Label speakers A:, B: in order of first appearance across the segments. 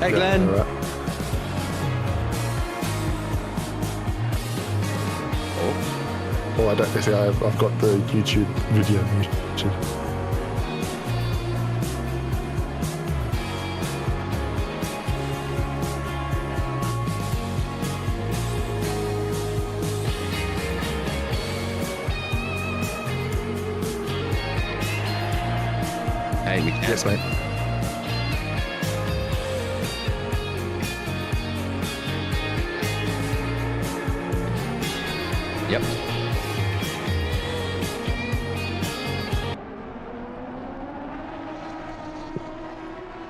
A: Hey, Glenn.
B: All right. Oh, I don't see. I've got the YouTube video muted.
A: Hey, we can.
B: Yes, mate.
A: Yep.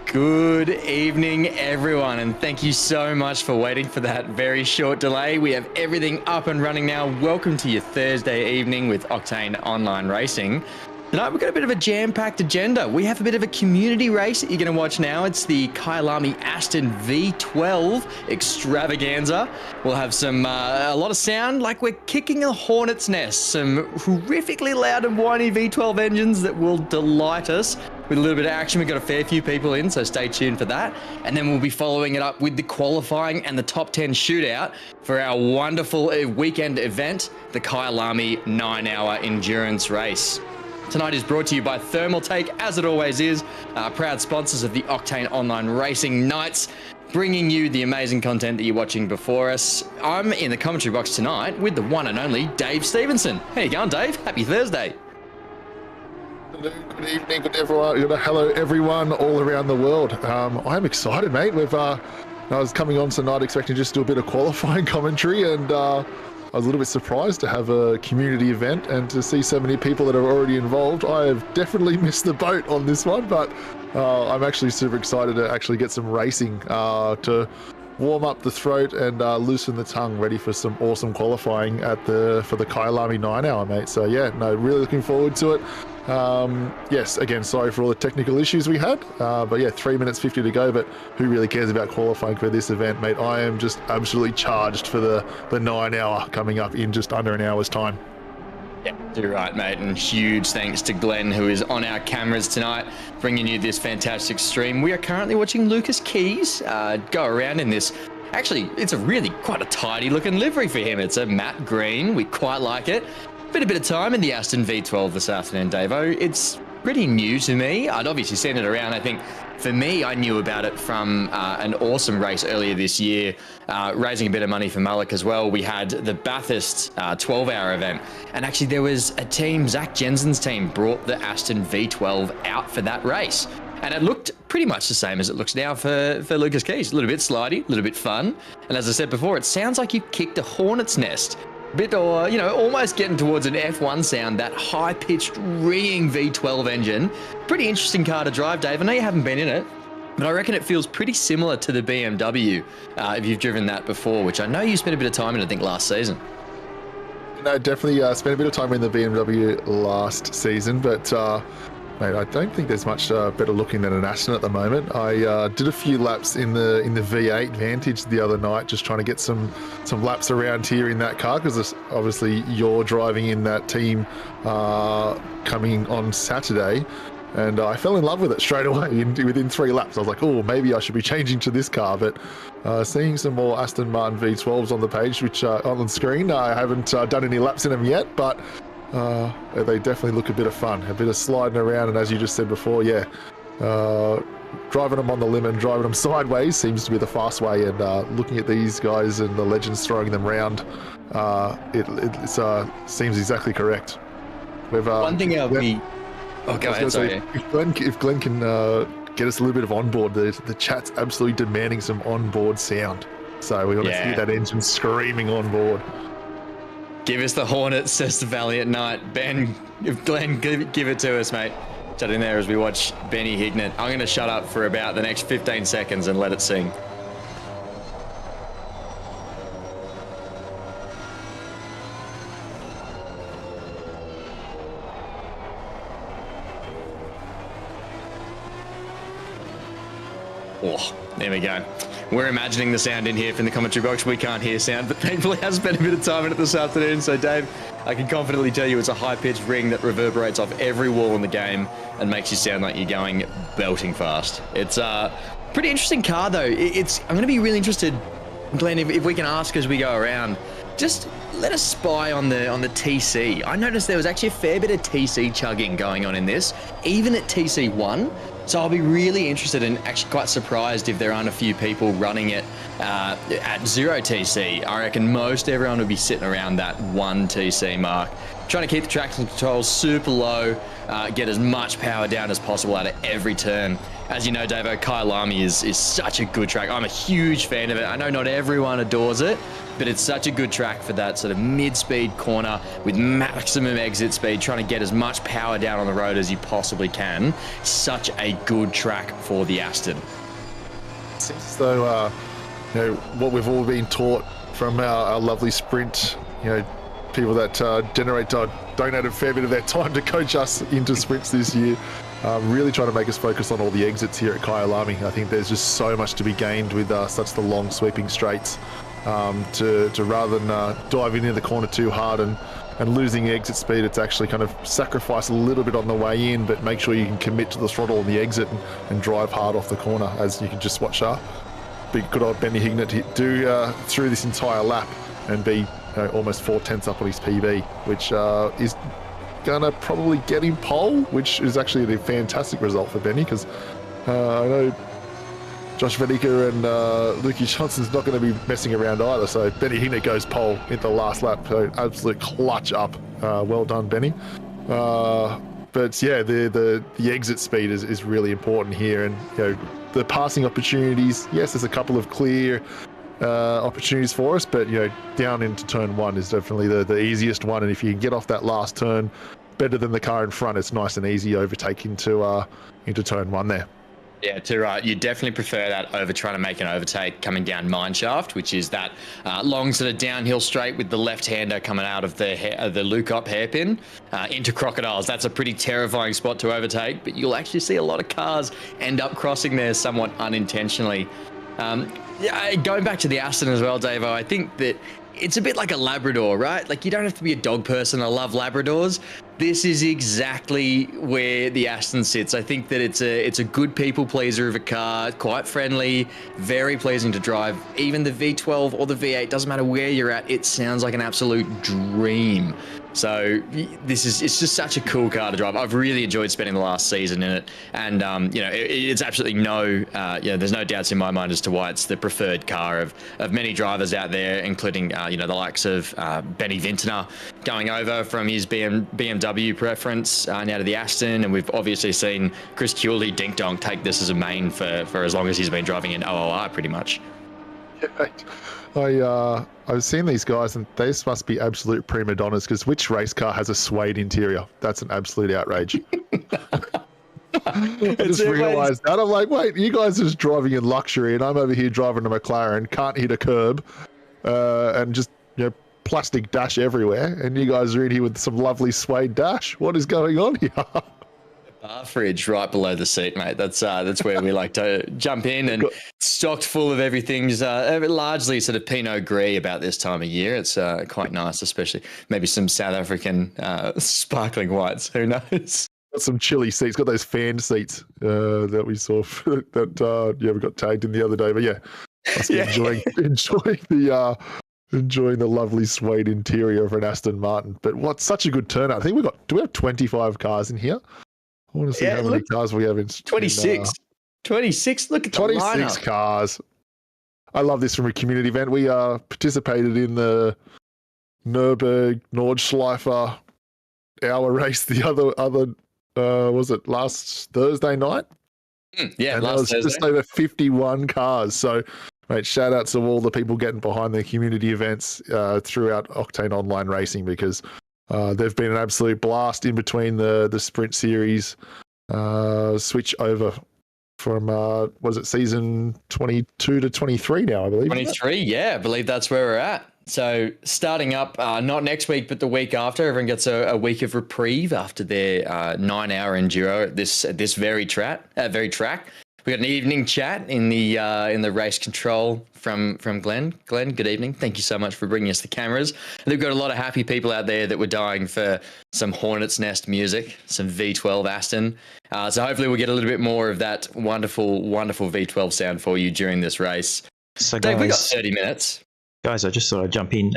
A: Good evening, everyone, and thank you so much for waiting for that very short delay. We have everything up and running now. Welcome to your Thursday evening with Octane Online Racing. Tonight we've got a bit of a jam-packed agenda. We have a bit of a community race that you're going to watch now. It's the Kyalami Aston V12 extravaganza. We'll have some a lot of sound like we're kicking a hornet's nest. Some horrifically loud and whiny V12 engines that will delight us. With a little bit of action, we've got a fair few people in, so stay tuned for that. And then we'll be following it up with the qualifying and the top 10 shootout for our wonderful weekend event, the Kyalami 9-hour endurance race. Tonight is brought to you by Thermal Take, as it always is, proud sponsors of the Octane Online Racing Nights, bringing you the amazing content that you're watching before us. I'm in the commentary box tonight with the one and only Dave Stevenson. How you going, Dave? Happy Thursday.
B: Good evening, good everyone. Hello, everyone all around the world. I'm excited, mate. I was coming on tonight expecting just to do a bit of qualifying commentary, and I was a little bit surprised to have a community event and to see so many people that are already involved. I have definitely missed the boat on this one, but I'm actually super excited to actually get some racing to warm up the throat and loosen the tongue, ready for some awesome qualifying for the Kyalami 9-hour, mate. So yeah, no, really looking forward to it. Yes, again, sorry for all the technical issues we had, but yeah, 3 minutes 50 to go, but who really cares about qualifying for this event, mate? I am just absolutely charged for the 9-hour coming up in just under an hour's time.
A: Yeah, you're right, mate, and huge thanks to Glenn, who is on our cameras tonight, bringing you this fantastic stream. We are currently watching Lucas Keys go around in this. Actually, it's quite a tidy looking livery for him. It's a matte green. We quite like it. Been a bit of time in the Aston V12 this afternoon, Davo. It's pretty new to me. I'd obviously seen it around. I think for me, I knew about it from an awesome race earlier this year, raising a bit of money for Mullock as well. We had the Bathurst 12-hour event, and actually there was a team, Zach Jensen's team, brought the Aston V12 out for that race. And it looked pretty much the same as it looks now for Lucas Keys. A little bit slidey, a little bit fun. And as I said before, it sounds like you kicked a hornet's nest. Almost getting towards an F1 sound, that high-pitched, ringing V12 engine. Pretty interesting car to drive, Dave. I know you haven't been in it, but I reckon it feels pretty similar to the BMW, if you've driven that before, which I know you spent a bit of time in, I think, last season.
B: No, definitely spent a bit of time in the BMW last season, but mate, I don't think there's much better looking than an Aston at the moment. I did a few laps in the V8 Vantage the other night, just trying to get some laps around here in that car, because obviously you're driving in that team coming on Saturday, and I fell in love with it straight away within 3 laps. I was like, oh, maybe I should be changing to this car, but seeing some more Aston Martin V12s on the page, which on the screen, I haven't done any laps in them yet, but they definitely look a bit of fun, a bit of sliding around, and as you just said before, yeah, driving them on the limit and driving them sideways seems to be the fast way, and looking at these guys and the legends throwing them around, it seems exactly correct.
A: One thing I'll be... Oh, go ahead, sorry.
B: If Glenn can get us a little bit of onboard, the chat's absolutely demanding some onboard sound, so we want to hear that engine screaming on board.
A: Give us the Hornet, says the Valiant Knight. Ben, if Glenn, give it to us, mate. Shut in there as we watch Benny Hignett. I'm going to shut up for about the next 15 seconds and let it sing. Oh, there we go. We're imagining the sound in here from the commentary box. We can't hear sound, but thankfully I spent a bit of time in it this afternoon. So Dave, I can confidently tell you it's a high-pitched ring that reverberates off every wall in the game and makes you sound like you're going belting fast. It's Pretty interesting car though. I'm going to be really interested, Glenn, if we can ask as we go around. Just let us spy on the TC. I noticed there was actually a fair bit of TC chugging going on in this, even at TC1. So I'll be really interested and actually quite surprised if there aren't a few people running it at 0 TC. I reckon most everyone will be sitting around that 1 TC mark, trying to keep the traction controls super low, get as much power down as possible out of every turn. As you know, Davo, Kyalami is such a good track. I'm a huge fan of it. I know not everyone adores it, but it's such a good track for that sort of mid-speed corner with maximum exit speed, trying to get as much power down on the road as you possibly can. Such a good track for the Aston.
B: It seems as though, what we've all been taught from our lovely sprint, people that donate a fair bit of their time to coach us into sprints this year, really trying to make us focus on all the exits here at Kyalami. I think there's just so much to be gained with such the long sweeping straights. To rather than dive into the corner too hard and losing exit speed, it's actually kind of sacrifice a little bit on the way in, but make sure you can commit to the throttle on the exit and drive hard off the corner, as you can just watch big good old Benny Hignett do through this entire lap and be almost 4/10 up on his PB, which is gonna probably get him pole, which is actually a fantastic result for Benny, because I know Josh Venica and Lukey Johnson's not going to be messing around either. So Benny Hignett goes pole in the last lap. So absolute clutch up. Well done, Benny. But yeah, the exit speed is really important here, and the passing opportunities. Yes, there's a couple of clear opportunities for us, but down into turn 1 is definitely the easiest one. And if you can get off that last turn better than the car in front, it's nice and easy overtake into turn 1 there.
A: Yeah, too right. You definitely prefer that over trying to make an overtake coming down Mineshaft, which is that long sort of downhill straight with the left-hander coming out of the Lukop hairpin into Crocodiles. That's a pretty terrifying spot to overtake, but you'll actually see a lot of cars end up crossing there somewhat unintentionally. Going back to the Aston as well, Davo, I think that it's a bit like a Labrador, right? Like, you don't have to be a dog person. I love Labradors. This is exactly where the Aston sits. I think that it's a good people pleaser of a car, quite friendly, very pleasing to drive. Even the V12 or the V8, doesn't matter where you're at, it sounds like an absolute dream. So it's just such a cool car to drive. I've really enjoyed spending the last season in it, and it's absolutely there's no doubts in my mind as to why it's the preferred car of many drivers out there, including the likes of Benny Vintner going over from his BMW preference now to the Aston, and we've obviously seen Chris Hewley Dink Donk take this as a main for as long as he's been driving in OOR, pretty much.
B: Yeah, I've seen these guys, and they must be absolute prima donnas, because which race car has a suede interior? That's an absolute outrage. I just realised that. I'm like, wait, you guys are just driving in luxury, and I'm over here driving a McLaren, can't hit a curb, and just plastic dash everywhere, and you guys are in here with some lovely suede dash. What is going on here?
A: Bar fridge right below the seat, mate. That's where we like to jump in, and stocked full of everything's largely sort of Pinot Gris about this time of year. It's quite nice, especially maybe some South African sparkling whites. Who knows?
B: Got some chilly seats. Got those fan seats that we saw that we got tagged in the other day. But yeah, must be enjoying the lovely suede interior of an Aston Martin. But what's such a good turnout? I think do we have 25 cars in here? I want to see how many cars we have in
A: 26. 26. Look at the
B: 26
A: lineup.
B: Cars. I love this from a community event. We participated in the Nürburgring Nordschleife hour race the other was it last Thursday night?
A: Yeah,
B: and
A: last
B: there was
A: Thursday.
B: just over 51 cars. So, mate, shout out to all the people getting behind the community events throughout Octane Online Racing, because they've been an absolute blast in between the sprint series switch over from was it season 22 to 23 now, I believe.
A: 23, yeah, I believe that's where we're at. So starting up not next week, but the week after, everyone gets a week of reprieve after their 9-hour enduro at this very track. We got an evening chat in the race control from Glenn. Glenn, good evening. Thank you so much for bringing us the cameras. And we've got a lot of happy people out there that were dying for some Hornet's Nest music, some V12 Aston. So hopefully we'll get a little bit more of that wonderful, wonderful V12 sound for you during this race.
C: So
A: Dave, we got
C: guys,
A: 30 minutes.
C: Guys, I just thought I'd jump in.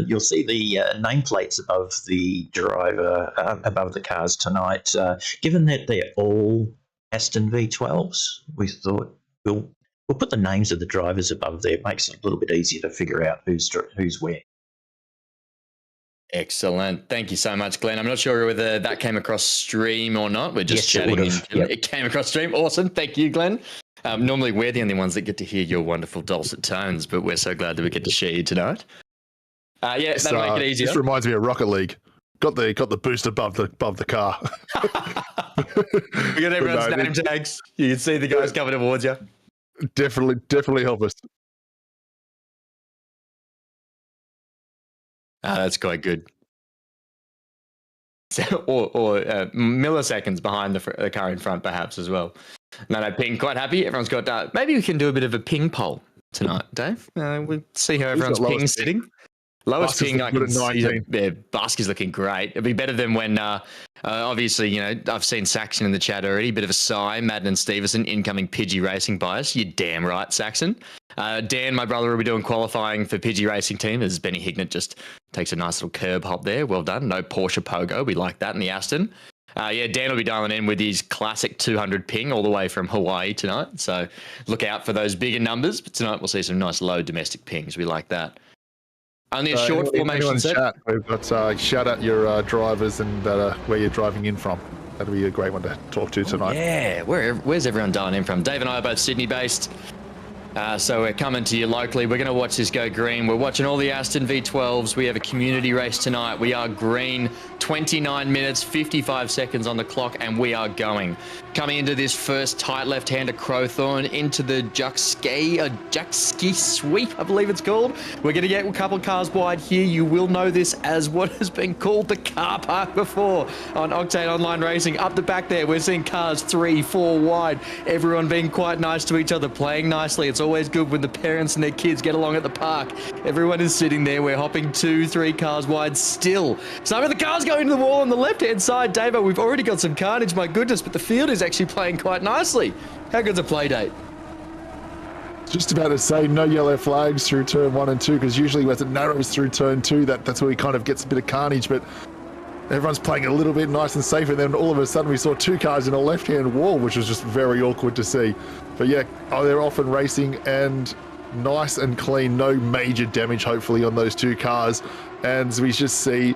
C: You'll see the nameplates above the driver, above the cars tonight. Given that they're all Aston V12s, we thought we'll put the names of the drivers above there. It makes it a little bit easier to figure out who's where.
A: Excellent. Thank you so much, Glenn. I'm not sure whether that came across stream or not. We're just chatting. It came across stream. Awesome. Thank you, Glenn. Normally, we're the only ones that get to hear your wonderful dulcet tones, but we're so glad that we get to share you tonight. That'll make it easier.
B: This reminds me of Rocket League. Got the boost above the car.
A: We got everyone's name tags. You can see the guys coming towards you.
B: Definitely help us.
A: That's quite good. or milliseconds behind the car in front, perhaps as well. No, ping. Quite happy. Everyone's got. Maybe we can do a bit of a ping poll tonight, Dave. We'll see how everyone's ping sitting. Lowest ping I can see. Yeah, Busk is looking great. It'd be better than when, obviously, I've seen Saxon in the chat already. Bit of a sigh. Madden and Stevenson, incoming Pidgey Racing bias. You're damn right, Saxon. Dan, my brother, will be doing qualifying for Pidgey Racing team as Benny Hignett just takes a nice little curb hop there. Well done. No Porsche Pogo. We like that in the Aston. Dan will be dialing in with his classic 200 ping all the way from Hawaii tonight. So look out for those bigger numbers. But tonight we'll see some nice low domestic pings. We like that. Only a short formation set.
B: We've got shout out your drivers and where you're driving in from. That'll be a great one to talk to tonight.
A: Yeah, where's everyone dialing in from? Dave and I are both Sydney based. So we're coming to you locally. We're going to watch this go green. We're watching all the Aston V12s. We have a community race tonight. We are green. 29 minutes, 55 seconds on the clock, and we are going. Coming into this first tight left-hander Crowthorne into the Juxski sweep, I believe it's called. We're going to get a couple of cars wide here. You will know this as what has been called the car park before on Octane Online Racing. Up the back there, we're seeing cars 3, 4 wide. Everyone being quite nice to each other, playing nicely. It's always good when the parents and their kids get along at the park. Everyone is sitting there. We're hopping 2, 3 cars wide still. Some of the cars going to the wall on the left-hand side. Davo, we've already got some carnage, my goodness, but the field is actually playing quite nicely. How good's a play date?
B: Just about to say no yellow flags through turn 1 and 2, because usually as it narrows through turn 2, that's where he kind of gets a bit of carnage, but everyone's playing a little bit nice and safe, and then all of a sudden we saw 2 cars in a left-hand wall, which was just very awkward to see. But yeah, they're off and racing, and nice and clean, no major damage hopefully on those 2 cars, and we just see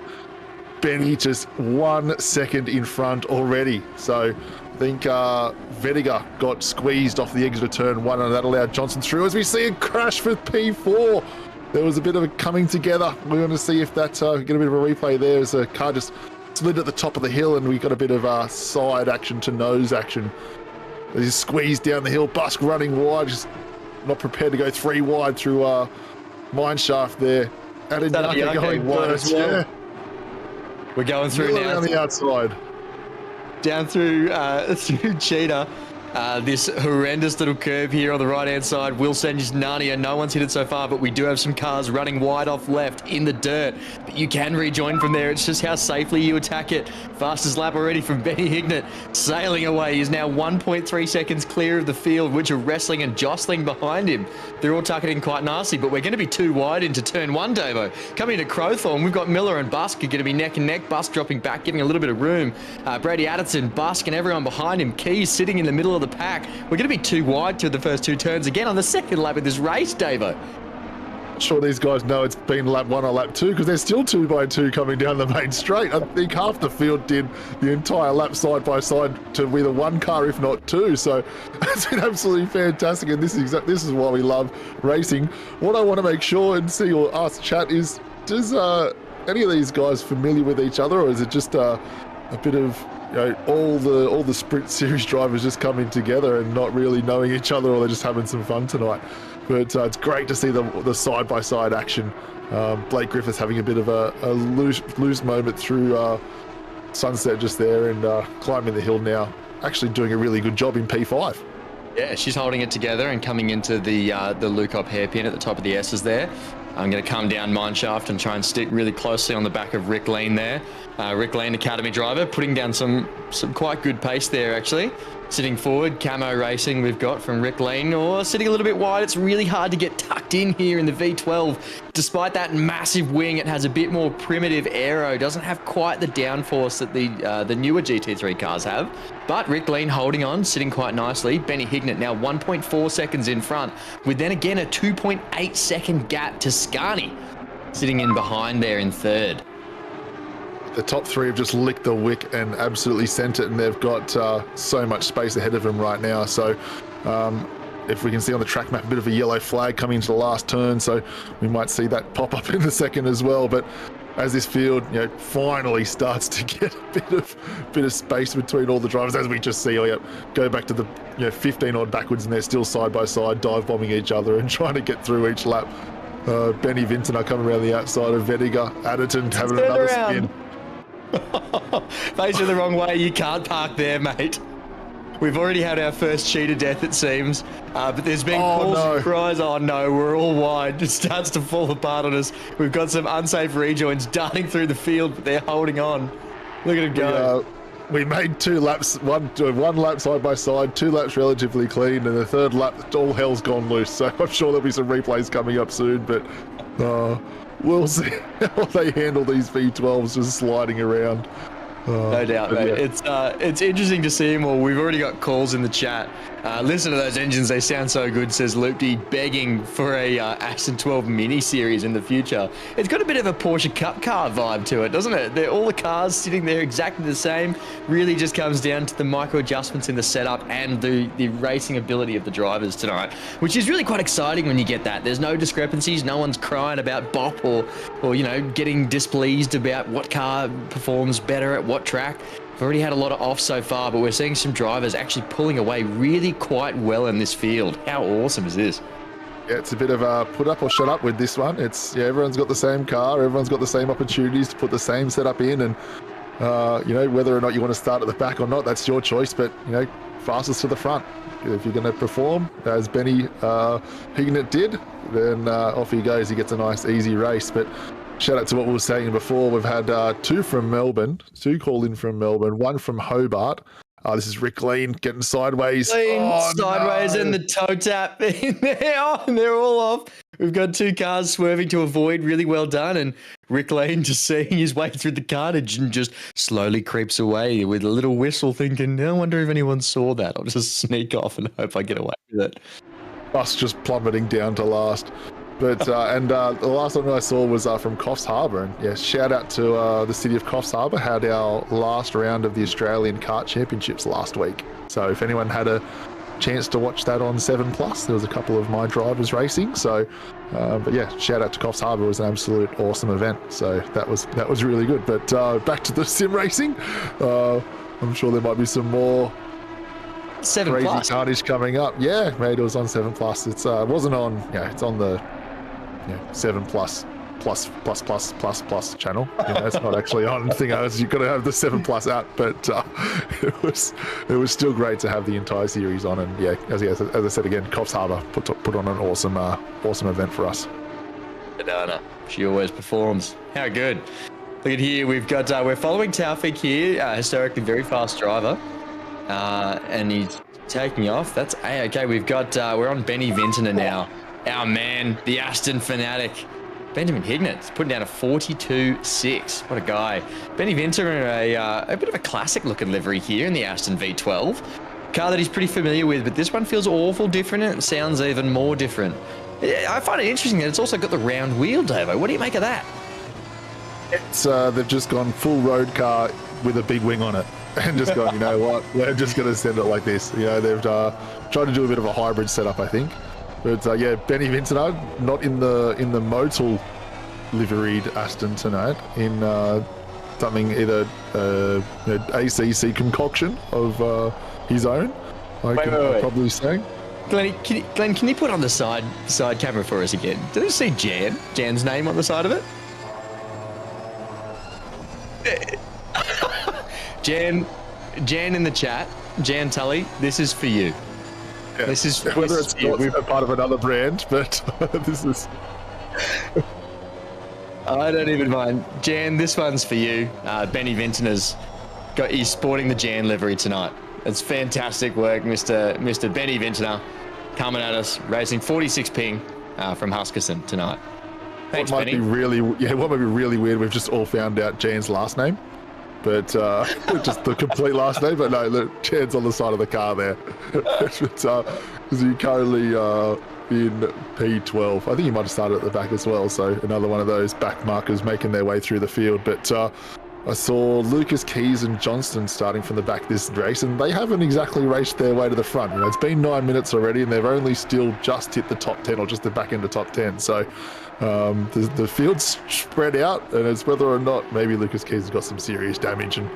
B: Benny just 1 second in front already. So I think Vediger got squeezed off the exit of turn 1, and that allowed Johnson through as we see a crash for P4. There was a bit of a coming together. We're going to see if that get a bit of a replay there as a car just slid at the top of the hill, and we got a bit of side action to nose action. He's squeezed down the hill. Busk running wide, just not prepared to go 3 wide through Mineshaft there. Adinaka going wide as well. Yeah.
A: We're going through now.
B: On the outside.
A: Down through Cheetah. This horrendous little curve here on the right-hand side will send you to Narnia. No one's hit it so far, but we do have some cars running wide off left in the dirt. But you can rejoin from there. It's just how safely you attack it. Fastest lap already from Benny Hignett. Sailing away. He's now 1.3 seconds clear of the field, which are wrestling and jostling behind him. They're all tucking in quite nicely, but we're going to be 2 wide into turn 1, Davo. Coming into Crowthorne, we've got Miller and Busk are going to be neck and neck. Busk dropping back, giving a little bit of room. Brady Addison, Busk, and everyone behind him. Keys sitting in the middle of the pack. We're going to be 2 wide to the first 2 turns again on the second lap of this race, Davo.
B: Sure, these guys know it's been lap 1 or lap 2 because they're still 2 by 2 coming down the main straight. I think half the field did the entire lap side by side to either 1 car, if not 2. So it's been absolutely fantastic, and this is why we love racing. What I want to make sure and see or ask chat is, does any of these guys familiar with each other, or is it just a bit of all the sprint series drivers just coming together and not really knowing each other, or they're just having some fun tonight? But it's great to see the side-by-side action. Blake Griffiths having a bit of a loose moment through Sunset just there, and climbing the hill now. Actually doing a really good job in P5.
A: Yeah, she's holding it together and coming into the Lukop hairpin at the top of the S's there. I'm going to come down mineshaft and try and stick really closely on the back of Rick Lean there. Rick Lean, Academy driver, putting down some quite good pace there, actually. Sitting forward, Camo Racing we've got from Rick Lean. Or sitting a little bit wide. It's really hard to get tucked in here in the V12. Despite that massive wing, it has a bit more primitive aero. Doesn't have quite the downforce that the newer GT3 cars have. But Rick Lean holding on, sitting quite nicely. Benny Hignett now 1.4 seconds in front, with then again a 2.8 second gap to Scani, sitting in behind there in third.
B: The top three have just licked the wick and absolutely sent it, and they've got so much space ahead of them right now. So if we can see on the track map, a bit of a yellow flag coming into the last turn, so we might see that pop up in the second as well. But as this field, finally starts to get a bit of space between all the drivers, as we just see, go back to the 15 odd backwards, and they're still side by side, dive bombing each other and trying to get through each lap. Benny Vinton are coming around the outside of Vediger, Adderton having another spin.
A: Facing the wrong way, you can't park there, mate. We've already had our first cheater death, it seems, but there's been calls and cries. Oh no, we're all wide. It starts to fall apart on us. We've got some unsafe rejoins darting through the field, but they're holding on. Look at him go.
B: We made 2 laps, one lap side by side, 2 laps relatively clean, and the third lap, all hell's gone loose. So I'm sure there'll be some replays coming up soon, but we'll see how they handle these V12s just sliding around.
A: No doubt, mate.
B: Yeah.
A: It's interesting to see them all. We've already got calls in the chat. Listen to those engines; they sound so good. Says Loopty, begging for a Aston 12 mini series in the future. It's got a bit of a Porsche Cup car vibe to it, doesn't it? They're all the cars sitting there exactly the same. Really, just comes down to the micro adjustments in the setup and the racing ability of the drivers tonight, which is really quite exciting when you get that. There's no discrepancies. No one's crying about bop or getting displeased about what car performs better at what track. We've already had a lot of off so far, but we're seeing some drivers actually pulling away really quite well in this field. How awesome is this?
B: Yeah, it's a bit of a put up or shut up with this one. It's everyone's got the same car, everyone's got the same opportunities to put the same setup in, and whether or not you want to start at the back or not, that's your choice. But fastest to the front. If you're going to perform as Benny Hignett did, then off he goes. He gets a nice easy race. But shout out to what we were saying before. We've had 2 from Melbourne, 2 called in from Melbourne, 1 from Hobart. This is Rick Lean getting sideways.
A: Sideways and the toe tap in there. And they're all off. We've got 2 cars swerving to avoid. Really well done. And Rick Lean just seeing his way through the carnage and just slowly creeps away with a little whistle, thinking, I wonder if anyone saw that. I'll just sneak off and hope I get away with it.
B: Us just plummeting down to last. But the last one I saw was from Coffs Harbour, and yeah, shout out to the city of Coffs Harbour. Had our last round of the Australian Kart Championships last week. So if anyone had a chance to watch that on 7+, there was a couple of my drivers racing. So, but yeah, shout out to Coffs Harbour. It was an absolute awesome event. So that was really good. But back to the sim racing. I'm sure there might be some more
A: 7+.
B: Crazy carnage coming up. Yeah, mate, it was on 7+. It's wasn't on. Yeah, it's on the 7+++++ channel. It's not actually on anything else. You've got to have the 7+ out, but it was still great to have the entire series on. And yeah, as I said again, Coffs Harbour put on an awesome event for us.
A: Banana, she always performs. How good! Look at here, we've got we're following Taufik here, historically very fast driver, and he's taking off. That's okay. We've got we're on Benny Vintner now. Our man, the Aston fanatic, Benjamin Hignett, putting down a 42.6. What a guy. Benny Vintner in a bit of a classic-looking livery here in the Aston V12. Car that he's pretty familiar with, but this one feels awful different and it sounds even more different. I find it interesting that it's also got the round wheel, Davo. What do you make of that?
B: It's they've just gone full road car with a big wing on it. And just gone, you know what, we're just going to send it like this. They've tried to do a bit of a hybrid setup, I think. But yeah, Benny Vintner, not in the Motul liveried Aston tonight, in something either ACC concoction of his own. Wait. Probably say.
A: Glenn, can you put on the side camera for us again? Did you see Jan's name on the side of it? Jan in the chat. Jan Tully, this is for you.
B: Yeah.
A: This is
B: Whether it's not part of another brand, but this is.
A: I don't even mind. Jan, this one's for you. Benny Vintner's he's sporting the Jan livery tonight. It's fantastic work, Mr. Benny Vintner, coming at us, racing 46 ping from Huskerson tonight. Thanks,
B: what might
A: Benny.
B: what might be really weird, we've just all found out Jan's last name, but just the complete last name. But no, look, Jan's on the side of the car there. But, is he currently in P12? I think he might have started at the back as well. So another one of those back markers making their way through the field. But I saw Lucas Keys and Johnston starting from the back this race, and they haven't exactly raced their way to the front. You know, it's been 9 minutes already, and they've only still just hit the top 10 or just the back end of top 10. So the field's spread out, and it's whether or not maybe Lucas Keys has got some serious damage, and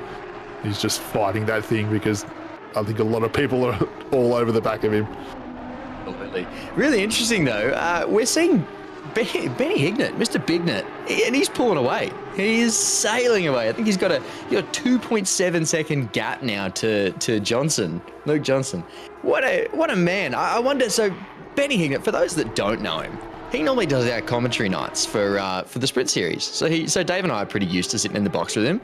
B: he's just fighting that thing because I think a lot of people are all over the back of him.
A: Absolutely. Really interesting though. We're seeing Benny Hignett, Mr. Bignett, and he's pulling away. He is sailing away. I think he's got a 2.7 second gap now to Johnson, Luke Johnson. What a man. I wonder. So Benny Hignett, for those that don't know him, he normally does our commentary nights for the Sprint Series. So Dave and I are pretty used to sitting in the box with him,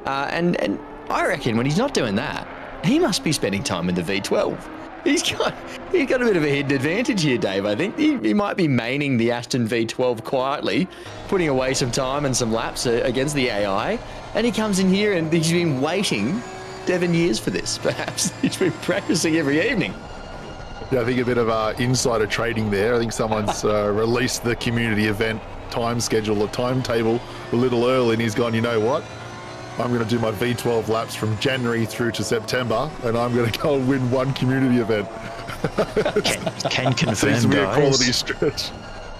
A: and I reckon when he's not doing that, he must be spending time in the V12. He's got a bit of a hidden advantage here, Dave. I think he might be maining the Aston V12 quietly, putting away some time and some laps against the AI, and he comes in here and he's been waiting 7 years for this. Perhaps he's been practicing every evening.
B: Yeah, I think a bit of insider trading there. I think someone's released the community event time schedule or timetable a little early, and he's gone, you know what? I'm going to do my V12 laps from January through to September, and I'm going to go and win one community event.
C: Can confirm,
B: Seems to be a quality
C: guys.
B: stretch.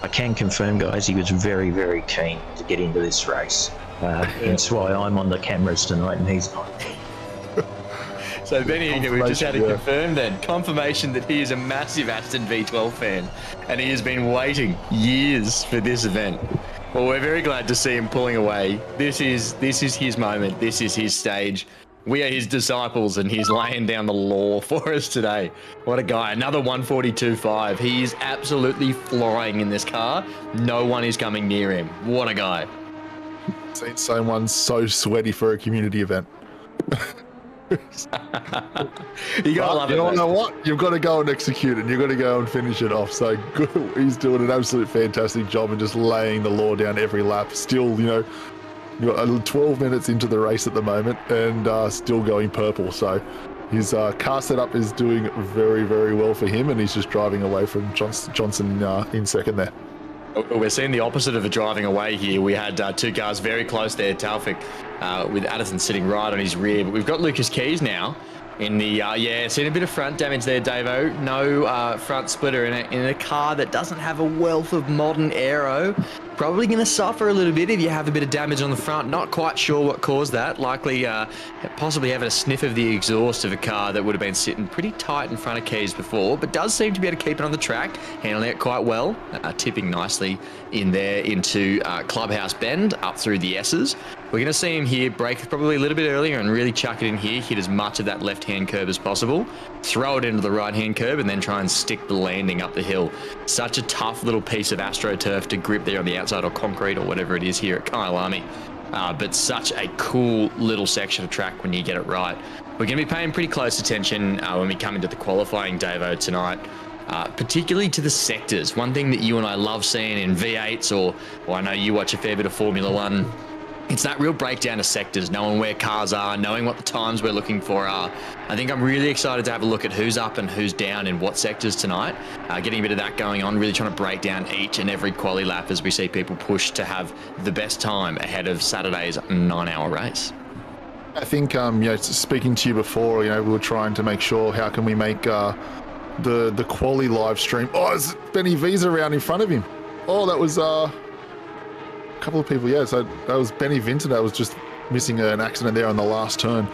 C: I can confirm, guys, he was very, very keen to get into this race. Hence why I'm on the cameras tonight and he's not.
A: So Benny, we've just had it confirmed then. Confirmation that he is a massive Aston V12 fan, and he has been waiting years for this event. Well, we're very glad to see him pulling away. This is his moment. This is his stage. We are his disciples, and he's laying down the law for us today. What a guy. Another 142.5. He is absolutely flying in this car. No one is coming near him. What a guy.
B: Seen someone so sweaty for a community event.
A: You gotta love it.
B: You know what? You've got to go and execute it. You've got to go and finish it off. So good. He's doing an absolute fantastic job and just laying the law down every lap. Still, you know, you've got 12 minutes into the race at the moment and still going purple. So his car setup is doing very, very well for him, and he's just driving away from Johnson in second there.
A: We're seeing the opposite of a driving away here. We had two cars very close there, Taufik, with Addison sitting right on his rear. But we've got Lucas Keys now in the, seen a bit of front damage there, Davo. No front splitter in a car that doesn't have a wealth of modern aero. Probably going to suffer a little bit if you have a bit of damage on the front. Not quite sure what caused that. Likely possibly having a sniff of the exhaust of a car that would have been sitting pretty tight in front of Keys before, but does seem to be able to keep it on the track, handling it quite well, tipping nicely in there into Clubhouse Bend up through the S's. We're going to see him here brake probably a little bit earlier and really chuck it in here, hit as much of that left-hand curb as possible, throw it into the right-hand curb, and then try and stick the landing up the hill. Such a tough little piece of AstroTurf to grip there on the outside, or concrete, or whatever it is here at Kyalami. But such a cool little section of track when you get it right. We're going to be paying pretty close attention when we come into the qualifying, Davo, tonight. Particularly to the sectors. One thing that you and I love seeing in V8s, or I know you watch a fair bit of Formula One, it's that real breakdown of sectors, knowing where cars are, knowing what the times we're looking for are. I think I'm really excited to have a look at who's up and who's down in what sectors tonight. Getting a bit of that going on, really trying to break down each and every quali lap as we see people push to have the best time ahead of Saturday's 9-hour race.
B: I think, speaking to you before, we were trying to make sure how can we make the quali live stream. Oh, is Benny V's around in front of him? Oh, that was a couple of people. Yeah, so that was Benny Vinton. That was just missing an accident there on the last turn.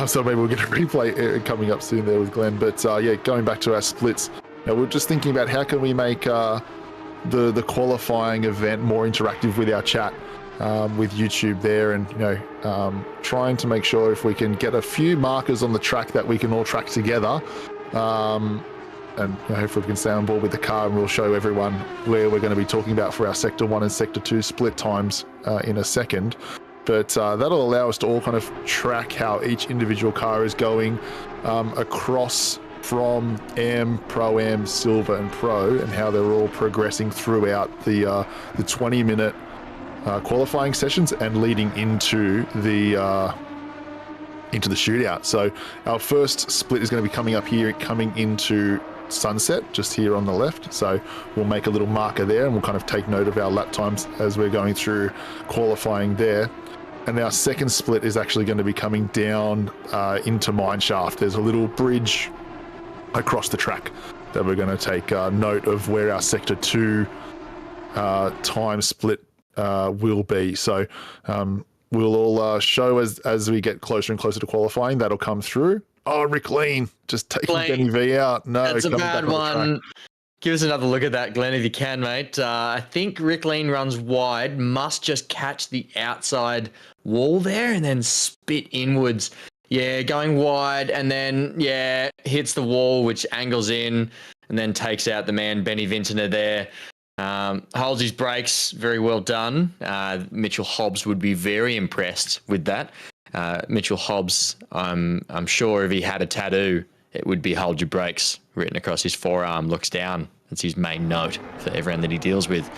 B: So maybe we'll get a replay coming up soon there with Glenn. But going back to our splits, we're just thinking about how can we make the qualifying event more interactive with our chat with YouTube there, and trying to make sure if we can get a few markers on the track that we can all track together. and hopefully we can stay on board with the car, and we'll show everyone where we're going to be talking about for our Sector 1 and Sector 2 split times in a second. But that'll allow us to all kind of track how each individual car is going across from AM, Pro Am, Silver and Pro, and how they're all progressing throughout the 20-minute qualifying sessions and leading into the shootout. So our first split is going to be coming up here, coming into sunset, just here on the left. So we'll make a little marker there, and we'll kind of take note of our lap times as we're going through qualifying there. And our second split is actually going to be coming down into Mineshaft. There's a little bridge across the track that we're going to take note of where our Sector 2 time split will be. So we'll all show as we get closer and closer to qualifying. That'll come through. Oh, Rick Lean just taking Benny V out. No,
A: that's a bad one. Give us another look at that, Glenn, if you can, mate. I think Rick Lean runs wide, must just catch the outside wall there and then spit inwards. Yeah, going wide, and then, yeah, hits the wall, which angles in and then takes out the man, Benny Vintner there. Holds his brakes, very well done. Mitchell Hobbs would be very impressed with that. Mitchell Hobbs, I'm sure if he had a tattoo, it would be "hold your brakes" written across his forearm, looks down. That's his main note for everyone that he deals with.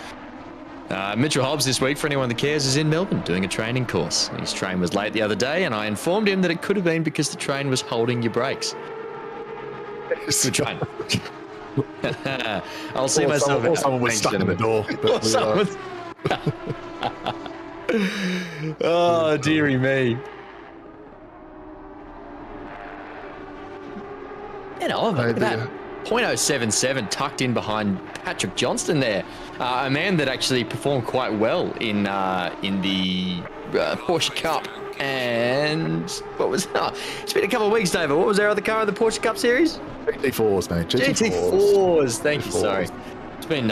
A: Mitchell Hobbs this week, for anyone that cares, is in Melbourne doing a training course. His train was late the other day, and I informed him that it could have been because the train was holding your brakes. Good train. I'll see myself out.
B: Someone was stuck in the door.
A: Oh, dearie me. And look at that. 0.077 tucked in behind Patrick Johnston there. A man that actually performed quite well in the Porsche Cup. And what was that? It's been a couple of weeks, David. What was our other car in the Porsche Cup series?
B: GT4s, mate.
A: GT4s. Thank you. Sorry. It's been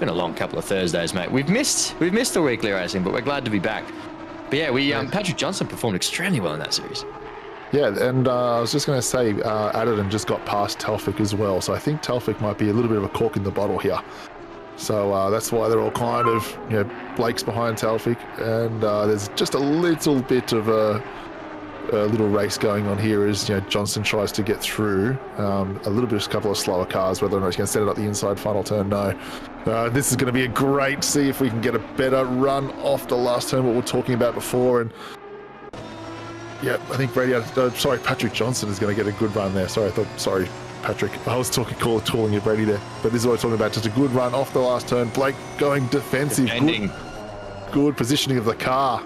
A: a long couple of Thursdays, mate. We've missed the weekly racing, but we're glad to be back. But yeah, Patrick Johnston performed extremely well in that series.
B: Yeah, and I was just going to say, Adderton just got past Telfik as well, so I think Telfik might be a little bit of a cork in the bottle here. So that's why they're all kind of, Blake's behind Telfik, and there's just a little bit of a little race going on here as Johnston tries to get through. A little bit of a couple of slower cars, whether or not he's going to set it up the inside final turn, no. This is going to be a great, see if we can get a better run off the last turn, what we were talking about before, and yeah, I think Patrick Johnston is going to get a good run there. Sorry, Patrick. I was calling you Brady there. But this is what I'm talking about. Just a good run off the last turn. Blake going defensive. Good positioning of the car.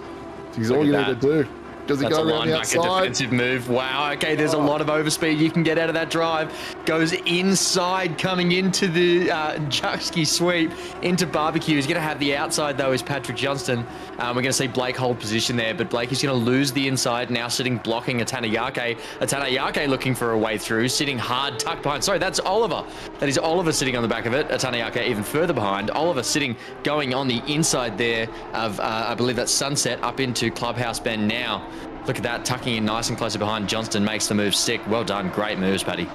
B: He's all you need to do. Does he go around the outside? That's a defensive move. Wow. Okay, there's a lot of overspeed you can get out of that drive. Goes inside, coming into the Juxky sweep into barbecue. He's going to have the outside, though, is Patrick Johnston. We're going to see Blake hold position there, but Blake is going to lose the inside, now sitting blocking Atanayake. Atanayake looking for a way through, sitting hard, tucked behind. Sorry, that's Oliver. That is Oliver sitting on the back of it. Atanayake even further behind. Oliver sitting, going on the inside there of, I believe that's Sunset, up into Clubhouse Bend now. Look at that, tucking in nice and closer behind. Johnston makes the move stick. Well done. Great moves, Paddy.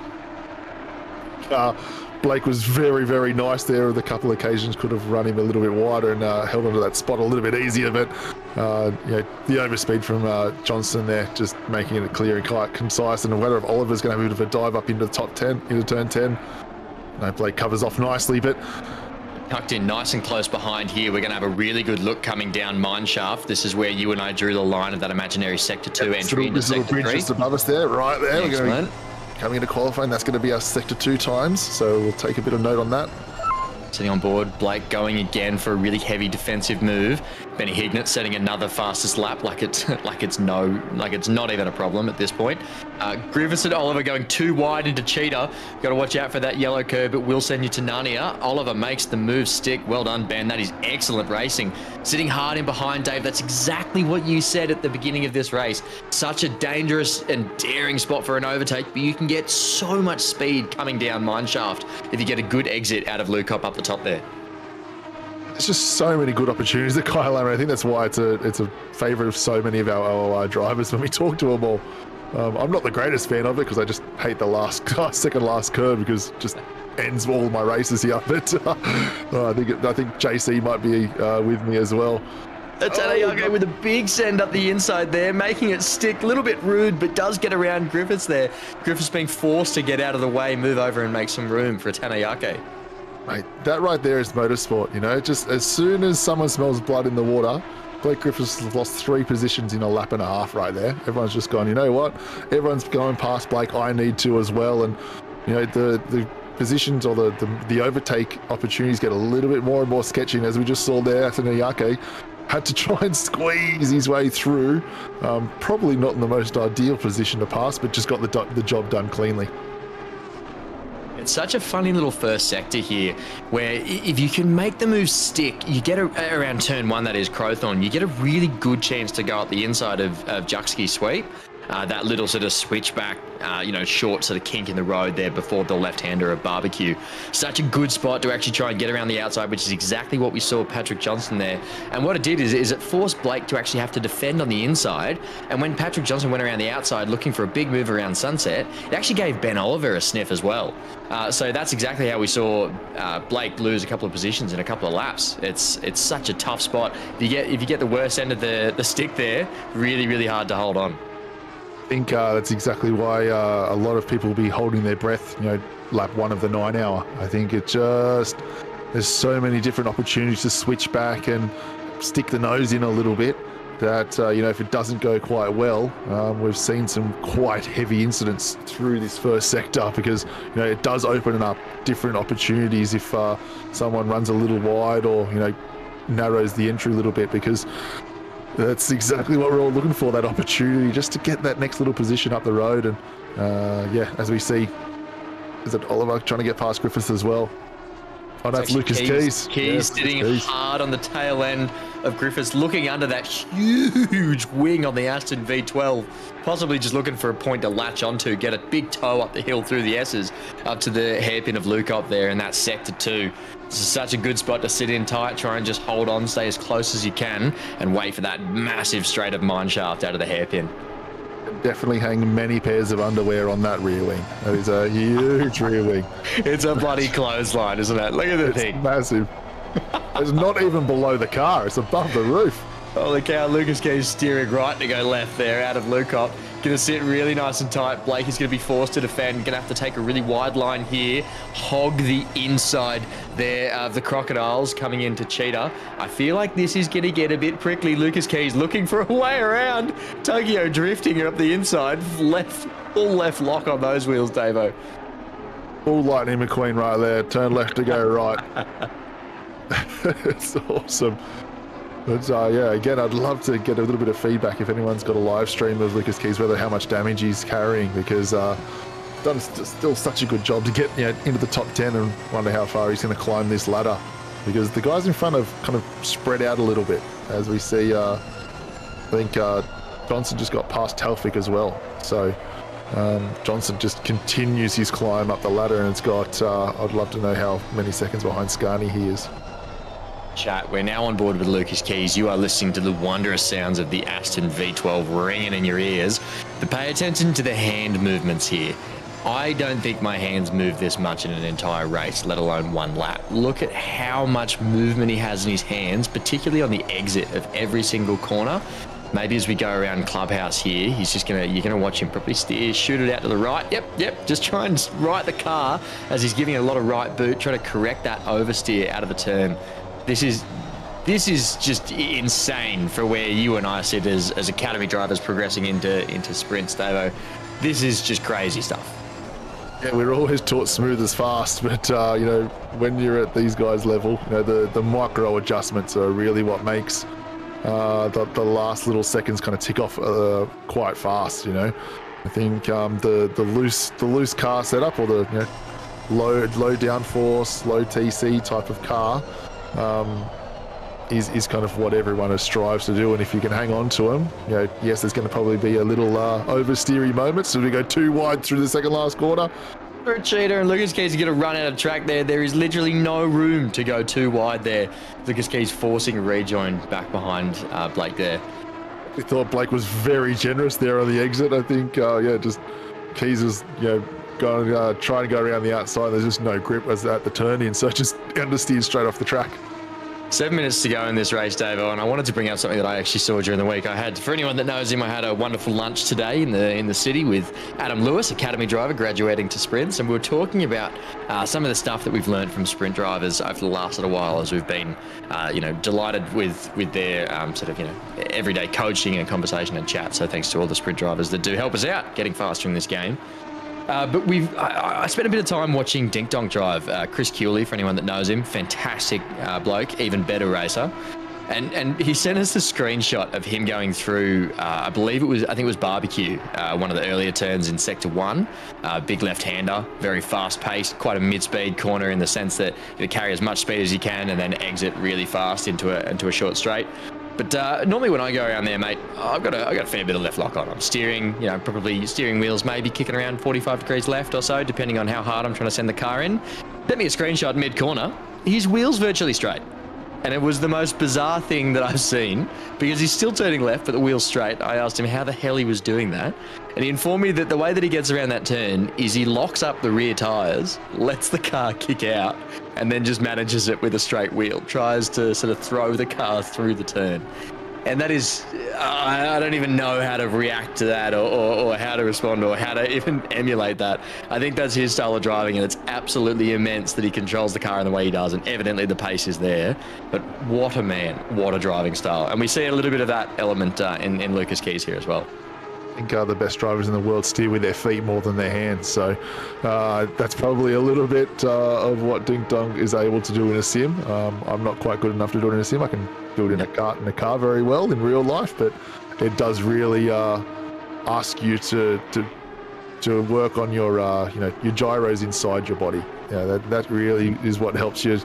B: Blake was very, very nice there. On a couple of occasions could have run him a little bit wider and held onto that spot a little bit easier. But the overspeed from Johnston there, just making it clear and quite concise. And whether if Oliver's going to have a bit of a dive up into the top 10, into turn 10. No, Blake covers off nicely, but
A: tucked in nice and close behind here. We're going to have a really good look coming down Mineshaft. This is where you and I drew the line of that imaginary Sector 2 entry into Sector 3.
B: Just above us there, right there.
A: Excellent.
B: We're going to be coming into qualifying. That's going to be our Sector 2 times, so we'll take a bit of note on that.
A: Sitting on board, Blake going again for a really heavy defensive move. Benny Hignett setting another fastest lap like it's not even a problem at this point. Grievous and Oliver going too wide into Cheetah. Got to watch out for that yellow curb. It will send you to Narnia. Oliver makes the move stick. Well done, Ben. That is excellent racing. Sitting hard in behind, Dave. That's exactly what you said at the beginning of this race. Such a dangerous and daring spot for an overtake, but you can get so much speed coming down Mineshaft if you get a good exit out of Lukop up the top there.
B: There's just so many good opportunities at Kyalami. I think that's why it's a favourite of so many of our OOI drivers when we talk to them all. I'm not the greatest fan of it because I just hate the second last curve because it just ends all my races here. But I think JC might be with me as well.
A: Tanayake with a big send up the inside there, making it stick. A little bit rude, but does get around Griffiths there. Griffiths being forced to get out of the way, move over and make some room for Tanayake.
B: Mate, that right there is motorsport, you know? Just as soon as someone smells blood in the water, Blake Griffiths has lost 3 positions in a lap and a half right there. Everyone's just gone, you know what? Everyone's going past Blake. I need to as well. And, you know, the positions or the overtake opportunities get a little bit more and more sketchy. And as we just saw there, Tanayake had to try and squeeze his way through. Probably not in the most ideal position to pass, but just got the job done cleanly.
A: It's such a funny little first sector here where if you can make the move stick, you get around turn 1, that is Crowthorne, you get a really good chance to go up the inside of Juxki Sweep. That little sort of switchback, short sort of kink in the road there before the left-hander of Barbecue. Such a good spot to actually try and get around the outside, which is exactly what we saw Patrick Johnson there. And what it did is it forced Blake to actually have to defend on the inside. And when Patrick Johnson went around the outside looking for a big move around Sunset, it actually gave Ben Oliver a sniff as well. So that's exactly how we saw Blake lose a couple of positions in a couple of laps. It's such a tough spot. If you get the worst end of the stick there, really, really hard to hold on.
B: I think that's exactly why a lot of people will be holding their breath, you know, lap 1 of the 9 hour. I think there's so many different opportunities to switch back and stick the nose in a little bit that, if it doesn't go quite well, we've seen some quite heavy incidents through this first sector because, it does open up different opportunities if someone runs a little wide or, narrows the entry a little bit because that's exactly what we're all looking for, that opportunity just to get that next little position up the road. And as we see, is it Oliver trying to get past Griffiths as well? Oh, that's Lucas Keys.
A: Keys sitting hard on the tail end of Griffiths, looking under that huge wing on the Aston V12, possibly just looking for a point to latch onto, get a big toe up the hill through the S's, up to the hairpin of Luke up there in that sector 2. This is such a good spot to sit in tight, try and just hold on, stay as close as you can, and wait for that massive straight of mineshaft out of the hairpin.
B: Definitely hang many pairs of underwear on that rear wing. That is a huge rear wing.
A: It's a bloody clothesline, isn't it? Look at the thing.
B: Massive. It's not even below the car. It's above the roof.
A: Holy cow, Lucas Keys steering right to go left there out of Lukop. Going to sit really nice and tight. Blake is going to be forced to defend. Going to have to take a really wide line here. Hog the inside there of the Crocodiles coming into Cheetah. I feel like this is going to get a bit prickly. Lucas Keys looking for a way around. Tokyo drifting up the inside. Full left lock on those wheels, Davo.
B: Full Lightning McQueen right there. Turn left to go right. It's awesome. But again, I'd love to get a little bit of feedback if anyone's got a live stream of Lucas Keys, whether how much damage he's carrying, because done still such a good job to get into the top 10, and wonder how far he's going to climb this ladder, because the guys in front have kind of spread out a little bit, as we see. I think Johnson just got past Telfik as well, so Johnson just continues his climb up the ladder, and it's got I'd love to know how many seconds behind Scarney he is.
A: Chat, we're now on board with Lucas Keys. You are listening to the wondrous sounds of the Aston V12 ringing in your ears. But pay attention to the hand movements here. I don't think my hands move this much in an entire race, let alone one lap. Look at how much movement he has in his hands, particularly on the exit of every single corner. Maybe as we go around Clubhouse here, you're gonna watch him probably steer, shoot it out to the right. Yep. Just try and right the car as he's giving it a lot of right boot, try to correct that oversteer out of the turn. This is just insane for where you and I sit as academy drivers progressing into sprints, Davo. This is just crazy stuff.
B: Yeah, we're always taught smooth as fast, but when you're at these guys' level, the micro adjustments are really what makes the last little seconds kind of tick off quite fast. I think the loose car setup, or the low downforce, low TC type of car, is kind of what everyone strives to do. And if you can hang on to them, yes, there's going to probably be a little oversteery moments as we go too wide through the second last quarter.
A: For a cheater, and Lucas Keys is going to run out of track there. There is literally no room to go too wide there. Lucas Keys forcing a rejoin back behind Blake there.
B: We thought Blake was very generous there on the exit. I think, just Keys was, going trying to go around the outside. There's just no grip as at the turn in, so just understeered straight off the track.
A: 7 minutes to go in this race, Davo, and I wanted to bring up something that I actually saw during the week. For anyone that knows him, I had a wonderful lunch today in the city with Adam Lewis, Academy driver, graduating to sprints, and we were talking about some of the stuff that we've learned from sprint drivers over the last little while as we've been, delighted with their everyday coaching and conversation and chat. So thanks to all the sprint drivers that do help us out getting faster in this game. But I spent a bit of time watching Dink Donk drive. Chris Kyalami, for anyone that knows him, fantastic bloke, even better racer. And he sent us the screenshot of him going through, I think it was Barbecue, one of the earlier turns in Sector 1. Big left-hander, very fast-paced, quite a mid-speed corner in the sense that you carry as much speed as you can and then exit really fast into a short straight. But normally when I go around there, mate, I've got a fair bit of left lock on. I'm steering, probably steering wheels maybe kicking around 45 degrees left or so, depending on how hard I'm trying to send the car in. Sent me a screenshot mid-corner. His wheel's virtually straight. And it was the most bizarre thing that I've seen because he's still turning left, but the wheel's straight. I asked him how the hell he was doing that. And he informed me that the way that he gets around that turn is he locks up the rear tires, lets the car kick out, and then just manages it with a straight wheel, tries to sort of throw the car through the turn. And that is, I don't even know how to react to that or how to respond or how to even emulate that. I think that's his style of driving, and it's absolutely immense that he controls the car in the way he does, and evidently the pace is there. But what a man, what a driving style. And we see a little bit of that element in Lucas Keys here as well.
B: I think the best drivers in the world steer with their feet more than their hands. So that's probably a little bit of what Dink Donk is able to do in a sim. I'm not quite good enough to do it in a sim. I can do it in a car very well in real life, but it does really ask you to work on your your gyros inside your body. That really is what helps you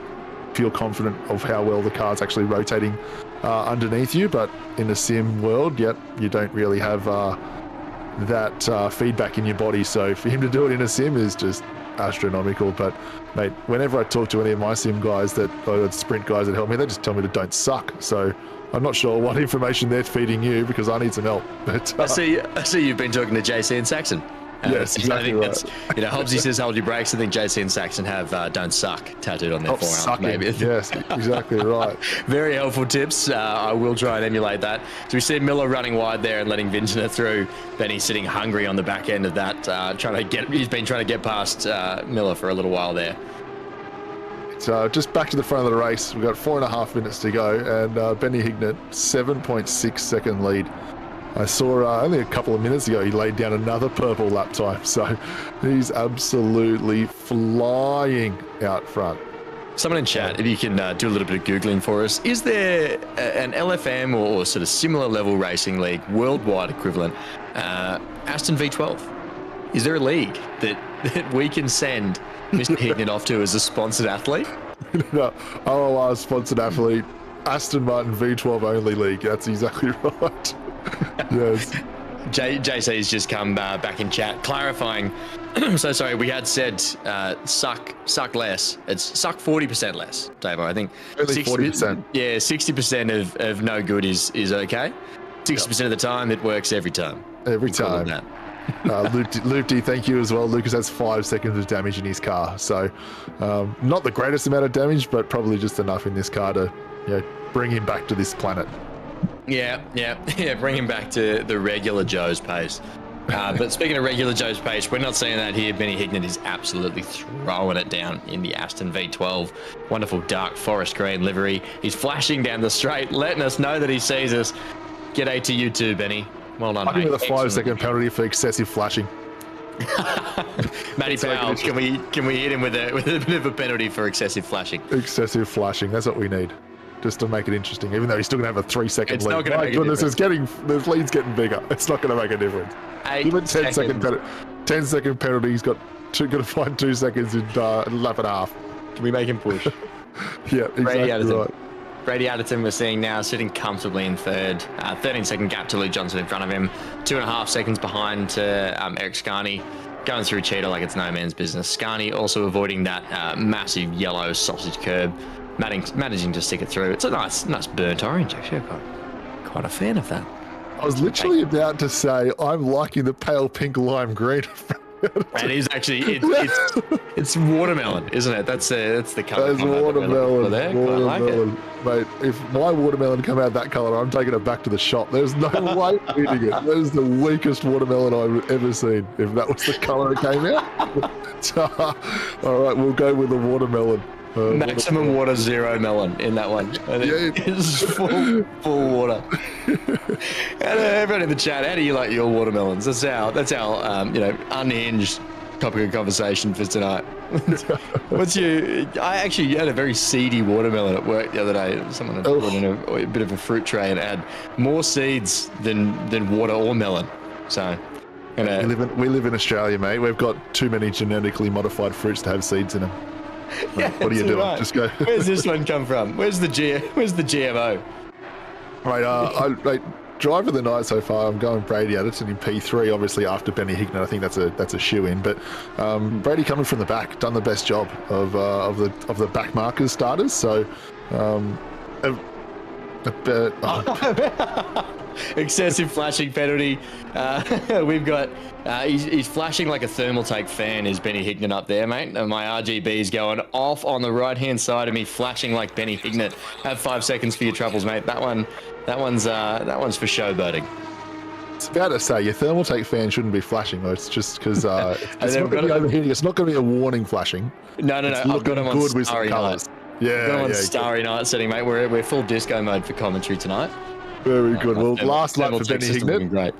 B: feel confident of how well the car's actually rotating underneath you. But in a sim world, you don't really have that feedback in your body. So for him to do it in a sim is just astronomical. But mate, whenever I talk to any of my sim guys or sprint guys that help me, they just tell me to don't suck. So I'm not sure what information they're feeding you because I need some help. But
A: I see you've been talking to JC and Saxon.
B: Yes, exactly right.
A: Hobbsy says hold your brakes. I think JC and Saxon have "don't suck" tattooed on their forearm. Maybe.
B: Yes, exactly right.
A: Very helpful tips. I will try and emulate that. So we see Miller running wide there and letting Vingener through. Benny sitting hungry on the back end of that, he's been trying to get past Miller for a little while there.
B: So just back to the front of the race. We've got 4.5 minutes to go, and Benny Hignett, 7.6 second lead. I saw only a couple of minutes ago he laid down another purple lap time, so he's absolutely flying out front.
A: Someone in chat, if you can do a little bit of Googling for us, is there an LFM or sort of similar level racing league, worldwide equivalent, Aston V12? Is there a league that we can send Mr. Hignett off to as a sponsored athlete?
B: No, OLR sponsored athlete, Aston Martin V12 only league. That's exactly right. Yes.
A: JC's just come back in chat clarifying. So sorry, we had said suck less. It's suck 40% less, Davo. I think
B: only 40%.
A: Yeah, 60% of no good is okay. 60% of the time it works every time.
B: Every time. Loopty, thank you as well. Lucas has 5 seconds of damage in his car, so not the greatest amount of damage, but probably just enough in this car to bring him back to this planet.
A: Yeah, bring him back to the regular Joe's pace. But speaking of regular Joe's pace, we're not seeing that here. Benny Hignett is absolutely throwing it down in the Aston V12. Wonderful dark forest green livery. He's flashing down the straight, letting us know that he sees us. G'day to you too, Benny. Well done, mate.
B: With a 5-second penalty for excessive flashing.
A: Matty Powell, can we hit him with a bit of a penalty for excessive flashing?
B: Excessive flashing, that's what we need. Just to make it interesting, even though he's still going to have a 3-second lead.
A: Not my goodness,
B: the lead's getting bigger. It's not going to make a difference. 10 second penalty. He's got going to find 2 seconds in a lap and a half.
A: Can we make him push?
B: Yeah, exactly right.
A: Brady Adderton we're seeing now sitting comfortably in third. 13-second gap to Luke Johnson in front of him. 2.5 seconds behind to Eric Scarney. Going through Cheetah like it's no man's business. Scarney also avoiding that massive yellow sausage curb. Managing to stick it through. It's a nice burnt orange, actually. I'm quite a fan of that.
B: I was literally about to say I'm liking the pale pink lime green.
A: And it's watermelon, isn't it? That's the colour.
B: That's watermelon.
A: There. Quite like it.
B: Mate, if my watermelon come out that colour, I'm taking it back to the shop. There's no way of eating it. That is the weakest watermelon I've ever seen. If that was the colour it came out. All right, we'll go with the watermelon.
A: Maximum water, zero melon in that one. It's full water. And everyone in the chat, how do you like your watermelons? That's our unhinged topic of conversation for tonight. I actually had a very seedy watermelon at work the other day. Someone had brought in a bit of a fruit tray and it had more seeds than water or melon. So we live in Australia, mate. We've got too many genetically modified fruits to have seeds in them. Yeah, what are you doing? Right. Just go. Where's this one come from? Where's the GMO?
B: Right, driver of the night so far. I'm going Brady Addison in P3. Obviously after Benny Hignett, I think that's a shoe in. But Brady coming from the back, done the best job of the back markers starters. So. Excessive flashing penalty. We've got he's flashing like a thermal take fan is Benny Hignett up there, mate. And my RGB's going off on the right hand side of me, flashing like Benny Hignett. Have 5 seconds for your troubles, mate. That one's for showboating. It's about to say your thermal take fan shouldn't be flashing, though. It's just because it's not going to be overheating. It's not going to be a warning flashing. No. I've got him on Starry Night. Yeah, Starry Night setting, mate. We're full disco mode for commentary tonight. Very good. Well, last lap for Benny Hignett. Great.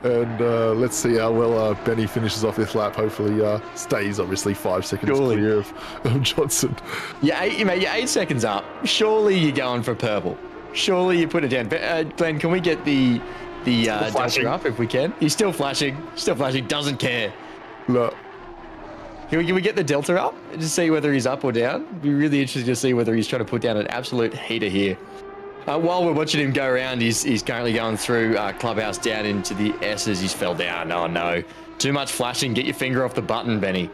B: And let's see how well Benny finishes off this lap. Hopefully stays, obviously, 5 seconds clear of Johnson. You're 8 seconds up. Surely you're going for purple. Surely you put it down. Glenn, can we get the delta up if we can? He's still flashing. Doesn't care. Look. Can we get the delta up and just see whether he's up or down? It'd be really interesting to see whether he's trying to put down an absolute heater here. While we're watching him go around, he's currently going through Clubhouse down into the S's. He's fell down. Oh, no. Too much flashing. Get your finger off the button, Benny.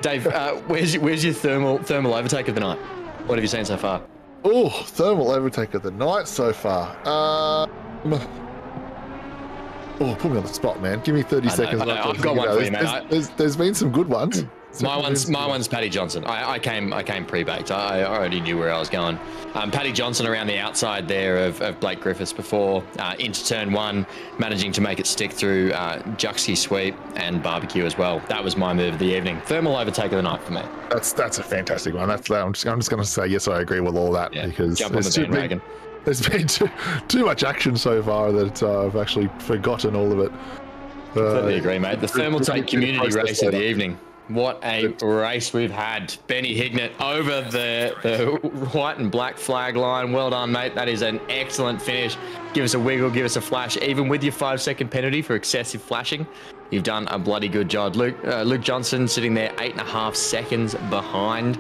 B: Dave, where's your thermal overtake of the night? What have you seen so far? Oh, thermal overtake of the night so far. Oh, put me on the spot, man. Give me 30 seconds. I've got one for you, mate. There's been some good ones. My one's Paddy Johnson. I came pre-baked. I already knew where I was going. Paddy Johnson around the outside there of Blake Griffiths before into turn one, managing to make it stick through Juxie sweep and barbecue as well. That was my move of the evening. Thermal overtake of the night for me. That's a fantastic one. I'm just going to say yes, I agree with all that because jump on the bandwagon. There's been too much action so far that I've actually forgotten all of it. Completely agree, mate. The thermal take community race of the evening. What a race we've had. Benny Hignett over the white and black flag line. Well done, mate. That is an excellent finish. Give us a wiggle, give us a flash. Even with your 5 second penalty for excessive flashing, you've done a bloody good job. Luke Johnson sitting there 8.5 seconds behind.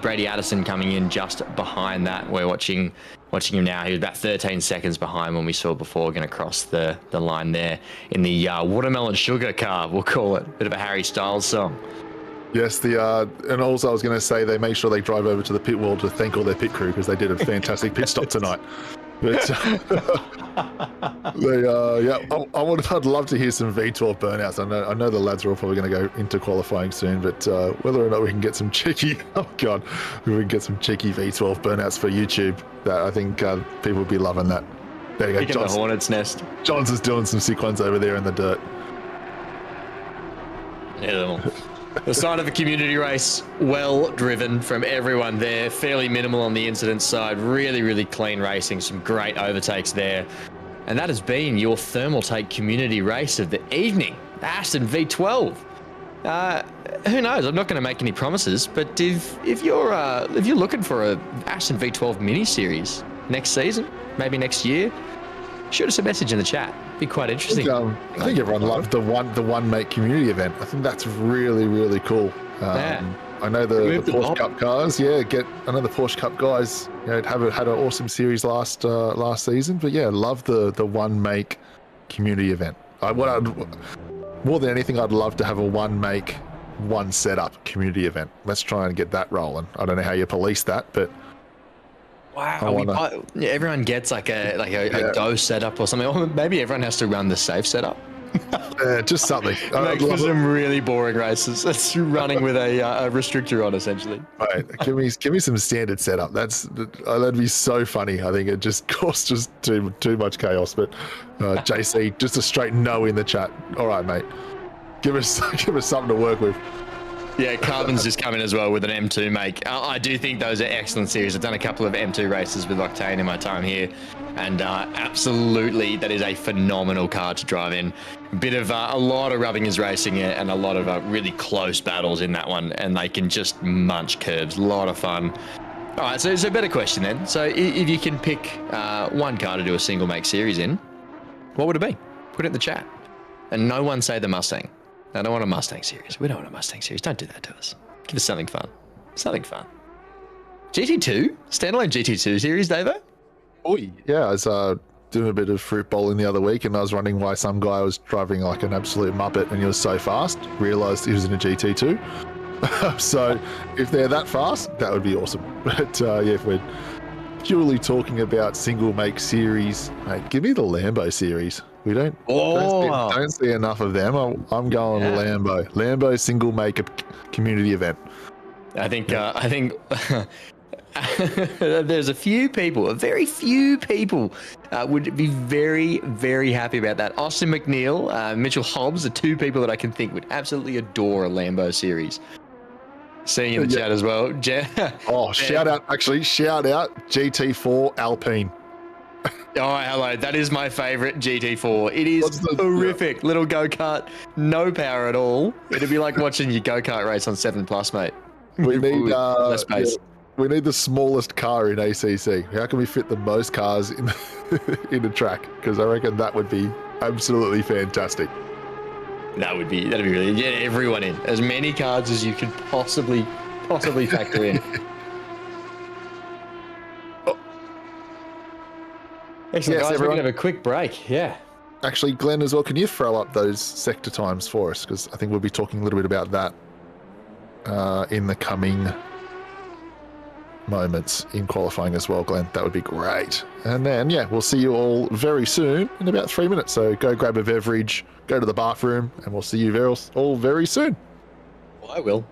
B: Brady Addison coming in just behind that. We're watching him now. He was about 13 seconds behind when we saw before, going to cross the line there in the watermelon sugar car, we'll call it. Bit of a Harry Styles song. Yes, and also I was going to say they make sure they drive over to the pit wall to thank all their pit crew because they did a fantastic pit stop tonight. But I'd love to hear some V12 burnouts. I know the lads are all probably going to go into qualifying soon, but whether or not we can get some cheeky, if we can get some cheeky V12 burnouts for YouTube, that I think people would be loving that. There you go, the hornet's nest. Johnson's doing some sick ones over there in the dirt. Yeah. The sign of a community race, well driven from everyone there, fairly minimal on the incident side, really, really clean racing, some great overtakes there. And that has been your thermal take community race of the evening, the Aston V12. Who knows? I'm not going to make any promises, but if you're looking for a Aston V12 mini series next season, maybe next year, shoot us a message in the chat. Be quite interesting. I think everyone loved the one mate community event. I think that's really, really cool. I know the Porsche Cup cars. I know the Porsche Cup guys. Had an awesome series last season. But love the one make community event. More than anything, I'd love to have a one make, one setup community event. Let's try and get that rolling. I don't know how you police that, but
A: Wow, yeah, everyone gets like a go setup or something. Or maybe everyone has to run the safe setup.
B: Just something.
A: Makes for some really boring races. It's running with a restrictor on, essentially.
B: Right, give me some standard setup. That'd be so funny. I think it just causes too much chaos. But JC, just a straight no in the chat. All right, mate. Give us something to work with.
A: Yeah, Carbon's just come in as well with an M2 make. I do think those are excellent series. I've done a couple of M2 races with Octane in my time here, and absolutely, that is a phenomenal car to drive in. A lot of rubbing his racing and a lot of really close battles in that one, and they can just munch curves. A lot of fun. All right, so it's a better question then. So if you can pick one car to do a single make series in, what would it be? Put it in the chat. And no one say the Mustang. I don't want a Mustang series. We don't want a Mustang series. Don't do that to us. Give us something fun. Something fun. GT2? Standalone GT2 series, Davo?
B: Oh, yeah. I was doing a bit of fruit bowling the other week, and I was running by some guy who was driving like an absolute muppet, and he was so fast. Realised he was in a GT2. So if they're that fast, that would be awesome. But yeah, if we're purely talking about single make series, mate, give me the Lambo series. We don't see enough of them. I'm going Lambo. Lambo single make a community event.
A: I think there's a very few people would be very, very happy about that. Austin McNeil, Mitchell Hobbs are two people that I can think would absolutely adore a Lambo series. Seeing in the chat as well.
B: Shout out GT4 Alpine.
A: Oh, hello. That is my favorite GT4. It is horrific. Little go-kart, no power at all. It'd be like watching your go-kart race on 7 Plus, mate.
B: We need
A: less space.
B: We need the smallest car in ACC. How can we fit the most cars in the track? Because I reckon that would be absolutely fantastic.
A: That'd be really, get everyone in. As many cars as you could possibly factor in. Excellent, guys. We're going to have a quick break. Yeah.
B: Actually, Glenn, as well, can you throw up those sector times for us? Because I think we'll be talking a little bit about that in the coming moments in qualifying as well, Glenn. That would be great. And then, yeah, we'll see you all very soon in about 3 minutes. So go grab a beverage, go to the bathroom, and we'll see you all very soon.
A: Well, I will.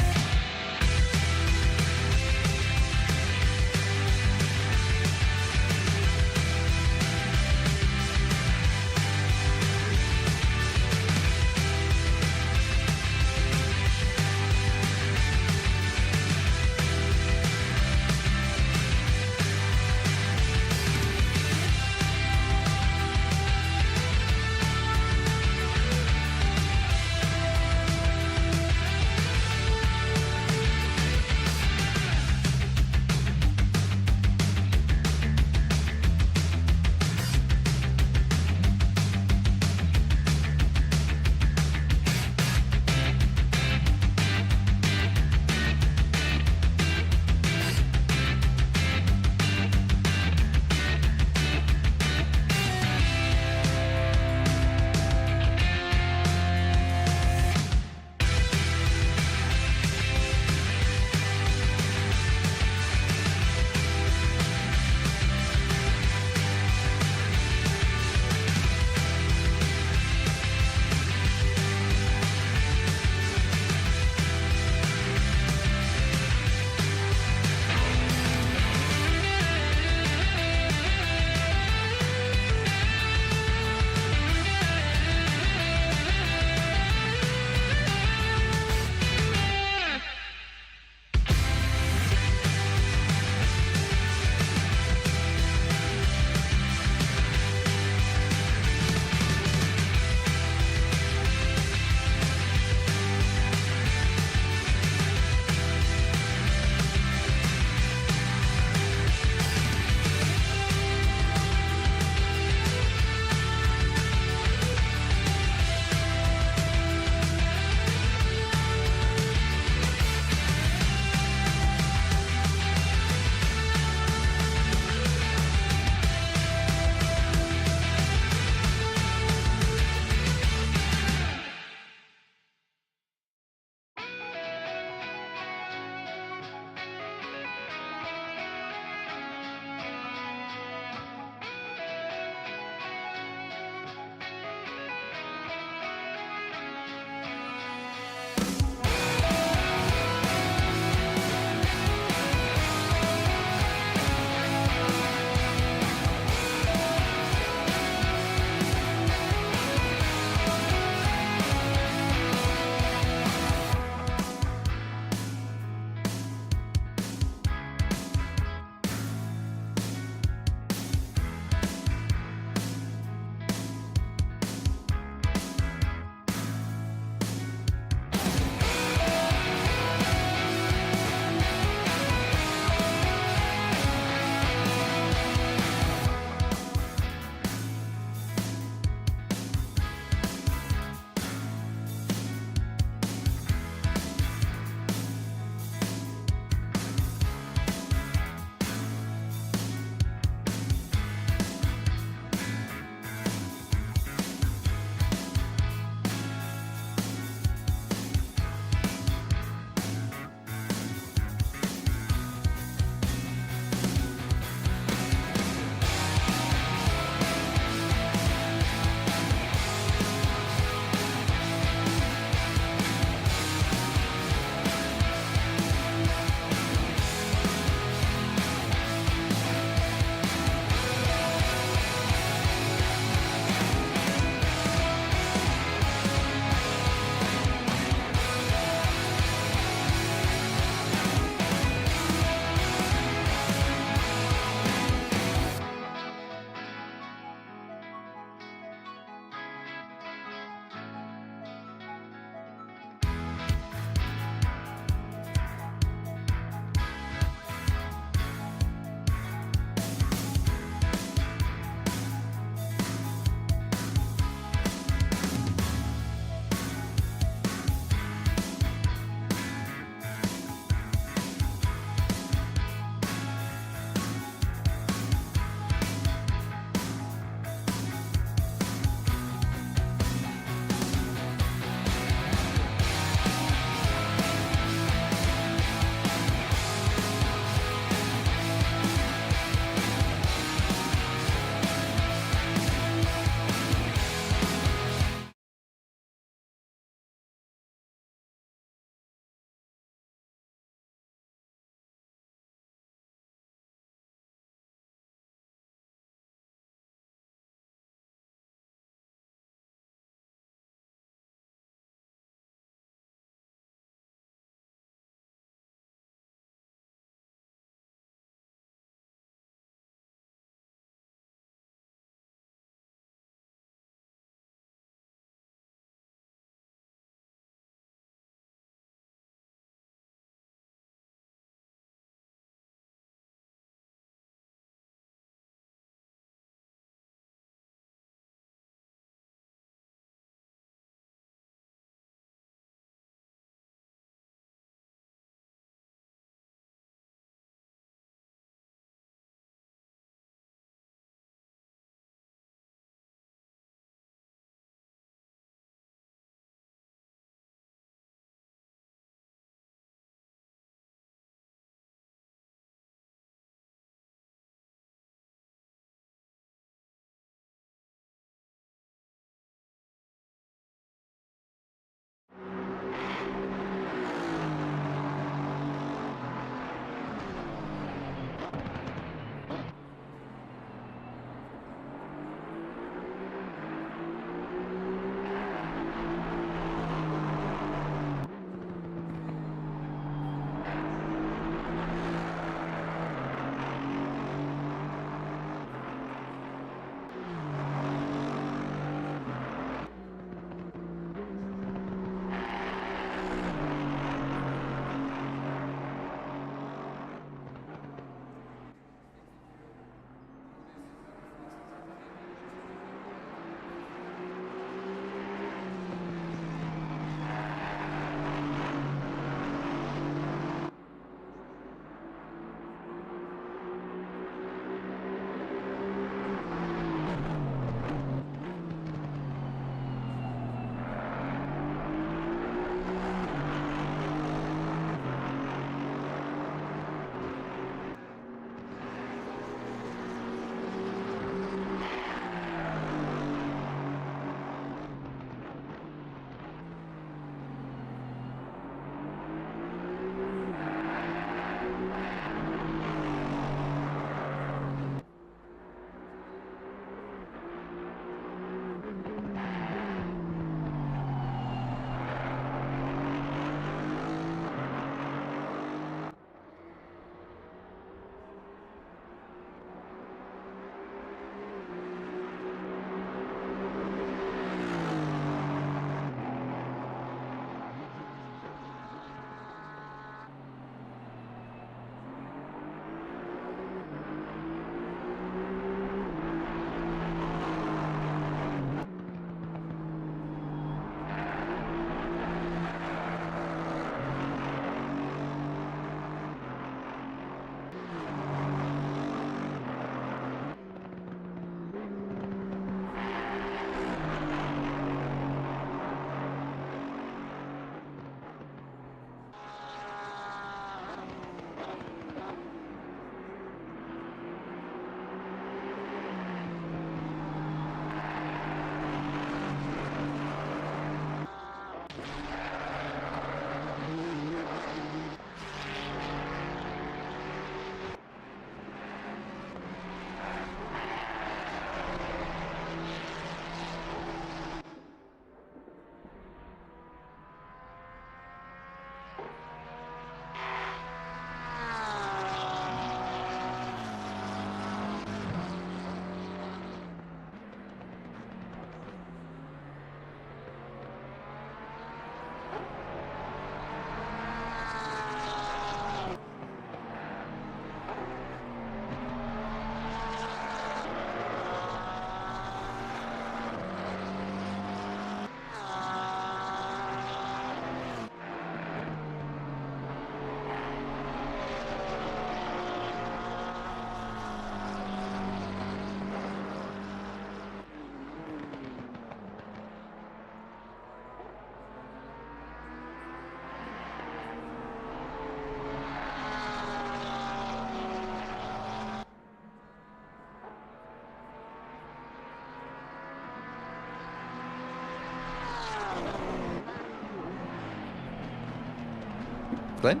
A: Glenn?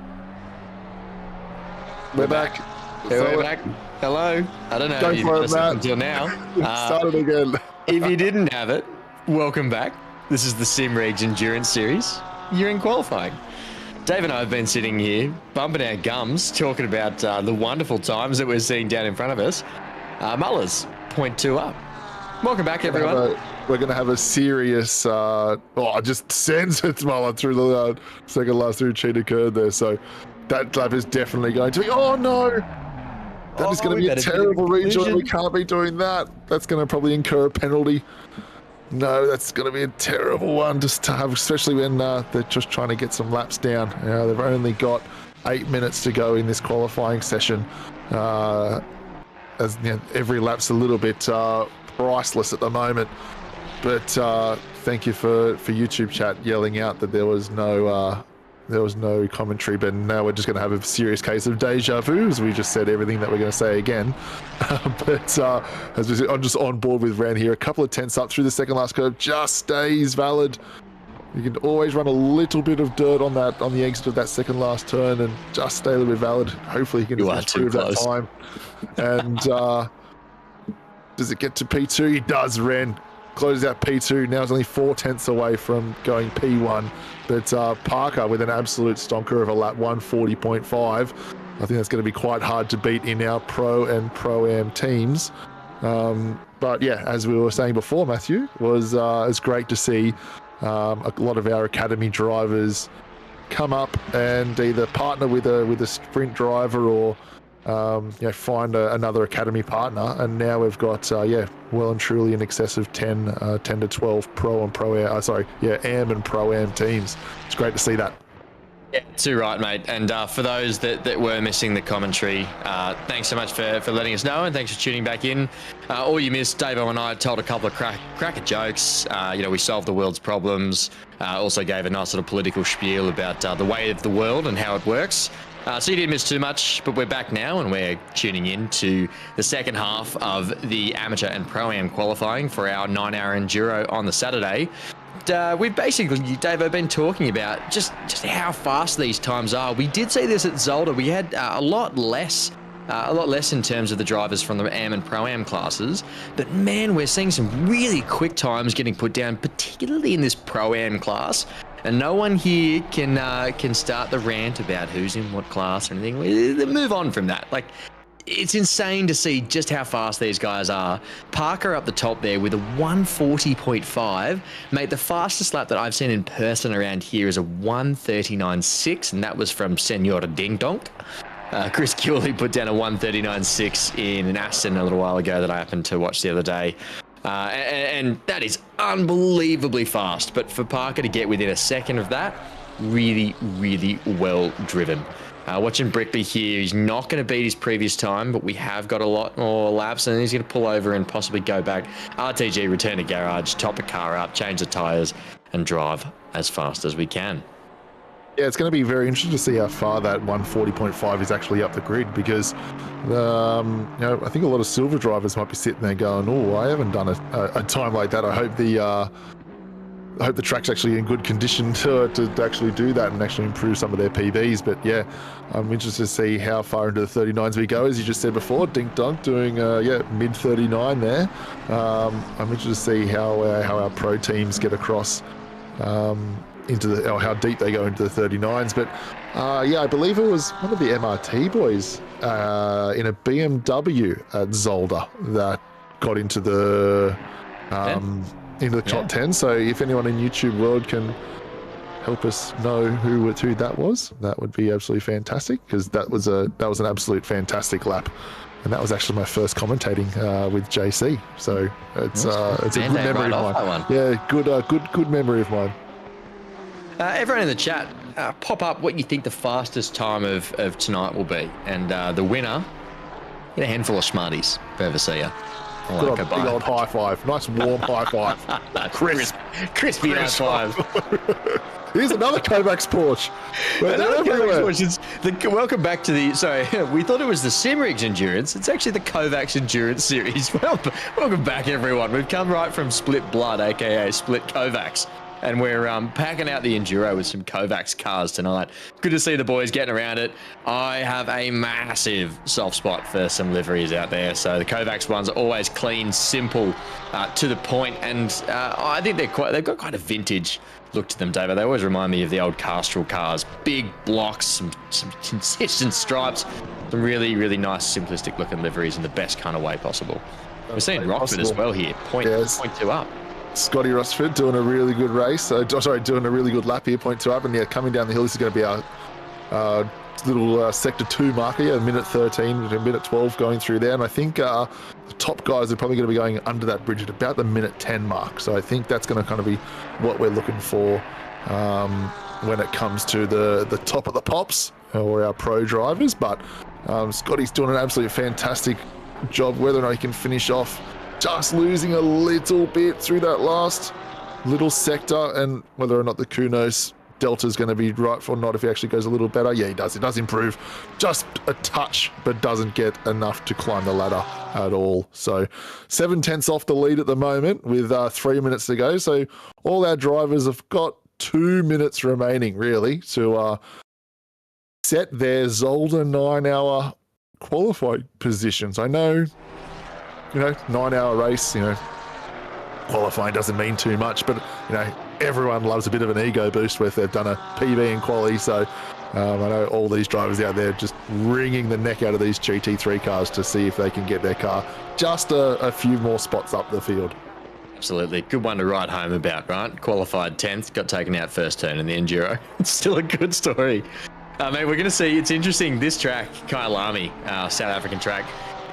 B: We're back.
A: We're back. Hello. I don't know
B: Go
A: if you've
B: for it,
A: listened
B: Matt.
A: until now.
B: Start it again.
A: If you didn't have it, welcome back. This is the Simrigs Endurance Series. You're in qualifying. Dave and I have been sitting here, bumping our gums, talking about the wonderful times that we're seeing down in front of us. Mullers, 0.2 up. Welcome back, everyone.
B: We're going to have a serious, just sends it Muller through the second last through cheat occurred there. So that lap is definitely going to be, oh no! That is going to be a terrible rejoin. We can't be doing that. That's going to probably incur a penalty. No, that's going to be a terrible one just to have, especially when they're just trying to get some laps down. They've only got 8 minutes to go in this qualifying session. As every lap's a little bit priceless at the moment. But thank you for YouTube chat yelling out that there was no commentary. But now we're just going to have a serious case of deja vu, as we just said everything that we're going to say again. But as we said, I'm just on board with Ran here. A couple of tenths up through the second last curve just stays valid. You can always run a little bit of dirt on the exit of that second last turn and just stay a little bit valid. Hopefully he can just improve that time. And does it get to P2? He does, Ren. Closes out P2. Now it's only 4 tenths away from going P1. But Parker with an absolute stonker of a lap 140.5. I think that's going to be quite hard to beat in our Pro and Pro-Am teams. But yeah, as we were saying before, Matthew, it's great to see a lot of our academy drivers come up and either partner with a sprint driver or find another academy partner, and now we've got well and truly in excess of 10 to 12 pro and am and pro-am teams. It's great to see that.
A: Yeah, too right, mate. And for those that were missing the commentary, thanks so much for letting us know, and thanks for tuning back in. All you missed, Davo and I told a couple of cracker jokes. We solved the world's problems. Also gave a nice little political spiel about the way of the world and how it works. So you didn't miss too much, but we're back now and we're tuning in to the second half of the amateur and pro-am qualifying for our 9-hour enduro on the Saturday. We've basically, Dave, I've been talking about just how fast these times are. We did see this at Zolder. We had a lot less in terms of the drivers from the AM and Pro-Am classes. But man, we're seeing some really quick times getting put down, particularly in this Pro-Am class. And no one here can start the rant about who's in what class or anything. We move on from that. Like, it's insane to see just how fast these guys are. Parker up the top there with a 140.5. Mate, the fastest lap that I've seen in person around here is a 139.6, and that was from Senor Ding Donk. Chris Kewley put down a 139.6 in an Aston a little while ago that I happened to watch the other day. And that is unbelievably fast. But for Parker to get within a second of that, really, really well driven. Watching Brickley here, he's not going to beat his previous time, but we have got a lot more laps, and he's going to pull over and possibly go back. RTG, return to garage, top a car up, change the tyres, and drive as fast as we can.
B: Yeah, it's going to be very interesting to see how far that 140.5 is actually up the grid, because I think a lot of silver drivers might be sitting there going, "Oh, I haven't done a time like that. I hope the track's actually in good condition to actually do that and actually improve some of their PBs." But yeah, I'm interested to see how far into the 39s we go. As you just said before, Dink Dunk doing mid 39 there. I'm interested to see how our pro teams get across how deep they go into the 39s. But I believe it was one of the MRT boys in a BMW at Zolder that got into the top 10. So if anyone in YouTube world can help us know who that was, that would be absolutely fantastic, because that was an absolute fantastic lap. And that was actually my first commentating with JC. So it's a good memory of mine. Yeah, good memory of mine.
A: Everyone in the chat, pop up what you think the fastest time of tonight will be. And the winner, get a handful of Smarties if I ever see you.
B: Good big old high five. Nice warm high five.
A: Crispy high five.
B: Here's another Kovacs Porsche.
A: Welcome back to the... Sorry, we thought it was the Simrigs Endurance. It's actually the Kovacs Endurance Series. Welcome back, everyone. We've come right from Split Blood, a.k.a. Split Kovacs. and we're packing out the Enduro with some Kovacs cars tonight. Good to see the boys getting around it. I have a massive soft spot for some liveries out there. So the Kovacs ones are always clean, simple, to the point, and I think they've got quite a vintage look to them, David. They always remind me of the old Castrol cars. Big blocks, some consistent stripes, some really, really nice, simplistic looking liveries in the best kind of way possible. We're seeing Rockford as well here, point 2 up.
B: Scotty Rossford doing a really good race. Doing a really good lap here, point 2 up. And coming down the hill, this is going to be our little sector 2 marker, a minute 13 to a minute 12 going through there. And I think the top guys are probably going to be going under that bridge at about the minute 10 mark. So I think that's going to kind of be what we're looking for when it comes to the top of the pops or our pro drivers. But Scotty's doing an absolutely fantastic job. Whether or not he can finish off, just losing a little bit through that last little sector, and whether or not the Kunos Delta is going to be right or not if he actually goes a little better. Yeah, he does. It does improve just a touch, but doesn't get enough to climb the ladder at all. So 7/10 off the lead at the moment with 3 minutes to go. So all our drivers have got 2 minutes remaining, really, to set their Zolder 9-hour qualifying positions. I know, 9-hour race, qualifying doesn't mean too much, but, everyone loves a bit of an ego boost where they've done a PB in quali. So I know all these drivers out there just wringing the neck out of these GT3 cars to see if they can get their car just a few more spots up the field.
A: Absolutely. Good one to write home about, right? Qualified 10th, got taken out first turn in the Enduro. It's still a good story. Mate, we're going to see, it's interesting, this track, Kyalami, South African track,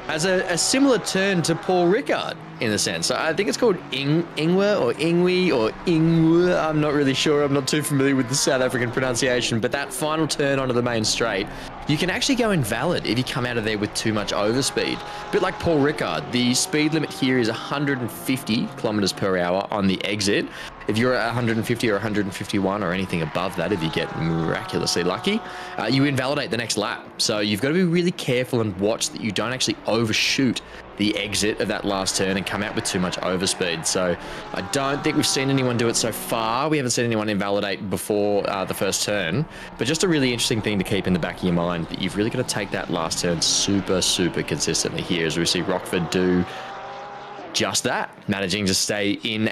A: has a similar turn to Paul Ricard in a sense. So I think it's called Ingwe or Ingwe or Ingwe. I'm not really sure. I'm not too familiar with the South African pronunciation, but that final turn onto the main straight, you can actually go invalid if you come out of there with too much overspeed. A bit like Paul Ricard, the speed limit here is 150 kilometers per hour on the exit. If you're at 150 or 151 or anything above that, if you get miraculously lucky, you invalidate the next lap. So you've got to be really careful and watch that you don't actually overshoot the exit of that last turn and come out with too much overspeed. So I don't think we've seen anyone do it so far. We haven't seen anyone invalidate before the first turn, but just a really interesting thing to keep in the back of your mind that you've really got to take that last turn super, super consistently here, as we see Rockford do just that, managing to stay in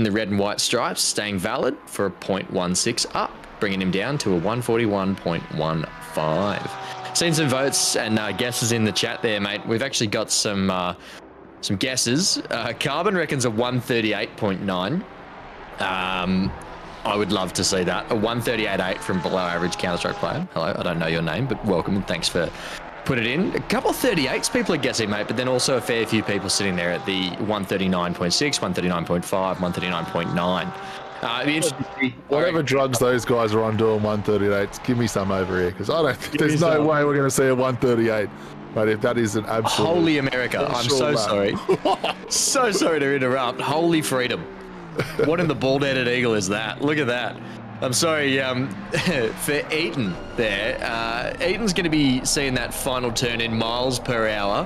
A: the red and white stripes, staying valid for a 0.16 up, bringing him down to a 141.15. Seen some votes and guesses in the chat there, mate. We've actually got some guesses. Carbon reckons a 138.9. I would love to see that. A 138.8 from below average Counter-Strike player. Hello, I don't know your name, but welcome and thanks for put it in. A couple of 38s people are guessing, mate, but then also a fair few people sitting there at the 139.6, 139.5, 139.9. It'd be interesting to see.
B: Whatever drugs those guys are on doing 138s, give me some over here, because I don't think there's no way we're going to see a 138. But if that is an absolute...
A: Holy America, I'm so sorry. So sorry to interrupt. Holy freedom. What in the bald-headed eagle is that? Look at that. I'm sorry for Eaton there. Eaton's going to be seeing that final turn in miles per hour,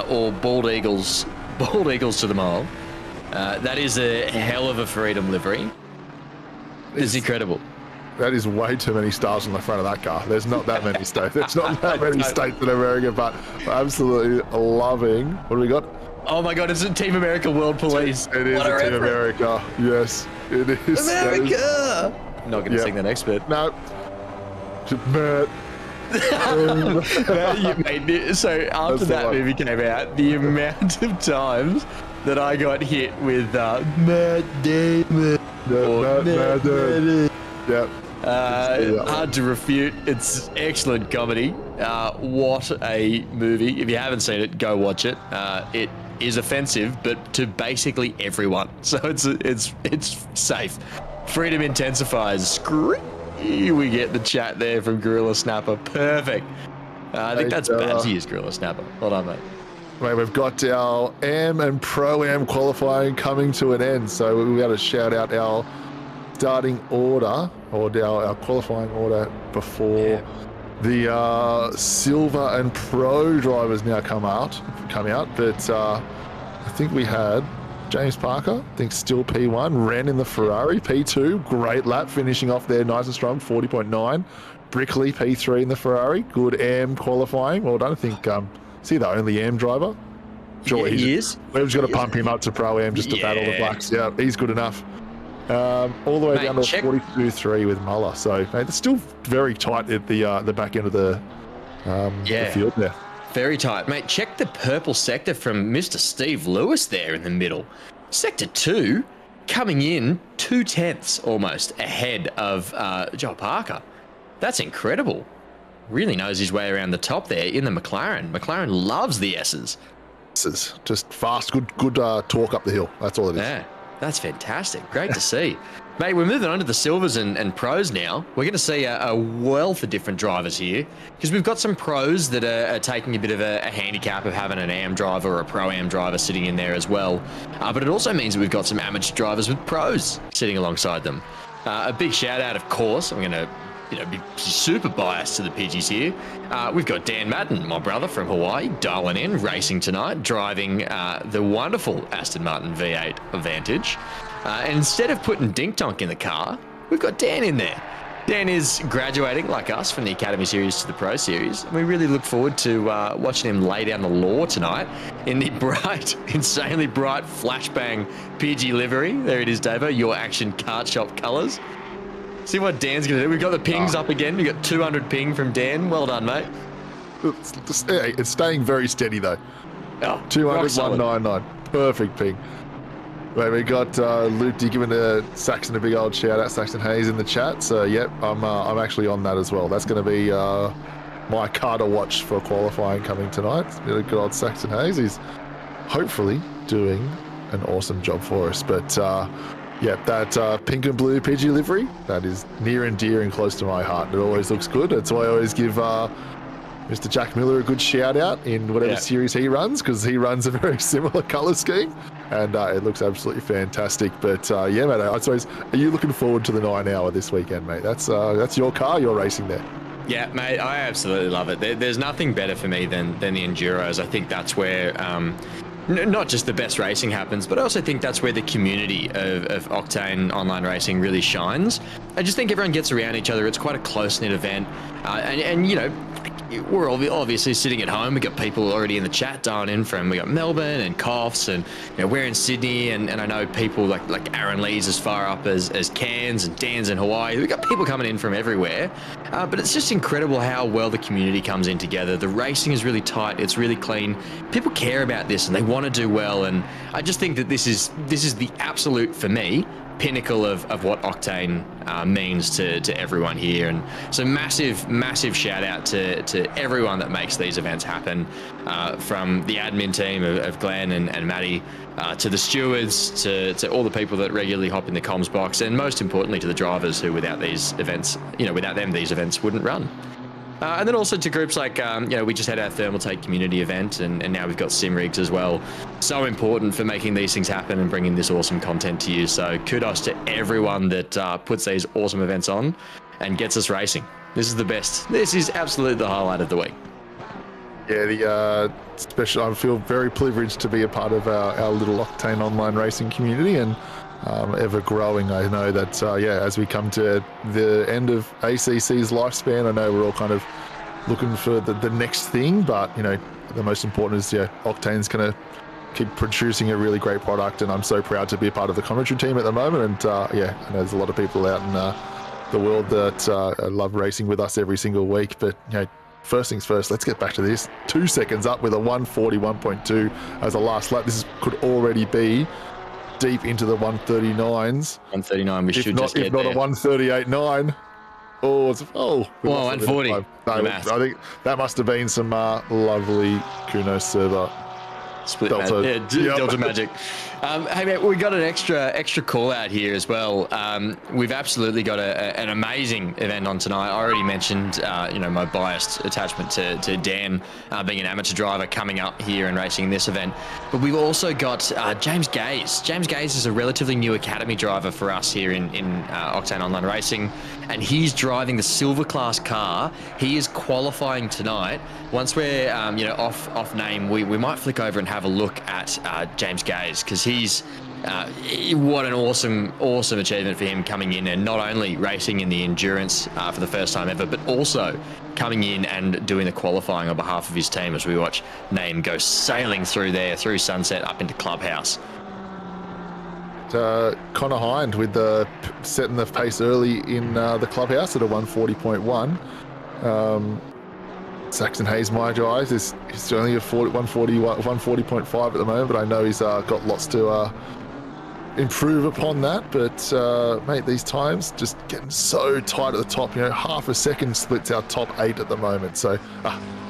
A: or bald eagles to the mile. That is a hell of a freedom livery. It's incredible.
B: That is way too many stars on the front of that car. There's not that many states. There's not that many states in America, but absolutely loving. What do we got?
A: Oh my God, it's a Team America World Police.
B: It is a Team America. Yes, it is.
A: America! I'm not going to sing the next bit.
B: No.
A: So after that movie came out, the amount of times that I got hit with Matt Damon.
B: Yep.
A: Hard to refute. It's excellent comedy. What a movie. If you haven't seen it, go watch it. It is offensive, but to basically everyone. So it's safe. Freedom intensifies. Screw. We get the chat there from Gorilla Snapper. Perfect. I think that's bad to use Gorilla Snapper. Hold on, mate.
B: Right, we've got our AM and Pro Am qualifying coming to an end. So we got to shout out our starting order, or our qualifying order before the Silver and Pro drivers now come out. But I think we had James Parker, I think still P1, ran in the Ferrari, P2, great lap, finishing off there nice and strong, 40.9. Brickley, P3 in the Ferrari, good AM qualifying. Well done. I think, is he the only AM driver? Sure,
A: yeah, he is.
B: We've just got to pump him up to Pro AM just to battle the Blacks. Yeah, he's good enough. All the way down to 42.3 with Muller. So, mate, it's still very tight at the back end of the field there.
A: Very tight. Mate, check the purple sector from Mr. Steve Lewis there in the middle. Sector 2 coming in 2/10 almost ahead of Joe Parker. That's incredible. Really knows his way around the top there in the McLaren. McLaren loves the S's.
B: Just fast, good torque up the hill. That's all it is.
A: Yeah, that's fantastic. Great to see. Mate, we're moving on to the Silvers and Pros now. We're going to see a wealth of different drivers here because we've got some pros that are taking a bit of a handicap of having an AM driver or a Pro AM driver sitting in there as well. But it also means that we've got some amateur drivers with pros sitting alongside them. A big shout out, of course. I'm going to be super biased to the Pidgeys here. We've got Dan Madden, my brother from Hawaii, dialing in, racing tonight, driving the wonderful Aston Martin V8 Vantage. And instead of putting Dink Donk in the car, we've got Dan in there. Dan is graduating, like us, from the Academy Series to the Pro Series. And we really look forward to watching him lay down the law tonight in the bright, insanely bright flashbang Pidgey livery. There it is, Davo, your Action Kart Shop colours. See what Dan's going to do. We've got the pings up again. We've got 200 ping from Dan. Well done, mate.
B: It's staying very steady, though.
A: Oh,
B: 200, 199. Perfect ping. Mate, we got Luke giving Saxon a big old shout out, Saxon Hayes in the chat. So, yep, I'm actually on that as well. That's going to be my car to watch for qualifying coming tonight. Really good old Saxon Hayes. He's hopefully doing an awesome job for us. But, yeah, that pink and blue Pidgey livery, that is near and dear and close to my heart. It always looks good. That's why I always give Mr. Jack Miller a good shout out in whatever series he runs, because he runs a very similar colour scheme. And it looks absolutely fantastic. But yeah, mate, I suppose, are you looking forward to the 9 hour this weekend, mate? That's your car, you're racing there.
A: Yeah, mate, I absolutely love it. There's nothing better for me than the Enduros. I think that's where not just the best racing happens, but I also think that's where the community of Octane Online Racing really shines. I just think everyone gets around each other. It's quite a close-knit event. And you know, we're obviously sitting at home. We got people already in the chat dialing in from, we got Melbourne and Coffs, and you know, we're in Sydney, and I know people like Aaron Lee's as far up as Cairns, and Dan's in Hawaii. We got people coming in from everywhere. But it's just incredible how well the community comes in together. The racing is really tight. It's really clean. People care about this and they want to do well. And I just think that this is the absolute, for me, pinnacle of what Octane means to everyone here. And so massive shout out to everyone that makes these events happen, from the admin team of Glenn and Maddie, to the stewards, to all the people that regularly hop in the comms box, and most importantly to the drivers who, without these events, without them, these events wouldn't run. And then also to groups like, we just had our Thermal Take community event, and now we've got Simrigs as well. So important for making these things happen and bringing this awesome content to you. So kudos to everyone that puts these awesome events on and gets us racing. This is the best. This is absolutely the highlight of the week.
B: Yeah, I feel very privileged to be a part of our little Octane Online Racing community, and ever growing. I know that, as we come to the end of ACC's lifespan, I know we're all kind of looking for the next thing, but, the most important is, Octane's going to keep producing a really great product, and I'm so proud to be a part of the commentary team at the moment. And, I know there's a lot of people out in the world that love racing with us every single week, but, first things first, let's get back to this. 2 seconds up with a 141.2 as a last lap. This could already be deep into the 139s. 139,
A: we should just get
B: there. If not a 138.9. Oh,
A: 140.
B: No, I think that must have been some lovely Kuno server.
A: Split
B: Delta.
A: Delta magic. Hey, mate, we got an extra call out here as well. We've absolutely got an amazing event on tonight. I already mentioned, my biased attachment to Dan being an amateur driver coming up here and racing this event. But we've also got James Gaze. James Gaze is a relatively new academy driver for us here in Octane Online Racing, and he's driving the silver class car. He is qualifying tonight. Once we're, off name, we might flick over and have have a look at James Gaze, because he's what an awesome achievement for him coming in and not only racing in the endurance for the first time ever, but also coming in and doing the qualifying on behalf of his team as we watch Naeem go sailing through there, through Sunset up into Clubhouse.
B: Connor Hind with the setting the pace early in the Clubhouse at a 140.1. Saxon Hayes, my guys, is only a 140.5 at the moment, but I know he's got lots to improve upon that. But mate, these times just getting so tight at the top. Half a second splits our top 8 at the moment. So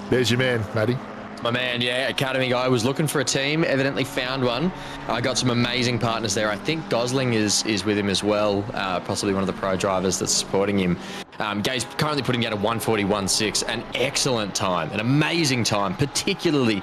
B: there's your man, Matty.
A: My man, yeah, Academy guy was looking for a team, evidently found one. I got some amazing partners there. I think Gosling is with him as well, possibly one of the pro drivers that's supporting him. Gay's currently putting out a 140.16, an excellent time, an amazing time, particularly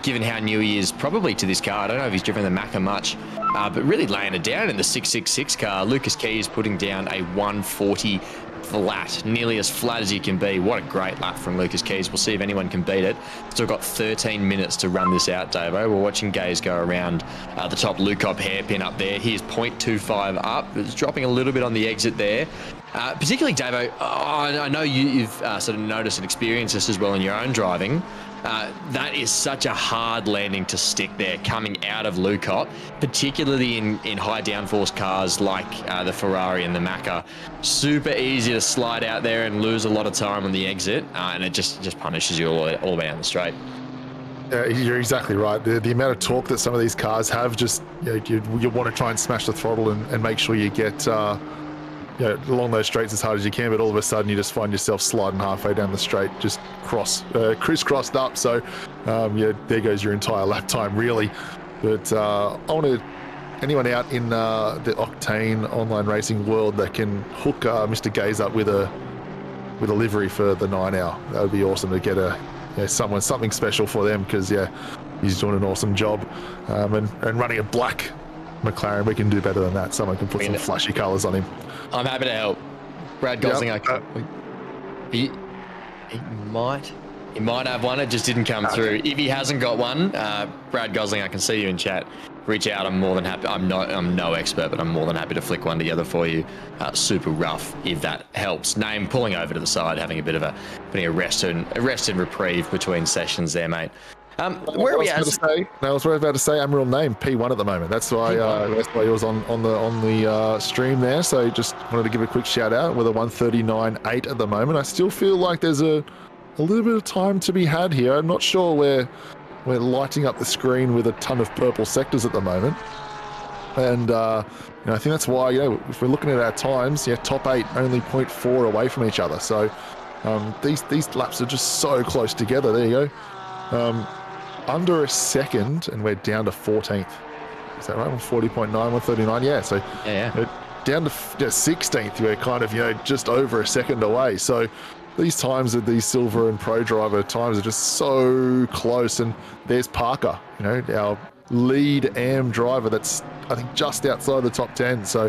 A: given how new he is probably to this car. I don't know if he's driven the Macca much, but really laying it down in the 666 car. Lucas Key is putting down a 140 flat, nearly as flat as you can be. What a great lap from Lucas Keys. We'll see if anyone can beat it. Still got 13 minutes to run this out, Davo. We're watching Gaze go around the top Lukop hairpin up there. He's 0.25 up. It's dropping a little bit on the exit there. Particularly, Davo, I know you've sort of noticed and experienced this as well in your own driving. That is such a hard landing to stick there coming out of Lukop, particularly in high downforce cars like the Ferrari and the Macca. Super easy to slide out there and lose a lot of time on the exit, and it just punishes you all the way down the straight.
B: You're exactly right. The amount of torque that some of these cars have, just you want to try and smash the throttle and make sure you get along those straights as hard as you can, but all of a sudden you just find yourself sliding halfway down the straight, just crisscrossed up. So there goes your entire lap time, really. But I want to anyone out in the Octane Online Racing world that can hook Mr. Gaze up with a livery for the 9 hour. That would be awesome to get something special for them, because he's doing an awesome job, and running a black McLaren, we can do better than that. Someone can put some flashy colours on him.
A: I'm happy to help. Brad Gosling, he might have one. It just didn't come through. If he hasn't got one, Brad Gosling, I can see you in chat. Reach out. I'm more than happy. I'm no expert, but I'm more than happy to flick one together for you. Super rough, if that helps. Naeem pulling over to the side, having a bit of putting a rest and reprieve between sessions there, mate. Where are we at?
B: I was about to say Admiral Naeem P1 at the moment. That's why he was on the stream there. So just wanted to give a quick shout out with a 139.8 at the moment. I still feel like there's a little bit of time to be had here. I'm not sure we're lighting up the screen with a ton of purple sectors at the moment, and I think that's why if we're looking at our times, top 8 only 0.4 away from each other. So these laps are just so close together. There you go. Under a second, and we're down to 14th. Is that right? 40.9, 139. Yeah. So down to 16th. We're kind of just over a second away. So these times of these silver and pro driver times are just so close. And there's Parker, our lead AM driver. That's I think just outside the top 10. So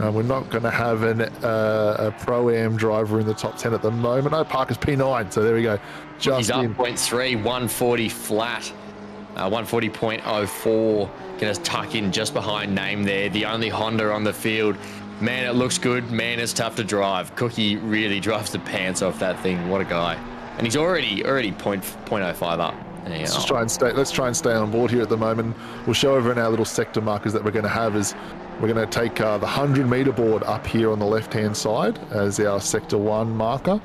B: we're not going to have a pro AM driver in the top 10 at the moment. No, Parker's P9. So there we go.
A: He's up 0.3, 140 flat, 140.04. Going to tuck in just behind Naeem there. The only Honda on the field. Man, it looks good. Man, it's tough to drive. Cookie really drives the pants off that thing. What a guy. And he's already 0.05 up.
B: Let's try and stay on board here at the moment. We'll show over in our little sector markers that we're going to have is we're going to take the 100-meter board up here on the left-hand side as our sector 1 marker.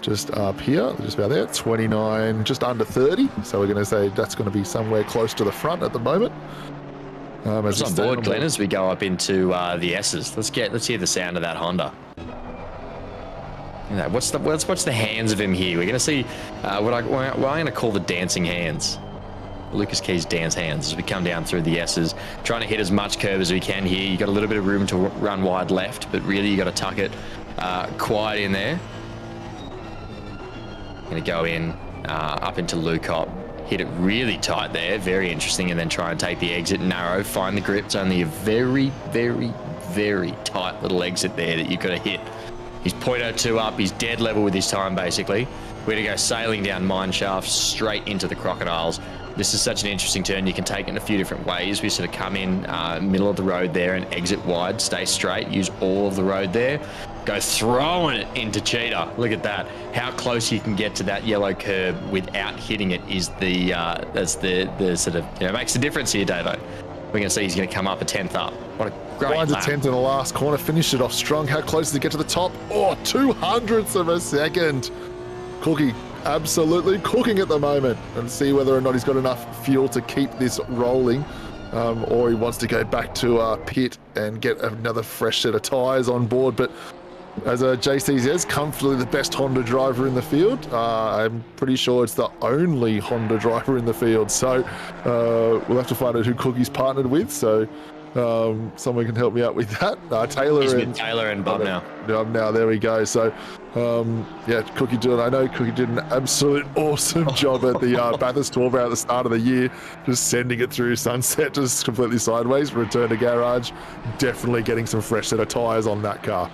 B: Just up here, just about there, 29, just under 30. So we're going to say that's going to be somewhere close to the front at the moment.
A: It's on board, Glenn, as we go up into the S's. Let's hear the sound of that Honda. What's the hands of him here? We're going to see what I'm going to call the dancing hands. Lucas Key's dance hands as we come down through the S's, trying to hit as much curve as we can here. You got a little bit of room to run wide left, but really you got to tuck it quiet in there. Going to go in up into Lukop, hit it really tight there, very interesting, and then try and take the exit narrow, find the grip. It's only a very, very, very tight little exit there that you've got to hit. He's 0.02 up, he's dead level with his time basically. We're going to go sailing down mine shaft straight into the crocodiles. This is such an interesting turn. You can take it in a few different ways. We sort of come in middle of the road there and exit wide, stay straight, use all of the road there. Go throwing it into Cheetah. Look at that. How close you can get to that yellow curb without hitting it is that's the sort of, makes the difference here, Davo. We're going to see he's going to come up a 10th up. What a great
B: Finds a
A: lap.
B: 10th in the last corner, finished it off strong. How close does he get to the top? Oh, 200ths of a second. Cookie absolutely cooking at the moment, and see whether or not he's got enough fuel to keep this rolling, or he wants to go back to pit and get another fresh set of tyres on board. But as JC says, comfortably the best Honda driver in the field. I'm pretty sure it's the only Honda driver in the field. So we'll have to find out who Cookie's partnered with. So someone can help me out with that. Taylor.
A: He's with Taylor and Bob now.
B: Now, there we go. So yeah, Cookie did. I know Cookie did an absolute awesome job at the Bathurst 12 hour at the start of the year, just sending it through sunset, just completely sideways. Return to garage, definitely getting some fresh set of tyres on that car.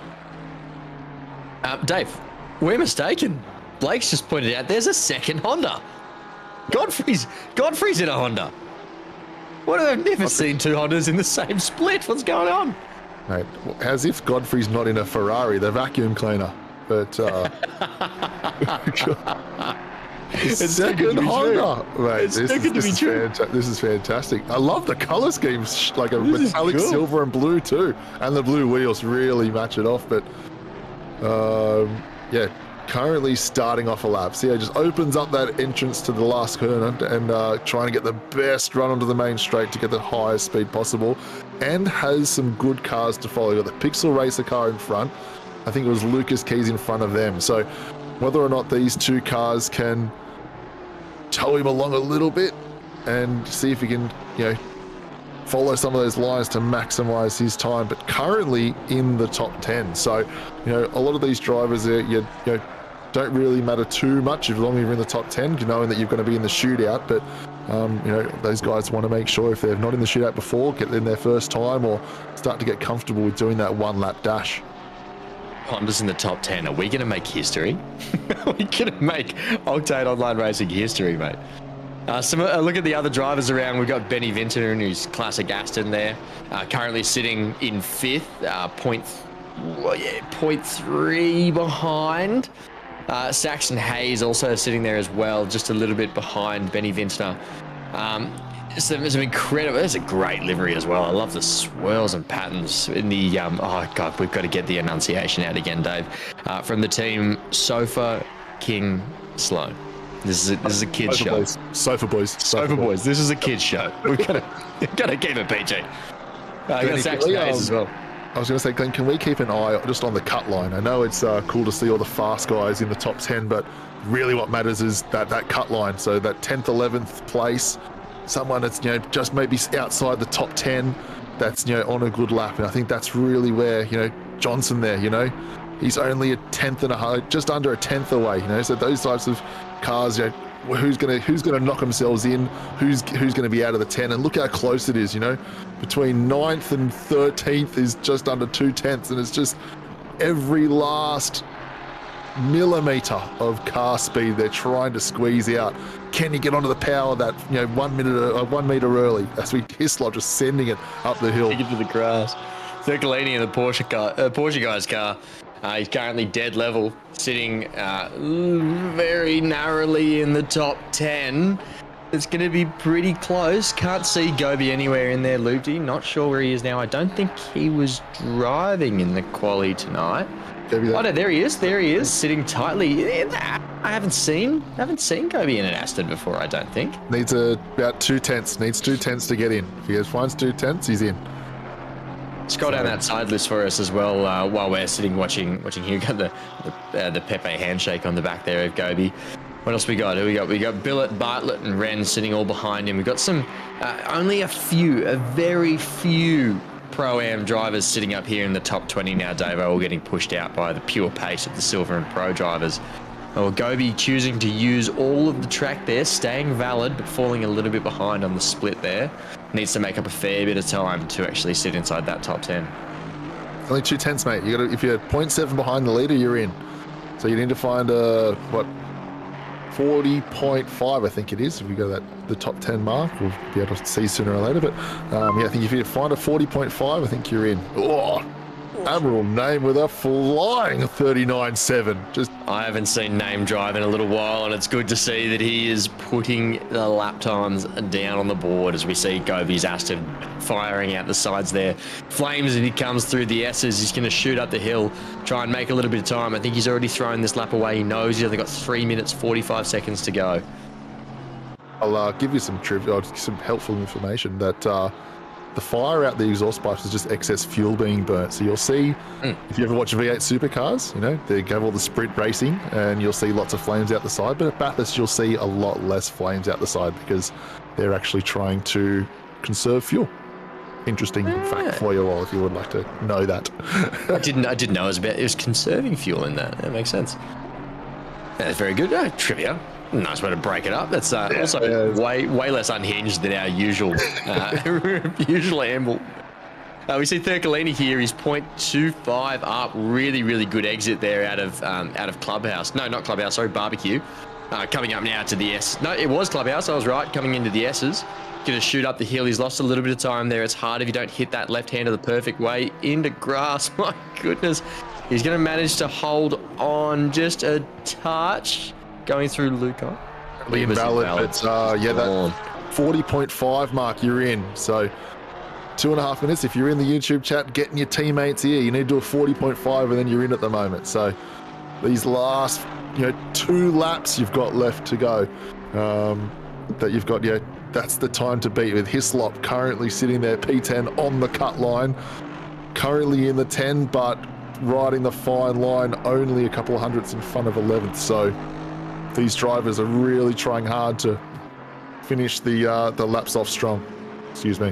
A: Dave, we're mistaken. Blake's just pointed out there's a second Honda. Godfrey's in a Honda. What? I've never seen two Hondas in the same split. What's going on?
B: Mate, as if Godfrey's not in a Ferrari, the vacuum cleaner. But
A: It's
B: second
A: too
B: Honda, mate.
A: It's
B: This is fantastic. I love the color schemes, like a metallic
A: cool.
B: silver and blue too, and the blue wheels really match it off. But yeah, currently starting off a lap. So yeah, just opens up that entrance to the last corner and trying to get the best run onto the main straight to get the highest speed possible, and has some good cars to follow. Got the Pixel Racer car in front. I think it was Lucas Keys in front of them. So whether or not these two cars can tow him along a little bit and see if he can, follow some of those lines to maximize his time, but currently in the top 10. So, a lot of these drivers don't really matter too much as long as you're in the top 10, knowing that you're going to be in the shootout. But, those guys want to make sure if they're not in the shootout before, get in their first time or start to get comfortable with doing that one lap dash.
A: Honda's in the top 10. Are we going to make history? Are we going to make Octane Online Racing history, mate? Look at the other drivers around. We've got Benny Vinter and his classic Aston there. Currently sitting in 5th, 0.3 behind. Saxon Hayes also sitting there as well, just a little bit behind Benny Vinter. Some incredible. There's a great livery as well. I love the swirls and patterns in the. Oh God, we've got to get the enunciation out again, Dave. From the team Sofa King Sloan. This is a kids show.
B: Sofa boys.
A: This is a kids show. We've got to keep it PG. Got Saxon Hayes as well.
B: I was going to say, Glenn, can we keep an eye just on the cut line? I know it's cool to see all the fast guys in the top 10, but really what matters is that cut line. So that 10th, 11th place. Someone that's just maybe outside the top 10 that's on a good lap, and I think that's really where Johnson there, he's only a 10th and a half, just under a 10th away, so those types of cars, who's gonna knock themselves in, who's gonna be out of the 10, and look how close it is, between 9th and 13th is just under 2/10, and it's just every last millimeter of car speed they're trying to squeeze out. Can you get onto the power that 1 meter early? As we Hislop just sending it up the hill.
A: Take it to the grass. Circolini in the Porsche guy's car. He's currently dead level, sitting very narrowly in the top 10. It's going to be pretty close. Can't see Gobi anywhere in there, Loopty. Not sure where he is now. I don't think he was driving in the quali tonight. Oh no, there he is, sitting tightly. I haven't seen Gobi in an Aston before, I don't think.
B: Needs about 2/10. Needs 2/10 to get in. If he finds 2/10, he's in.
A: Scroll down that side list for us as well while we're sitting watching here. We've got the Pepe handshake on the back there of Gobi. What else we got? We got Billet, Bartlett, and Wren sitting all behind him. We've got some only a very few Pro-Am drivers sitting up here in the top 20 now, Dave, all getting pushed out by the pure pace of the Silver and Pro drivers. Well, Gobi choosing to use all of the track there, staying valid, but falling a little bit behind on the split there. Needs to make up a fair bit of time to actually sit inside that top 10.
B: Only 2/10, mate. If you're 0.7 behind the leader, you're in. So you need to find 40.5, I think it is. If we go the top 10 mark, we'll be able to see sooner or later. But yeah, I think if you find a 40.5, I think you're in. Oh, Admiral Name with a flying 39.7. Just
A: I haven't seen Name drive in a little while, and it's good to see that he is putting the lap times down on the board as we see Gobi's Aston firing out the sides there. Flames as he comes through the S's. He's going to shoot up the hill, try and make a little bit of time. I think he's already thrown this lap away. He knows he's only got 3 minutes, 45 seconds to go.
B: I'll give you some trivia, some helpful information that the fire out the exhaust pipes is just excess fuel being burnt. So you'll see, if you ever watch V8 supercars, you know, they have all the sprint racing and you'll see lots of flames out the side. But at Bathurst, you'll see a lot less flames out the side because they're actually trying to conserve fuel. Interesting fact for you all if you would like to know that.
A: I didn't know it was conserving fuel in that. That makes sense. That's very good. Trivia. Nice way to break it up. That's way less unhinged than our usual usual amble. We see Thurkalini here. He's 0.25 up. Really good exit there out of Clubhouse. No, not Clubhouse. Sorry, Barbecue. Coming up now to the S. No, it was Clubhouse. I was right. Coming into the S's. Going to shoot up the hill. He's lost a little bit of time there. It's hard if you don't hit that left hander the perfect way into grass. My goodness. He's going to manage to hold on just a touch. Going through Luca.
B: Invalid, but yeah, that 40.5 mark, you're in. So 2.5 minutes. If you're in the YouTube chat, getting your teammates here, you need to do a 40.5 and then you're in at the moment. So these last, 2 laps you've got left to go. That you've got, that's the time to beat with Hislop currently sitting there, P10 on the cut line, currently in the 10, but riding the fine line, only a couple of hundredths in front of 11th. So these drivers are really trying hard to finish the laps off strong. Excuse me.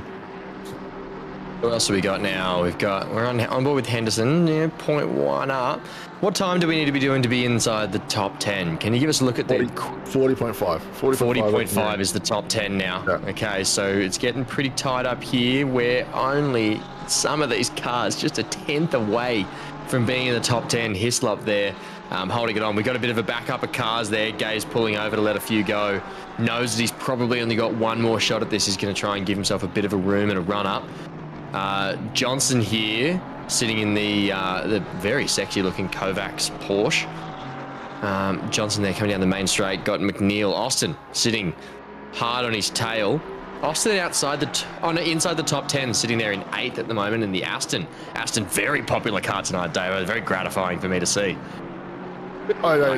A: Who else have we got now? We're on board with Henderson, 0.1 up. What time do we need to be doing to be inside the top 10? Can you give us a look at
B: 40.5.
A: 40.5 is the top 10 now. Yeah. Okay, so it's getting pretty tight up here. We're only some of these cars just a tenth away from being in the top 10. Hislop there. Holding it on. We've got a bit of a backup of cars there. Gay's pulling over to let a few go. Knows that he's probably only got one more shot at this. He's going to try and give himself a bit of a room and a run up. Johnson here, sitting in the very sexy looking Kovacs Porsche. Johnson there coming down the main straight. Got McNeil. Austin sitting hard on his tail. Austin inside the top 10, sitting there in 8th at the moment in the Aston. Aston, very popular car tonight, Dave. Very gratifying for me to see.
B: I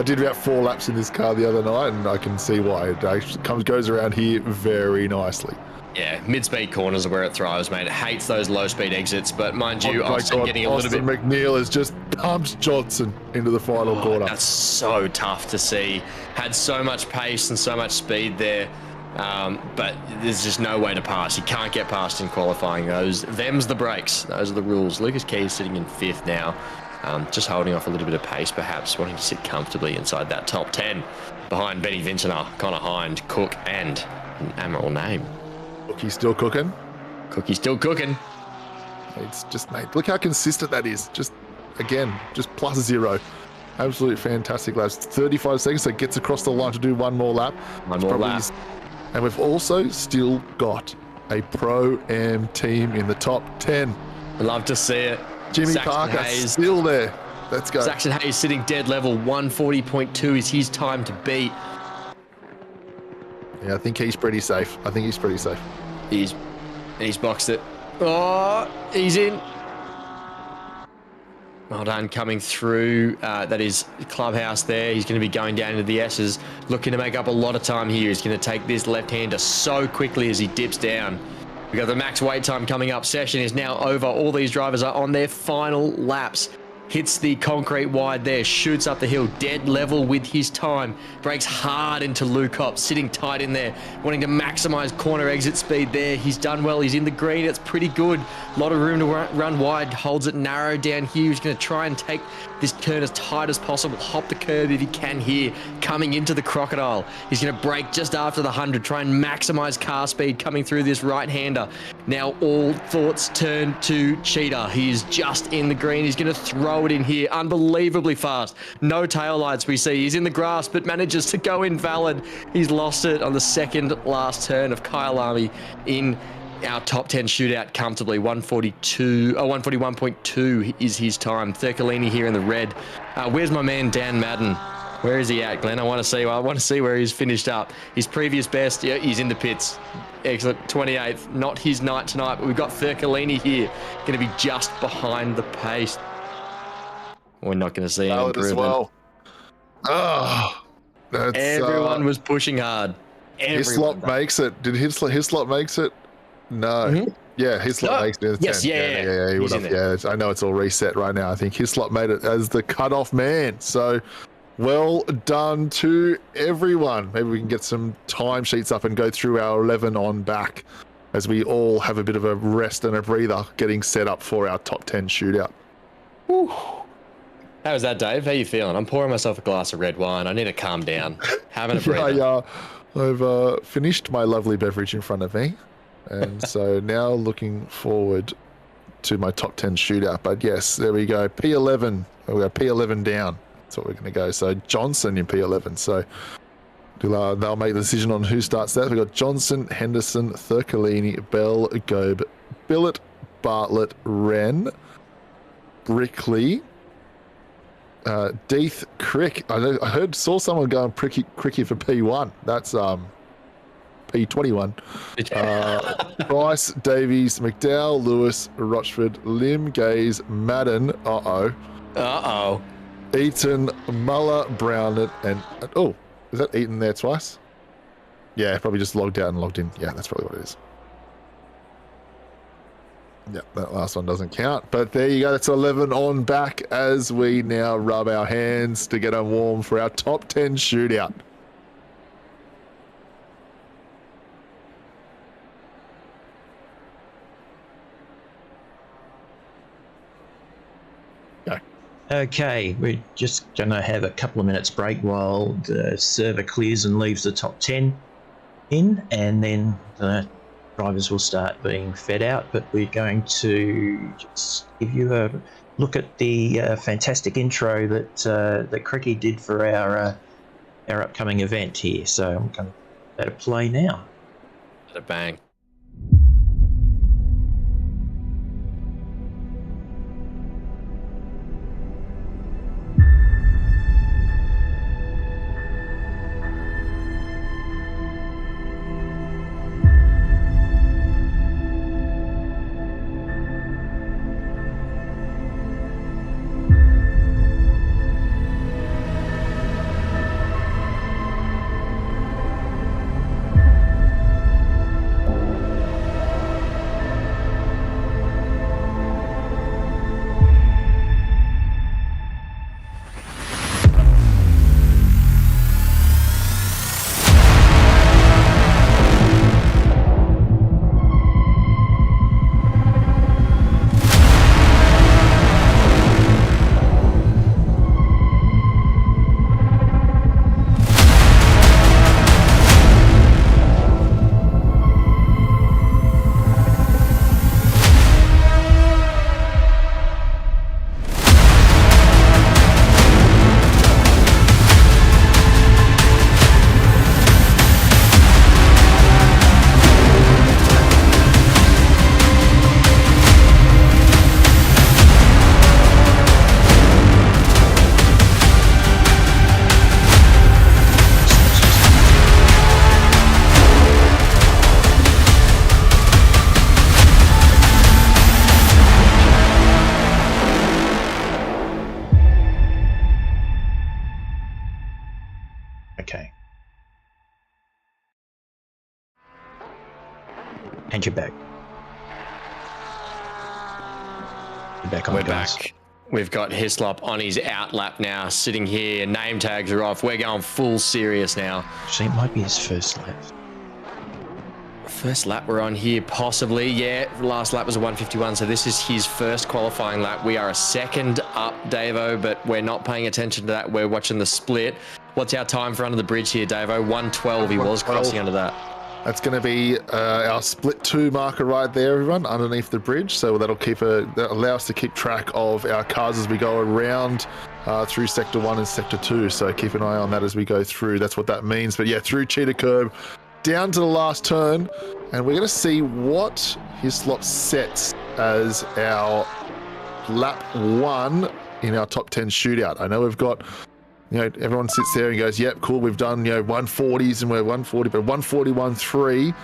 B: did about 4 laps in this car the other night, and I can see why. It actually goes around here very nicely.
A: Yeah, mid-speed corners are where it thrives, mate. It hates those low-speed exits, but mind you, Austin getting a little bit...
B: McNeil has just pumped Johnson into the final quarter.
A: That's so tough to see. Had so much pace and so much speed there, but there's just no way to pass. You can't get past in qualifying. Them's the brakes. Those are the rules. Lucas Key is sitting in 5th now. Just holding off a little bit of pace, perhaps, wanting to sit comfortably inside that top 10 behind Benny Vintner, Connor Hind, Cook, and an Admiral Name.
B: Cookie's still cooking.
A: Cookie's still cooking.
B: It's just, mate, look how consistent that is. Just, again, just +0. Absolute fantastic laps. 35 seconds, so it gets across the line to do one more lap.
A: One more lap.
B: And we've also still got a Pro-Am team in the top 10.
A: Love to see it.
B: Jimmy
A: Saxon
B: Parker
A: Hayes.
B: still there. Let's go.
A: Saxon Hayes sitting dead level. 140.2 is his time to beat.
B: Yeah, I think he's pretty safe.
A: He's boxed it. Oh, he's in. Well done coming through. That is Clubhouse there. He's going to be going down into the S's, looking to make up a lot of time here. He's going to take this left-hander so quickly as he dips down. We've got the max wait time coming up. Session is now over. All these drivers are on their final laps. Hits the concrete wide there, shoots up the hill, dead level with his time. Brakes hard into Lukop, sitting tight in there, wanting to maximize corner exit speed there. He's done well. He's in the green. It's pretty good. A lot of room to run wide. Holds it narrow down here. He's going to try and take this turn as tight as possible. Hop the curb if he can here. Coming into the Crocodile. He's going to brake just after the 100. Try and maximize car speed coming through this right-hander. Now all thoughts turn to Cheetah. He's just in the green. He's going to throw it in here unbelievably fast. No tail lights we see. He's in the grass, but manages to go invalid. He's lost it on the second last turn of Kyalami in our top 10 shootout comfortably. 141.2 is his time. Thurkalini here in the red. Where's my man Dan Madden? Where is he at, Glenn? I want to see where he's finished up. His previous best, yeah, he's in the pits. Excellent, 28th. Not his night tonight, but we've got Thurkalini here, going to be just behind the pace. We're not going to see an improvement.
B: As well. Oh,
A: everyone was pushing hard.
B: Hislop makes it. Did Hislop makes it? No. Mm-hmm. Yeah, Hislop makes it.
A: Yes, yeah.
B: He would have. Yeah, I know it's all reset right now. I think Hislop made it as the cutoff man. So, well done to everyone. Maybe we can get some timesheets up and go through our 11 on back as we all have a bit of a rest and a breather getting set up for our top 10 shootout.
A: Whew. How was that, Dave? How you feeling? I'm pouring myself a glass of red wine. I need to calm down. Having a breather.
B: I've finished my lovely beverage in front of me. And so now looking forward to my top 10 shootout. But yes, there we go. P11. We've got P11 down. That's what we're going to go. So Johnson in P11. So they'll make the decision on who starts that. We've got Johnson, Henderson, Thurkalini, Bell, Gobe, Billett, Bartlett, Wren, Brickley, Deeth, Crick. I saw someone going Cricky for P1. That's P21. Bryce, Davies, McDowell, Lewis, Rochford, Lim, Gaze, Madden. Eaton, Muller, Brownett, and is that Eaton there twice? Yeah, probably just logged out and logged in. Yeah, that's probably what it is. Yeah, that last one doesn't count. But there you go. That's 11 on back as we now rub our hands to get them warm for our top 10 shootout.
C: Okay, we're just going to have a couple of minutes break while the server clears and leaves the top 10 in, and then the drivers will start being fed out. But we're going to just give you a look at the fantastic intro that Cricky did for our upcoming event here. So I'm going to let it play now.
A: Let it bang.
C: And you're back.
A: We're back. We've got Hislop on his out lap now, sitting here. Name tags are off. We're going full serious now.
C: Actually, it might be his first lap.
A: First lap we're on here, possibly. Yeah, last lap was a 151, so this is his first qualifying lap. We are a second up, Davo, but we're not paying attention to that. We're watching the split. What's our time for under the bridge here, Davo? 112. He was crossing under that.
B: That's going to be our split 2 marker right there, everyone, underneath the bridge. So that'll allow us to keep track of our cars as we go around through Sector 1 and Sector 2. So keep an eye on that as we go through. That's what that means. But yeah, through Cheetah Curb, down to the last turn, and we're going to see what Hislop sets as our lap 1 in our top 10 shootout. I know we've got, everyone sits there and goes, yep, cool, we've done, 140s and we're 140, but 141.3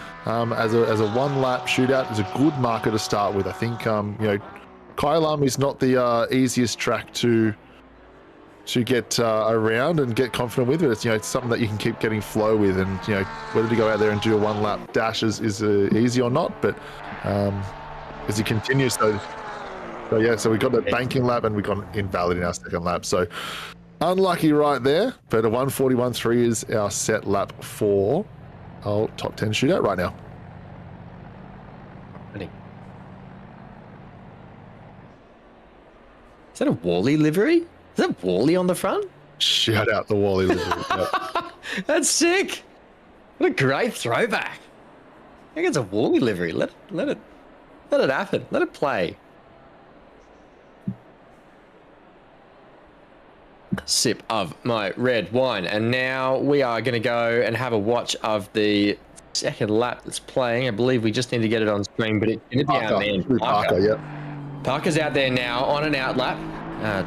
B: as a 1 lap shootout is a good marker to start with. I think, Kyalami is not the easiest track to get around and get confident with, but it's something that you can keep getting flow with, and whether to go out there and do a 1 lap dash is easy or not, but as he continues, so we got the banking lap and we got invalid in our second lap, so unlucky right there, but a 141.3 is our set lap for our top 10 shootout right now.
A: Is that a Wally livery? Is that Wally on the front?
B: Shout out the Wally livery. Yep.
A: That's sick. What a great throwback. I think it's a Wally livery. Let it happen. Let it play. Sip of my red wine, and now we are going to go and have a watch of the second lap that's playing. I believe we just need to get it on screen, but it's going to be our man
B: Parker, yep.
A: Parker's out there now on an out lap.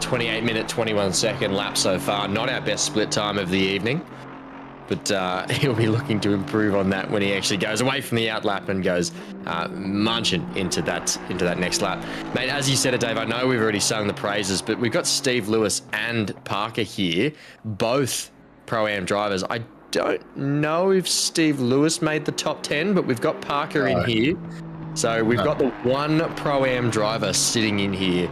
A: 28 minute 21 second lap so far. Not our best split time of the evening, but he'll be looking to improve on that when he actually goes away from the out lap and goes munching into that next lap. Mate, as you said it, Dave, I know we've already sung the praises, but we've got Steve Lewis and Parker here, both Pro-Am drivers. I don't know if Steve Lewis made the top 10, but we've got Parker in here. So we've got the one Pro-Am driver sitting in here.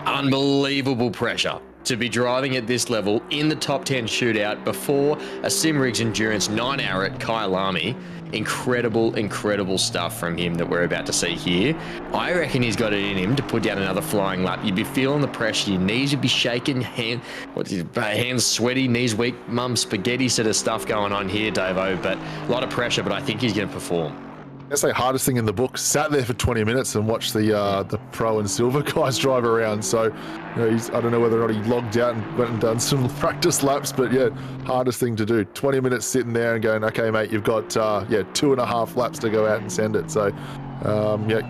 A: Unbelievable pressure to be driving at this level in the top 10 shootout before a Simrigs Endurance 9-hour at Kyalami. Incredible stuff from him that we're about to see here. I reckon he's got it in him to put down another flying lap. You'd be feeling the pressure, your knees would be shaking, hands sweaty, knees weak, mum spaghetti sort of stuff going on here, Davo, but a lot of pressure, but I think he's going to perform.
B: That's the hardest thing in the book. Sat there for 20 minutes and watched the Pro and Silver guys drive around. So, I don't know whether or not he logged out and went and done some practice laps, but yeah, hardest thing to do. 20 minutes sitting there and going, okay, mate, you've got 2.5 laps to go out and send it. So,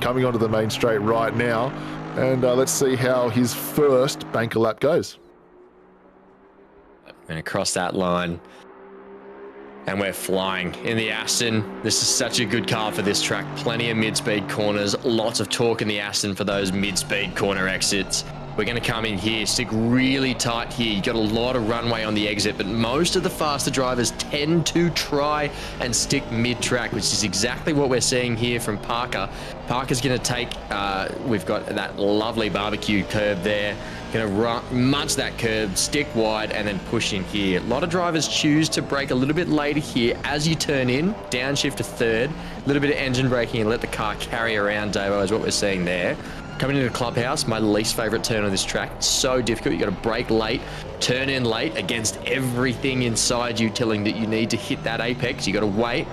B: coming onto the main straight right now, and let's see how his first banker lap goes.
A: And across that line. And we're flying in the Aston. This is such a good car for this track. Plenty of mid-speed corners, lots of torque in the Aston for those mid-speed corner exits. We're going to come in here, stick really tight here. You've got a lot of runway on the exit, but most of the faster drivers tend to try and stick mid-track, which is exactly what we're seeing here from Parker. Parker's going to take, we've got that lovely barbecue curb there. Going to munch that curb, stick wide, and then push in here. A lot of drivers choose to brake a little bit later here as you turn in, downshift to third, a little bit of engine braking and let the car carry around, Davo, is what we're seeing there. Coming into the clubhouse, my least favorite turn on this track. It's so difficult. You got to brake late, turn in late against everything inside you telling that you need to hit that apex. You got to wait.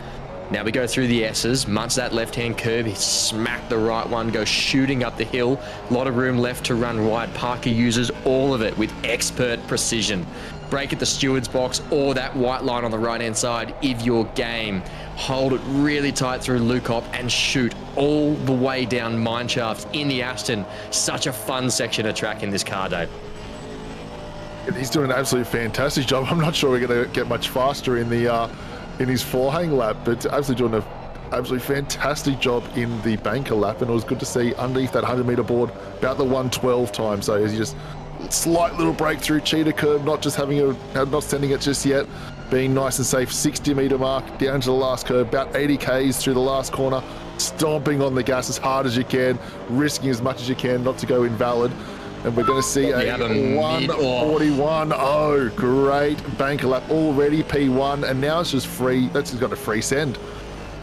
A: Now we go through the S's, munch that left-hand curve, smack the right one, go shooting up the hill. A lot of room left to run wide. Parker uses all of it with expert precision. Brake at the steward's box or that white line on the right-hand side if your game. Hold it really tight through Lukop and shoot all the way down mineshaft in the Aston. Such a fun section of track in this car, Dave.
B: He's doing an absolutely fantastic job. I'm not sure we're going to get much faster in the in his forehang lap, but absolutely doing an absolutely fantastic job in the banker lap, and it was good to see underneath that 100-meter board about the 112 time. So as you just slight little breakthrough cheetah curve, not sending it just yet, being nice and safe. 60-meter mark down to the last curve, about 80 k's through the last corner, stomping on the gas as hard as you can, risking as much as you can not to go invalid. And we're going to see a 141. Oh, great banker lap already, P1, and now it's just free. That's got a free send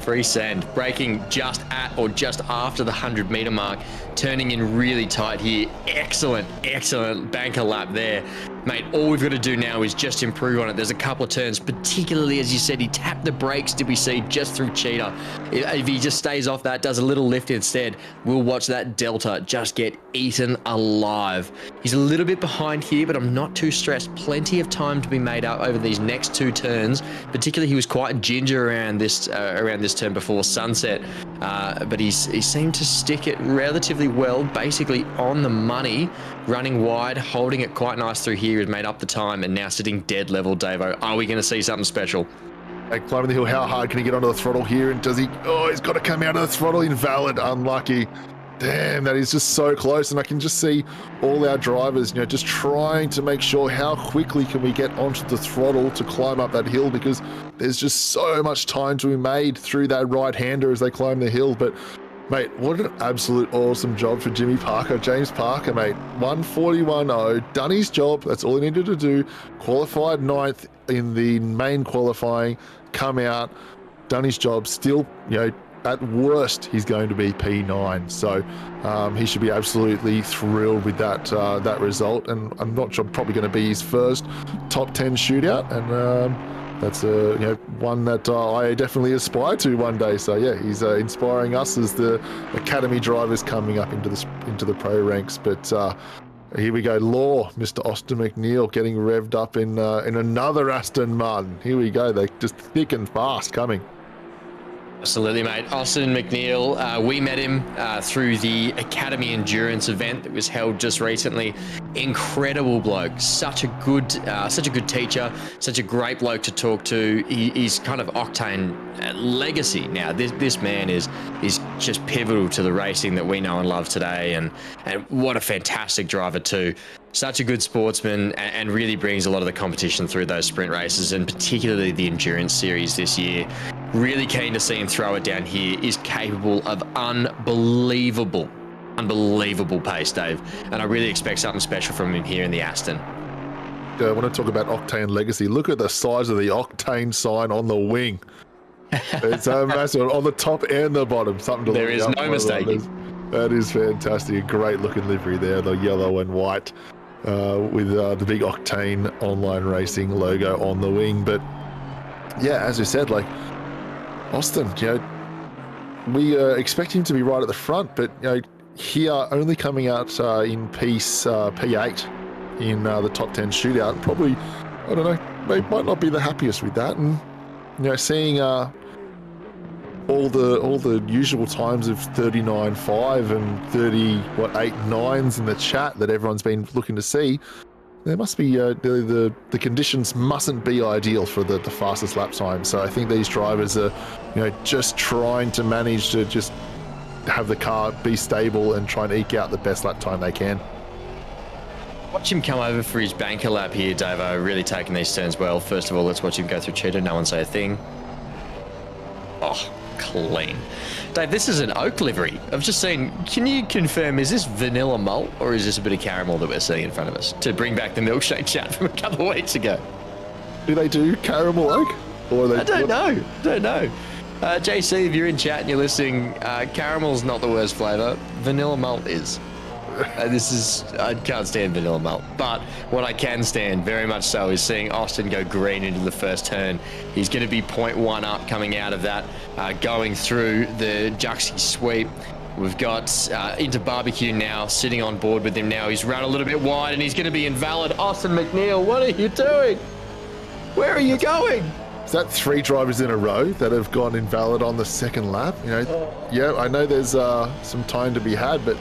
A: Free send, braking just at or just after the 100-meter mark, turning in really tight here. Excellent, excellent banker lap there. Mate, all we've got to do now is just improve on it. There's a couple of turns, particularly, as you said, he tapped the brakes, did we see, just through cheater. If he just stays off that, does a little lift instead, we'll watch that Delta just get eaten alive. He's a little bit behind here, but I'm not too stressed. Plenty of time to be made up over these next 2 turns. Particularly, he was quite ginger around this turn before sunset, but he seemed to stick it relatively well, basically on the money, running wide, holding it quite nice through here. Has made up the time and now sitting dead level. Davo, are we going to see something special?
B: Climbing the hill, how hard can he get onto the throttle here? And does he? Oh, he's got to come out of the throttle. Invalid, unlucky. Damn, that is just so close. And I can just see all our drivers, just trying to make sure how quickly can we get onto the throttle to climb up that hill, because there's just so much time to be made through that right-hander as they climb the hill. But mate, what an absolute awesome job for James Parker, mate. 141.0, done his job. That's all he needed to do. Qualified 9th in the main qualifying, come out, done his job. Still, at worst, he's going to be P9. So he should be absolutely thrilled with that result. And I'm not sure, probably going to be his first top 10 shootout. And that's one that I definitely aspire to one day. So yeah, he's inspiring us as the academy drivers coming up into the pro ranks. But here we go, Law, Mr. Austin McNeil getting revved up in another Aston Martin. Here we go, they're just thick and fast coming.
A: Absolutely, mate. Austin McNeil, we met him through the Academy Endurance event that was held just recently. Incredible bloke, such a good teacher, such a great bloke to talk to. He's kind of Octane legacy now. This man is just pivotal to the racing that we know and love today, and what a fantastic driver too. Such a good sportsman, and really brings a lot of the competition through those sprint races, and particularly the endurance series this year. Really keen to see him throw it down here. Is capable of unbelievable pace, Dave. And I really expect something special from him here in the Aston.
B: I want to talk about Octane legacy. Look at the size of the Octane sign on the wing. It's massive on the top and the bottom. Something to
A: there is no mistaking.
B: That is fantastic. A great looking livery there, the yellow and white with the big Octane Online Racing logo on the wing. But yeah, as we said, like Austin, we expect him to be right at the front, but here only coming out in P8 in the top 10 shootout, probably, I don't know, they might not be the happiest with that. And seeing all the usual times of 39.5 and 8.9s in the chat that everyone's been looking to see, there must be the conditions mustn't be ideal for the fastest lap time. So I think these drivers are just trying to manage to just have the car be stable and try and eke out the best lap time they can.
A: Watch him come over for his banker lap here, Davo. Really taking these turns well. First of all, let's watch him go through cheater. No one say a thing. Oh, clean. Dave, this is an oak livery. I've just seen, can you confirm, is this vanilla malt or is this a bit of caramel that we're seeing in front of us? To bring back the milkshake chat from a couple of weeks ago.
B: Do they do caramel oak? Or
A: I don't know. JC, if you're in chat and you're listening, caramel's not the worst flavour. Vanilla malt is. I can't stand vanilla malt, but what I can stand very much so is seeing Austin go green into the first turn. He's going to be 0.1 up coming out of that, going through the Juxie sweep. We've got into barbecue now, sitting on board with him now. He's run a little bit wide and he's going to be invalid. Austin McNeil, what are you doing? Where are you going?
B: Is that 3 drivers in a row that have gone invalid on the second lap? Yeah, I know there's some time to be had, but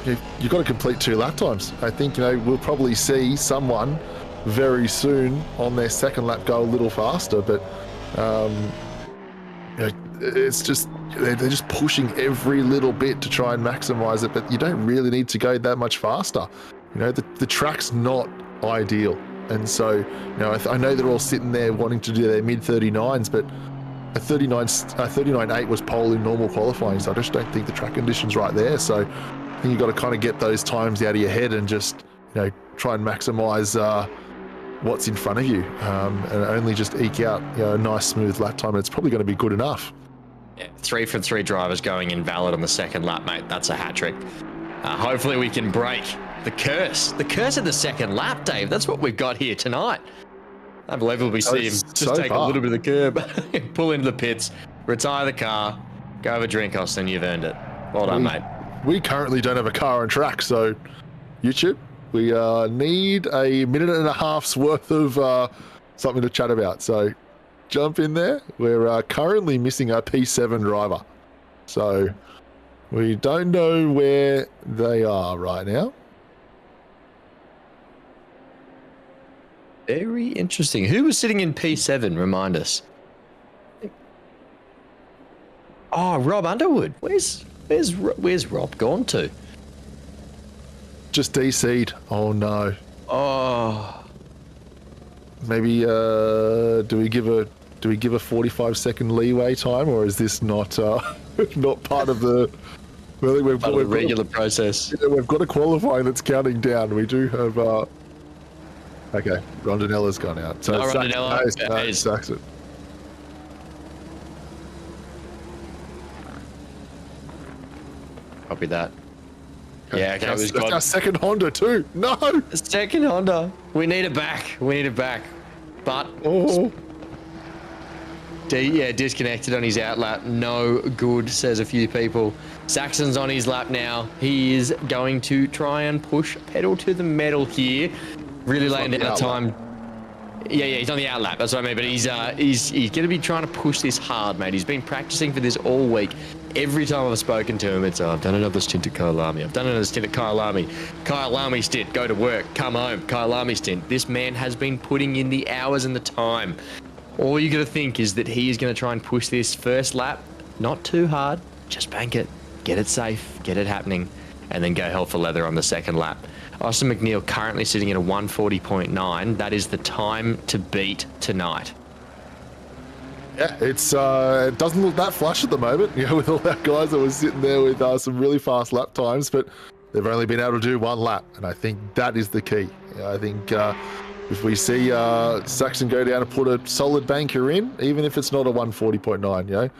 B: you've got to complete 2 lap times. I think we'll probably see someone very soon on their second lap go a little faster, but it's just they're just pushing every little bit to try and maximize it, but you don't really need to go that much faster. The track's not ideal, and so I know they're all sitting there wanting to do their mid 39s, but a 39.8 was pole in normal qualifying, so I just don't think the track conditions right there. So I think you've got to kind of get those times out of your head and just try and maximize what's in front of you, and only just eke out a nice smooth lap time, and it's probably going to be good enough.
A: Yeah, 3 for 3 drivers going invalid on the second lap, mate. That's a hat trick. Hopefully we can break the curse of the second lap, Dave. That's what we've got here tonight. Unbelievable. We see him just take a little bit of the curb, pull into the pits, retire the car, go have a drink, Austin. You've earned it. Well done, mate.
B: We currently don't have a car on track, so YouTube, we need a minute and a half's worth of something to chat about. So jump in there. We're currently missing our P7 driver. So we don't know where they are right now.
A: Very interesting. Who was sitting in P7? Remind us. Oh, Rob Underwood. Where's Rob gone to?
B: Just DC'd. Oh no.
A: Oh.
B: Maybe do we give a 45-second leeway time, or is this not not part of the? Well, we've got a
A: regular process.
B: Yeah, we've got a qualifying that's counting down. We do have. Okay, Rondinella's gone out. So
A: Rondinella is
B: Saxon.
A: Copy that.
B: Okay.
A: Yeah, okay.
B: That's our second Honda too. No.
A: Second Honda. We need it back. But disconnected on his out lap. No good, says a few people. Saxon's on his lap now. He is going to try and push pedal to the metal here. Really laying down the time. Yeah, he's on the out lap. That's what I mean. But he's going to be trying to push this hard, mate. He's been practicing for this all week. Every time I've spoken to him, it's, I've done another stint at Kyalami. I've done another stint at Kyalami. Kyalami stint, go to work, come home. Kyalami stint. This man has been putting in the hours and the time. All you got to think is that he is going to try and push this first lap, not too hard, just bank it, get it safe, get it happening, and then go hell for leather on the second lap. Austin McNeil currently sitting at a 140.9. That is the time to beat tonight.
B: Yeah, it's it doesn't look that flush at the moment, with all that guys that were sitting there with some really fast lap times, but they've only been able to do one lap, and I think that is the key. I think if we see Saxon go down and put a solid banker in, even if it's not a 140.9,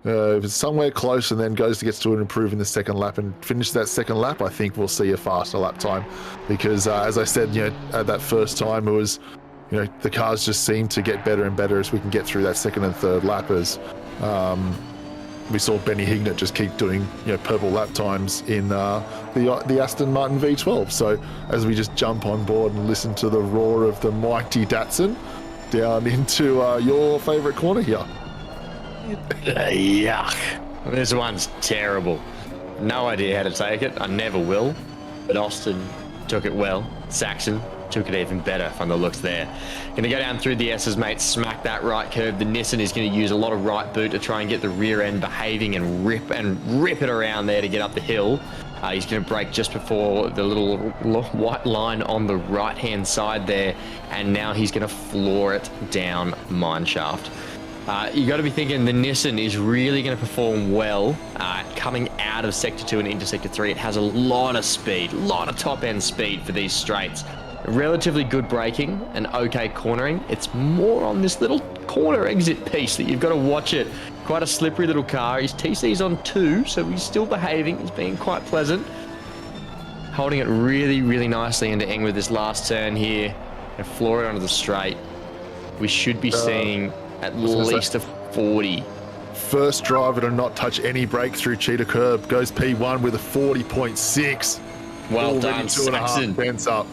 B: if it's somewhere close and then gets to an improve in the second lap and finish that second lap, I think we'll see a faster lap time, because as I said, at that first time it was, the cars just seem to get better and better as we can get through that second and third lap. As we saw Benny Hignett just keep doing purple lap times in the Aston Martin V12. So as we just jump on board and listen to the roar of the mighty Datsun down into your favourite corner here.
A: Yuck. This one's terrible. No idea how to take it. I never will. But Austin took it well. Saxon took it even better from the looks there. Going to go down through the S's, mate, smack that right curve. The Nissan is going to use a lot of right boot to try and get the rear end behaving and rip it around there to get up the hill. He's going to brake just before the little white line on the right-hand side there, and now he's going to floor it down mineshaft. You got to be thinking the Nissan is really going to perform well coming out of Sector 2 and into Sector 3. It has a lot of speed, a lot of top-end speed for these straights. Relatively good braking and okay cornering. It's more on this little corner exit piece that you've got to watch it. Quite a slippery little car. His TC's on 2, so he's still behaving. He's being quite pleasant. Holding it really, really nicely into Eng with this last turn here. And floor it onto the straight. We should be seeing at least a 40.
B: First driver to not touch any brake through Cheetah Curb goes P1 with a 40.6.
A: Well done, Saxon.
B: Fence up.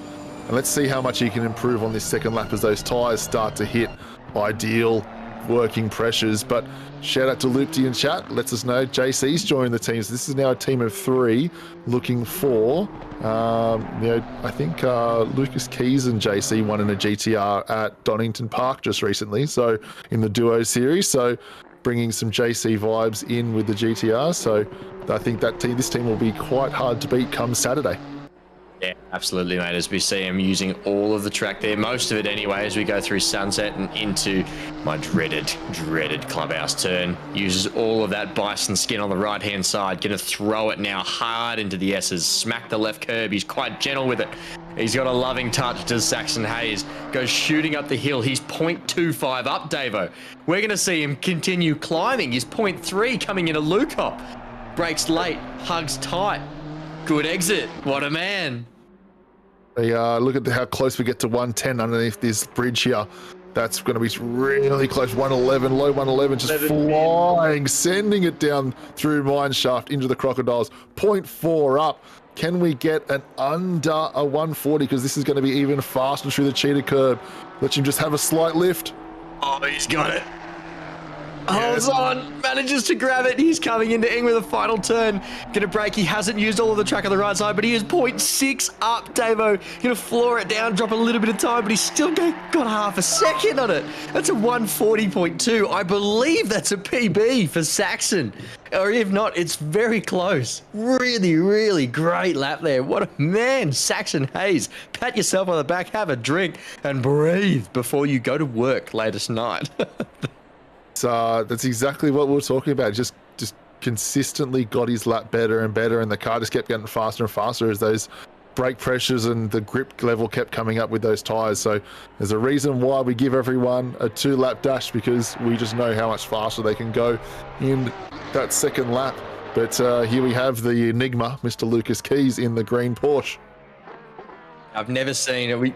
B: And let's see how much he can improve on this second lap as those tyres start to hit ideal working pressures. But shout out to Loopty in chat. Lets us know JC's joined the team. So this is now a team of 3 looking for, I think Lucas Keys and JC won in a GTR at Donington Park just recently. So in the duo series. So bringing some JC vibes in with the GTR. So I think this team will be quite hard to beat come Saturday.
A: Yeah, absolutely, mate. As we see him using all of the track there, most of it anyway, as we go through Sunset and into my dreaded clubhouse turn. Uses all of that bison skin on the right-hand side. Going to throw it now hard into the S's. Smack the left curb. He's quite gentle with it. He's got a loving touch, does Saxon Hayes. Goes shooting up the hill. He's 0.25 up, Davo. We're going to see him continue climbing. He's 0.3 coming into Lukop. Breaks late, hugs tight. Good exit. What a man.
B: Look at how close we get to 110 underneath this bridge here. That's going to be really close. 111, low 111, just flying, sending it down through mineshaft into the crocodiles. 0.4 up. Can we get an under a 140? Because this is going to be even faster through the cheetah curb. Let him just have a slight lift.
A: Oh, he's got it. Holds on, manages to grab it. He's coming into Ing with a final turn. Gonna break. He hasn't used all of the track on the right side, but he is 0.6 up, Davo. Gonna floor it down, drop a little bit of time, but he's still got half a second on it. That's a 140.2. I believe that's a PB for Saxon. Or if not, it's very close. Really, really great lap there. What a man, Saxon Hayes. Pat yourself on the back, have a drink, and breathe before you go to work later tonight.
B: That's exactly what we were talking about. Just consistently got his lap better and better, and the car just kept getting faster and faster as those brake pressures and the grip level kept coming up with those tyres. So there's a reason why we give everyone a 2-lap dash, because we just know how much faster they can go in that second lap. But here we have the enigma, Mr. Lucas Keys, in the green Porsche.
A: I've never seen it.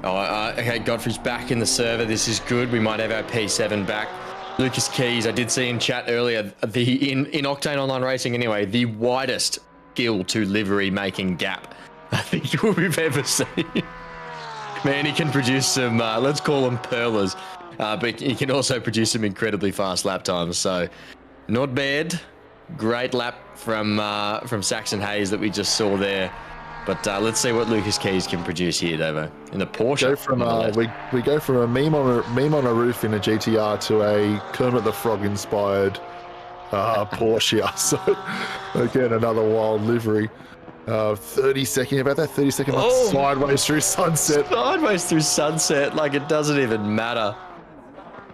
A: Okay, Godfrey's back in the server. This is good. We might have our P7 back. Lucas Keys, I did see in chat earlier, in Octane Online Racing anyway, the widest skill to livery making gap I think we've ever seen. Man, he can produce some, let's call them pearlers, but he can also produce some incredibly fast lap times. So not bad. Great lap from Saxon Hayes that we just saw there. But let's see what Lucas Keys can produce here, Davo. In the Porsche.
B: We go from a meme on a roof in a GTR to a Kermit the Frog inspired Porsche here. So again, another wild livery. 30 second, about that 30 second lap, sideways through sunset.
A: Sideways through sunset, like it doesn't even matter.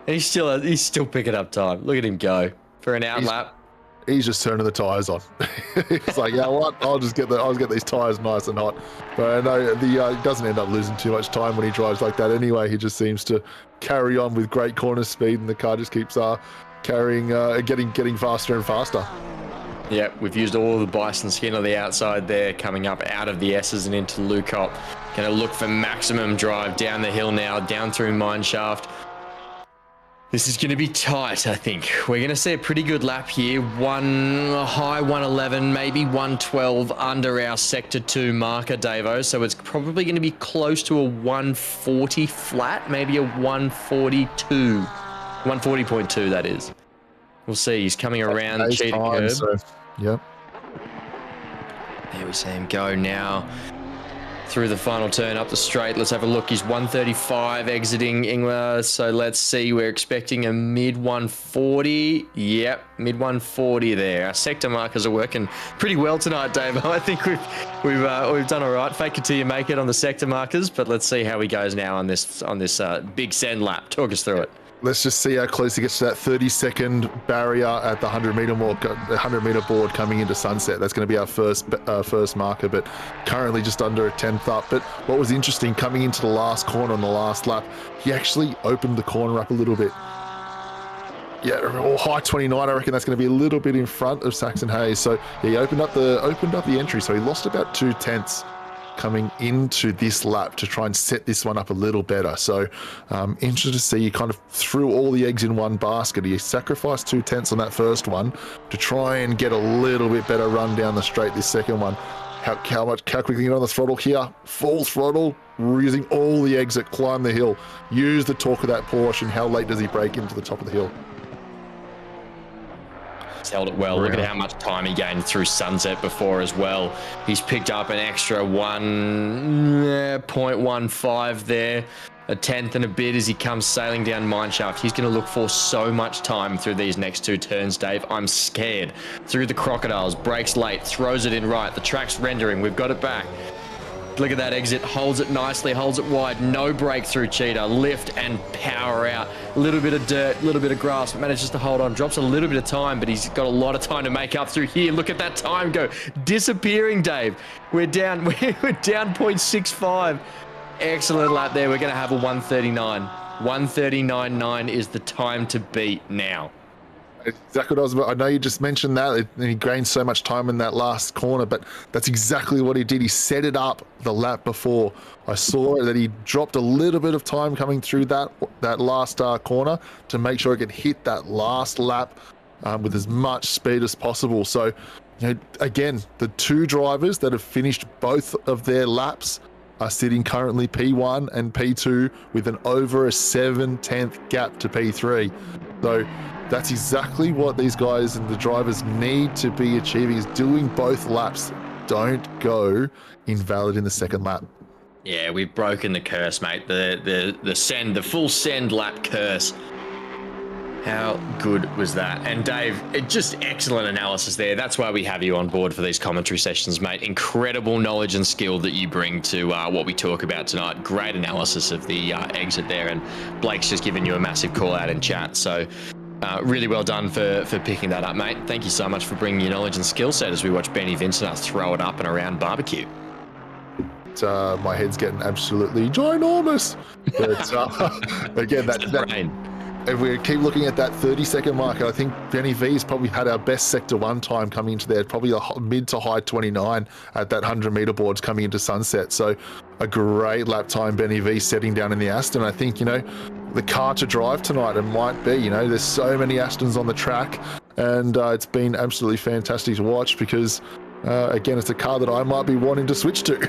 A: And he's still picking up time. Look at him go for an out lap.
B: He's just turning the tyres on. He's like, yeah, what? I'll get these tyres nice and hot. But I know he doesn't end up losing too much time when he drives like that anyway. He just seems to carry on with great corner speed, and the car just keeps getting faster and faster.
A: Yeah, we've used all the bison skin on the outside there, coming up out of the S's and into Lukop. Going to look for maximum drive down the hill now, down through mineshaft. This is going to be tight, I think. We're going to see a pretty good lap here. High 111, maybe 112 under our Sector 2 marker, Davo. So it's probably going to be close to a 140 flat, maybe a 142. 140.2, that is. We'll see. He's coming around the cheetah curb.
B: So, yep.
A: There we see him go now. Through the final turn up the straight. Let's have a look. He's 135 exiting Ingwer. So let's see. We're expecting a mid 140. Yep, mid 140 there. Our sector markers are working pretty well tonight, Dave. I think we've done all right. Fake it till you make it on the sector markers. But let's see how he goes now on this big send lap. Talk us through it.
B: Let's just see how close he gets to that 30-second barrier at the 100-meter board coming into sunset. That's going to be our first marker, but currently just under a 10th up. But what was interesting, coming into the last corner on the last lap, he actually opened the corner up a little bit. Yeah, or high 29. I reckon that's going to be a little bit in front of Saxon Hayes. So he opened up the entry. So he lost about 2 tenths coming into this lap to try and set this one up a little better. So interested to see, you kind of threw all the eggs in one basket. He sacrificed 2 tenths on that first one to try and get a little bit better run down the straight this second one. How quickly get on the throttle here? Full throttle, using all the eggs that climb the hill. Use the torque of that Porsche, and how late does he break into the top of the hill?
A: He's held it well. Look at how much time he gained through sunset before as well. He's picked up an extra 1.15 there, a tenth and a bit as he comes sailing down mineshaft. He's going to look for so much time through these next 2 turns, Dave. I'm scared. Through the crocodiles, brakes late, throws it in right. The track's rendering. We've got it back. Look at that exit, holds it nicely, holds it wide, no breakthrough Cheetah, lift and power out. A little bit of dirt, a little bit of grass, but manages to hold on. Drops a little bit of time, but he's got a lot of time to make up through here. Look at that time go, disappearing, Dave. We're down 0.65. Excellent lap there. We're going to have a 139. 139.9 is the time to beat now.
B: Exactly what I was about. I know you just mentioned that, and he gained so much time in that last corner, but that's exactly what he did. He set it up the lap before. I saw that he dropped a little bit of time coming through that last corner to make sure he could hit that last lap with as much speed as possible. So, again, the two drivers that have finished both of their laps are sitting currently P1 and P2 with an over a 7/10 gap to P3. So that's exactly what these guys and the drivers need to be achieving, is doing both laps. Don't go invalid in the second lap.
A: Yeah, we've broken the curse, mate. The full send lap curse. How good was that? And Dave, just excellent analysis there. That's why we have you on board for these commentary sessions, mate. Incredible knowledge and skill that you bring to what we talk about tonight. Great analysis of the exit there, and Blake's just given you a massive call out in chat. So really well done for picking that up, mate. Thank you so much for bringing your knowledge and skill set as we watch Benny Vincent throw it up and around barbecue.
B: My head's getting absolutely ginormous. But again, if we keep looking at that 30-second marker, I think Benny V's probably had our best Sector 1 time coming into there, probably a mid to high 29 at that 100-meter boards coming into sunset. So a great lap time, Benny V setting down in the Aston. I think, the car to drive tonight, it might be, there's so many Astons on the track, and it's been absolutely fantastic to watch because, again, it's a car that I might be wanting to switch to.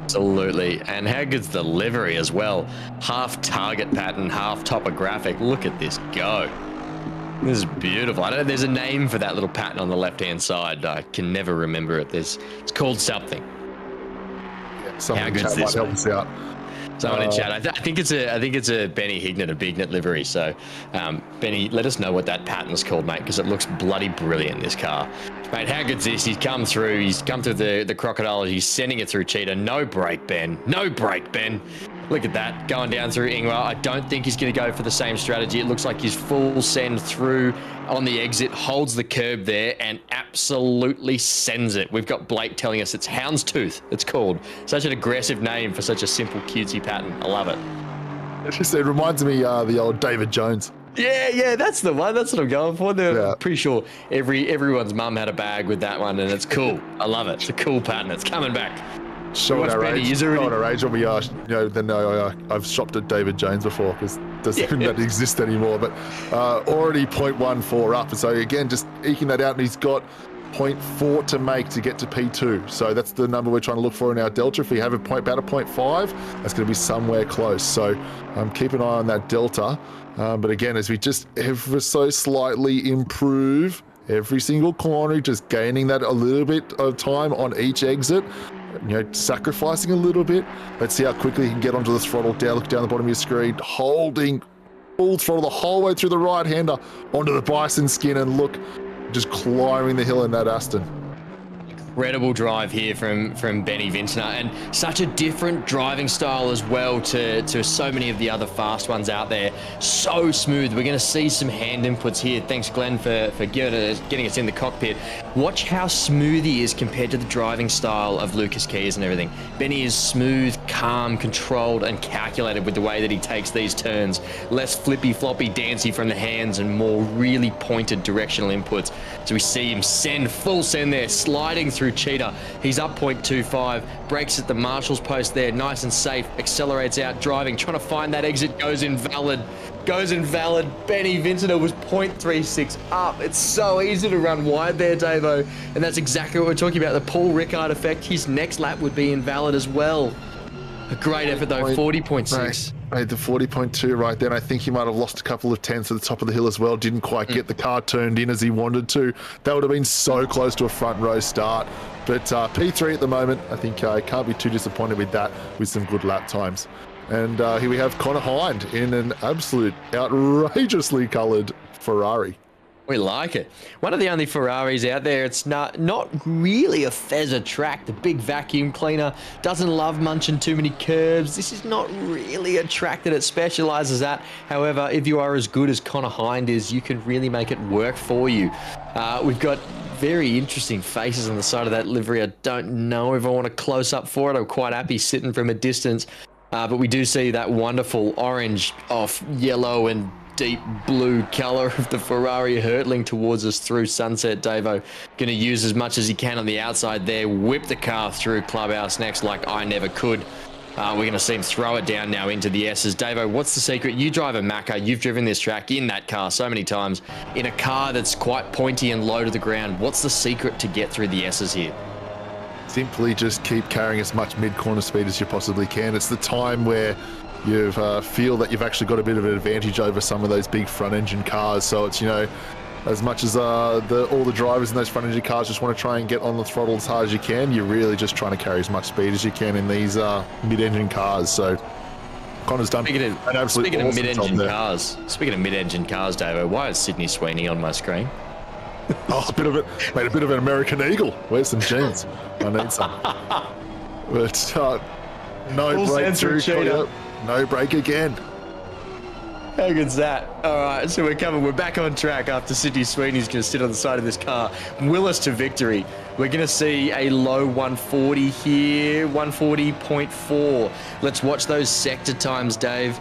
A: Absolutely. And how good's the livery as well? Half target pattern, half topographic. Look at this go. This is beautiful. I don't know, there's a name for that little pattern on the left-hand side. I can never remember it. It's called something.
B: Yeah, how good's this? Might help us out.
A: Someone in chat. I think it's a Benny Hignett, a Bignett livery. So, Benny, let us know what that pattern's called, mate, because it looks bloody brilliant, this car. Mate, how good's this? He's come through the crocodile. He's sending it through Cheetah. No break, Ben. No break, Ben. Look at that, going down through Ingwer. I don't think he's going to go for the same strategy. It looks like he's full send through on the exit, holds the curb there, and absolutely sends it. We've got Blake telling us it's Houndstooth, it's called. Such an aggressive name for such a simple, cutesy pattern. I love it.
B: It reminds me of the old David Jones.
A: Yeah, that's the one. That's what I'm going for. I'm pretty sure everyone's mum had a bag with that one, and it's cool. I love it. It's a cool pattern. It's coming back.
B: Showing our age when we are, I've shopped at David Jones before because doesn't that exist anymore. But already 0.14 up, so again, just eking that out, and he's got 0.4 to make to get to P2. So that's the number we're trying to look for in our delta. If we have about a 0.5, that's going to be somewhere close. So keep an eye on that delta. But again, as we just ever so slightly improve every single corner, just gaining that a little bit of time on each exit, sacrificing a little bit. Let's see how quickly he can get onto the throttle down. Look down the bottom of your screen, holding full throttle the whole way through the right-hander onto the bison skin, and look, just climbing the hill in that Aston.
A: Incredible drive here from Benny Vintner, and such a different driving style as well to so many of the other fast ones out there. So smooth. We're going to see some hand inputs here. Thanks, Glenn, for getting us in the cockpit. Watch how smooth he is compared to the driving style of Lucas Keys and everything. Benny is smooth, calm, controlled, and calculated with the way that he takes these turns. Less flippy, floppy, dancy from the hands, and more really pointed directional inputs. So we see him full send there, sliding through Cheetah. He's up 0.25, brakes at the marshal's post there, nice and safe, accelerates out, driving, trying to find that exit, goes invalid. Benny Vintner was 0.36 up. It's so easy to run wide there, Davo, and that's exactly what we're talking about, the Paul Ricard effect. His next lap would be invalid as well. A great effort though, 40.6.
B: Right, the 40.2 right then. I think he might have lost a couple of tenths at the top of the hill as well. Didn't quite get the car turned in as he wanted to. That would have been so close to a front row start. But P3 at the moment, I think I can't be too disappointed with that, with some good lap times. And here we have Connor Hind in an absolute outrageously coloured Ferrari.
A: We like it. One of the only Ferraris out there. It's not really a Fezzer track. The big vacuum cleaner doesn't love munching too many curves. This is not really a track that it specializes at. However, if you are as good as Connor Hind is, you can really make it work for you. We've got very interesting faces on the side of that livery. I don't know if I want to close up for it. I'm quite happy sitting from a distance. But we do see that wonderful orange off yellow and deep blue color of the Ferrari hurtling towards us through Sunset. Davo going to use as much as he can on the outside there, whip the car through Clubhouse next like I never could. We're going to see him throw it down now into the S's. Davo, what's the secret? You drive a Macca. You've driven this track in that car so many times, in a car that's quite pointy and low to the ground. What's the secret to get through the S's here?
B: Simply just keep carrying as much mid-corner speed as you possibly can. It's the time where you feel that you've actually got a bit of an advantage over some of those big front-engine cars. So it's, you know, as much as all the drivers in those front-engine cars just want to try and get on the throttle as hard as you can, you're really just trying to carry as much speed as you can in these mid-engine cars. So Connor's done an absolute
A: Speaking
B: awesome
A: of mid-engine
B: job
A: cars, Davo, why is Sydney Sweeney on my screen?
B: Oh, a bit of it, made a bit of an American Eagle. Where's some jeans? I need some. But no breakthrough. No break again.
A: How good's that? All right, so we're back on track after Sydney Sweeney's going to sit on the side of this car. Will us to victory. We're going to see a low 140 here, 140.4. Let's watch those sector times, Dave.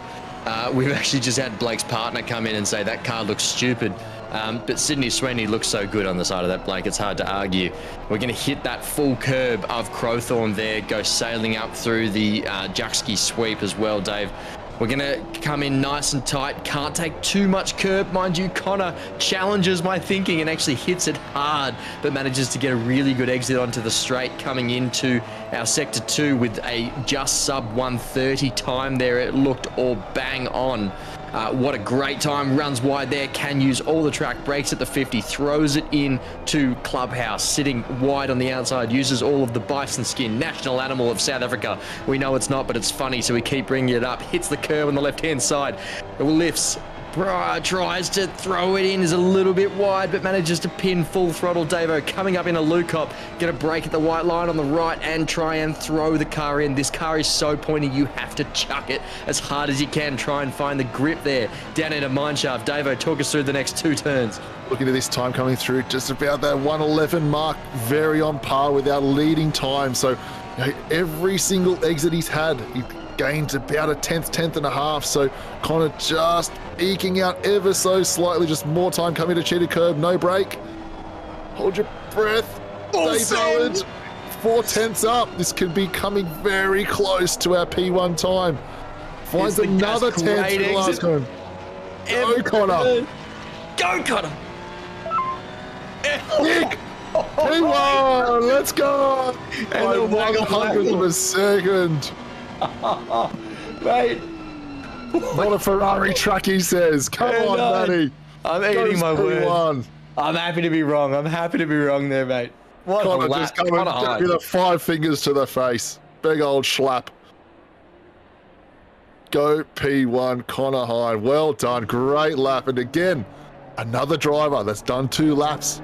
A: We've actually just had Blake's partner come in and say that car looks stupid. But Sydney Sweeney looks so good on the side of that, Blake, it's hard to argue. We're going to hit that full curb of Crowthorne there, go sailing up through the Juxkey sweep as well, Dave. We're going to come in nice and tight, can't take too much curb. Mind you, Connor challenges my thinking and actually hits it hard, but manages to get a really good exit onto the straight coming into our Sector 2 with a just sub 130 time there. It looked all bang on. What a great time, runs wide there, can use all the track, brakes at the 50, throws it in to Clubhouse, sitting wide on the outside, uses all of the bison skin, national animal of South Africa. We know it's not, but it's funny, so we keep bringing it up, hits the curb on the left-hand side, it lifts, tries to throw it in, is a little bit wide, but manages to pin full throttle. Davo coming up in a Lucop, get a break at the white line on the right and try and throw the car in. This car is so pointy, you have to chuck it as hard as you can, try and find the grip there down into mineshaft. Davo, talk us through the next two turns.
B: Looking at this time coming through, just about that 111 mark, very on par with our leading time. So, you know, every single exit he's had, he gained about a tenth and a half. So Connor just eking out ever so slightly, just more time coming to cheetah curb, no break. Hold your breath. Stay balanced. 4 tenths up. This could be coming very close to our P1 time. Finds another 10th for the last time. Go, Connor.
A: Go, Connor.
B: Nick. P1. Let's go.
A: And
B: By
A: the
B: 100th of a second.
A: Mate.
B: What a Ferrari truck, he says. Come on, Matty.
A: I'm eating my words. I'm happy to be wrong. I'm happy to be wrong there, mate. What
B: Connor
A: a lap.
B: just coming with the 5 fingers to the face. Big old slap. Go P1, Connor Hind. Well done. Great lap. And again, another driver that's done 2 laps.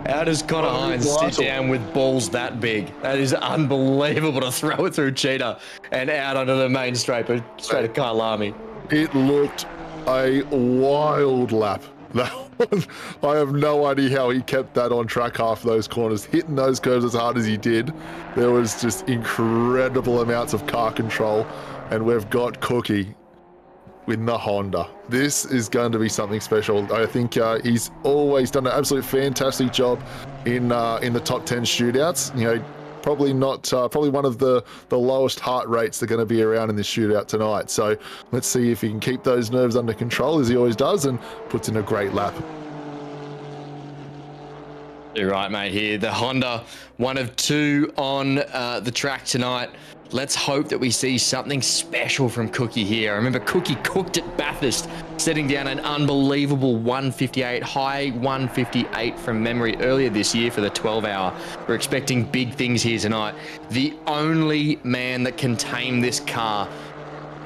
A: How does Connor Hines sit down with balls that big? That is unbelievable to throw it through cheetah and out onto the main straight to Kyalami.
B: It looked a wild lap. That one, I have no idea how he kept that on track half those corners, hitting those curves as hard as he did. There was just incredible amounts of car control, and we've got Cookie with the Honda. This is going to be something special. I think he's always done an absolute fantastic job in the top 10 shootouts. You know, probably not, probably one of the lowest heart rates that are going to be around in this shootout tonight. So let's see if he can keep those nerves under control as he always does and puts in a great lap.
A: You're right, mate, here. The Honda, 1 of 2 on the track tonight. Let's hope that we see something special from Cookie here. I remember Cookie cooked at Bathurst, setting down an unbelievable 158, high 158 from memory earlier this year for the 12-hour. We're expecting big things here tonight. The only man that can tame this car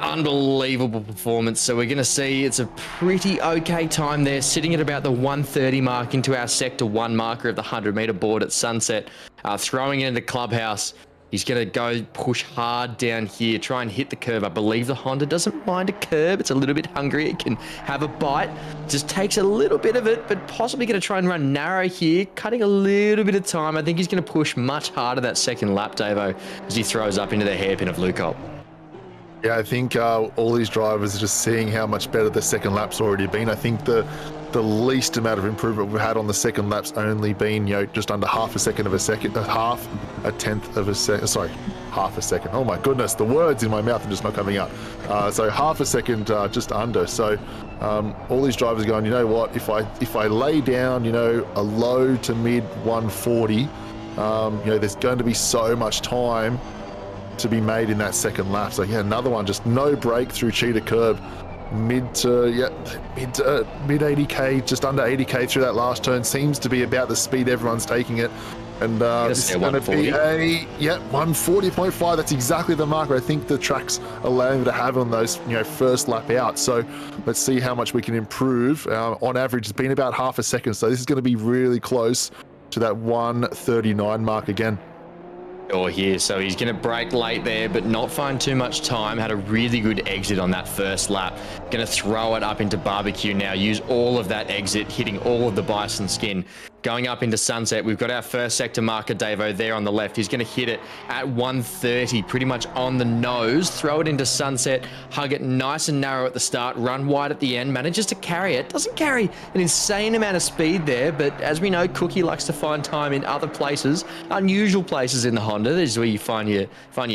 A: Unbelievable performance. So we're going to see it's a pretty okay time there, sitting at about the 130 mark into our sector 1 marker of the 100-meter board at sunset, throwing it into clubhouse. He's going to go push hard down here, try and hit the curve. I believe the Honda doesn't mind a curve. It's a little bit hungry. It can have a bite. Just takes a little bit of it, but possibly going to try and run narrow here, cutting a little bit of time. I think he's going to push much harder that second lap, Davo, as he throws up into the hairpin of Lukop.
B: Yeah, I think all these drivers are just seeing how much better the second lap's already been. I think the least amount of improvement we've had on the second lap's only been, just under half a second. Half a second. Oh my goodness, the words in my mouth are just not coming out. So half a second, just under. So all these drivers are going, you know what? If I lay down, a low to mid 140, there's going to be so much time to be made in that second lap. So yeah, another one, just no break through cheetah curb, mid 80k, just under 80k through that last turn. Seems to be about the speed everyone's taking it. And this is going to be a 140.5. That's exactly the marker I think the track's allowing to have on those first lap out. So let's see how much we can improve. On average, it's been about half a second, so this is going to be really close to that 139 mark again.
A: Here, so he's going to brake late there, but not find too much time. Had a really good exit on that first lap. Going to throw it up into barbecue now. Use all of that exit, hitting all of the bison skin. Going up into sunset, we've got our first sector marker, Davo, there on the left. He's going to hit it at 130, pretty much on the nose. Throw it into sunset, hug it nice and narrow at the start, run wide at the end, manages to carry it. Doesn't carry an insane amount of speed there, but as we know, Cookie likes to find time in other places, unusual places in the Honda. This is where you find your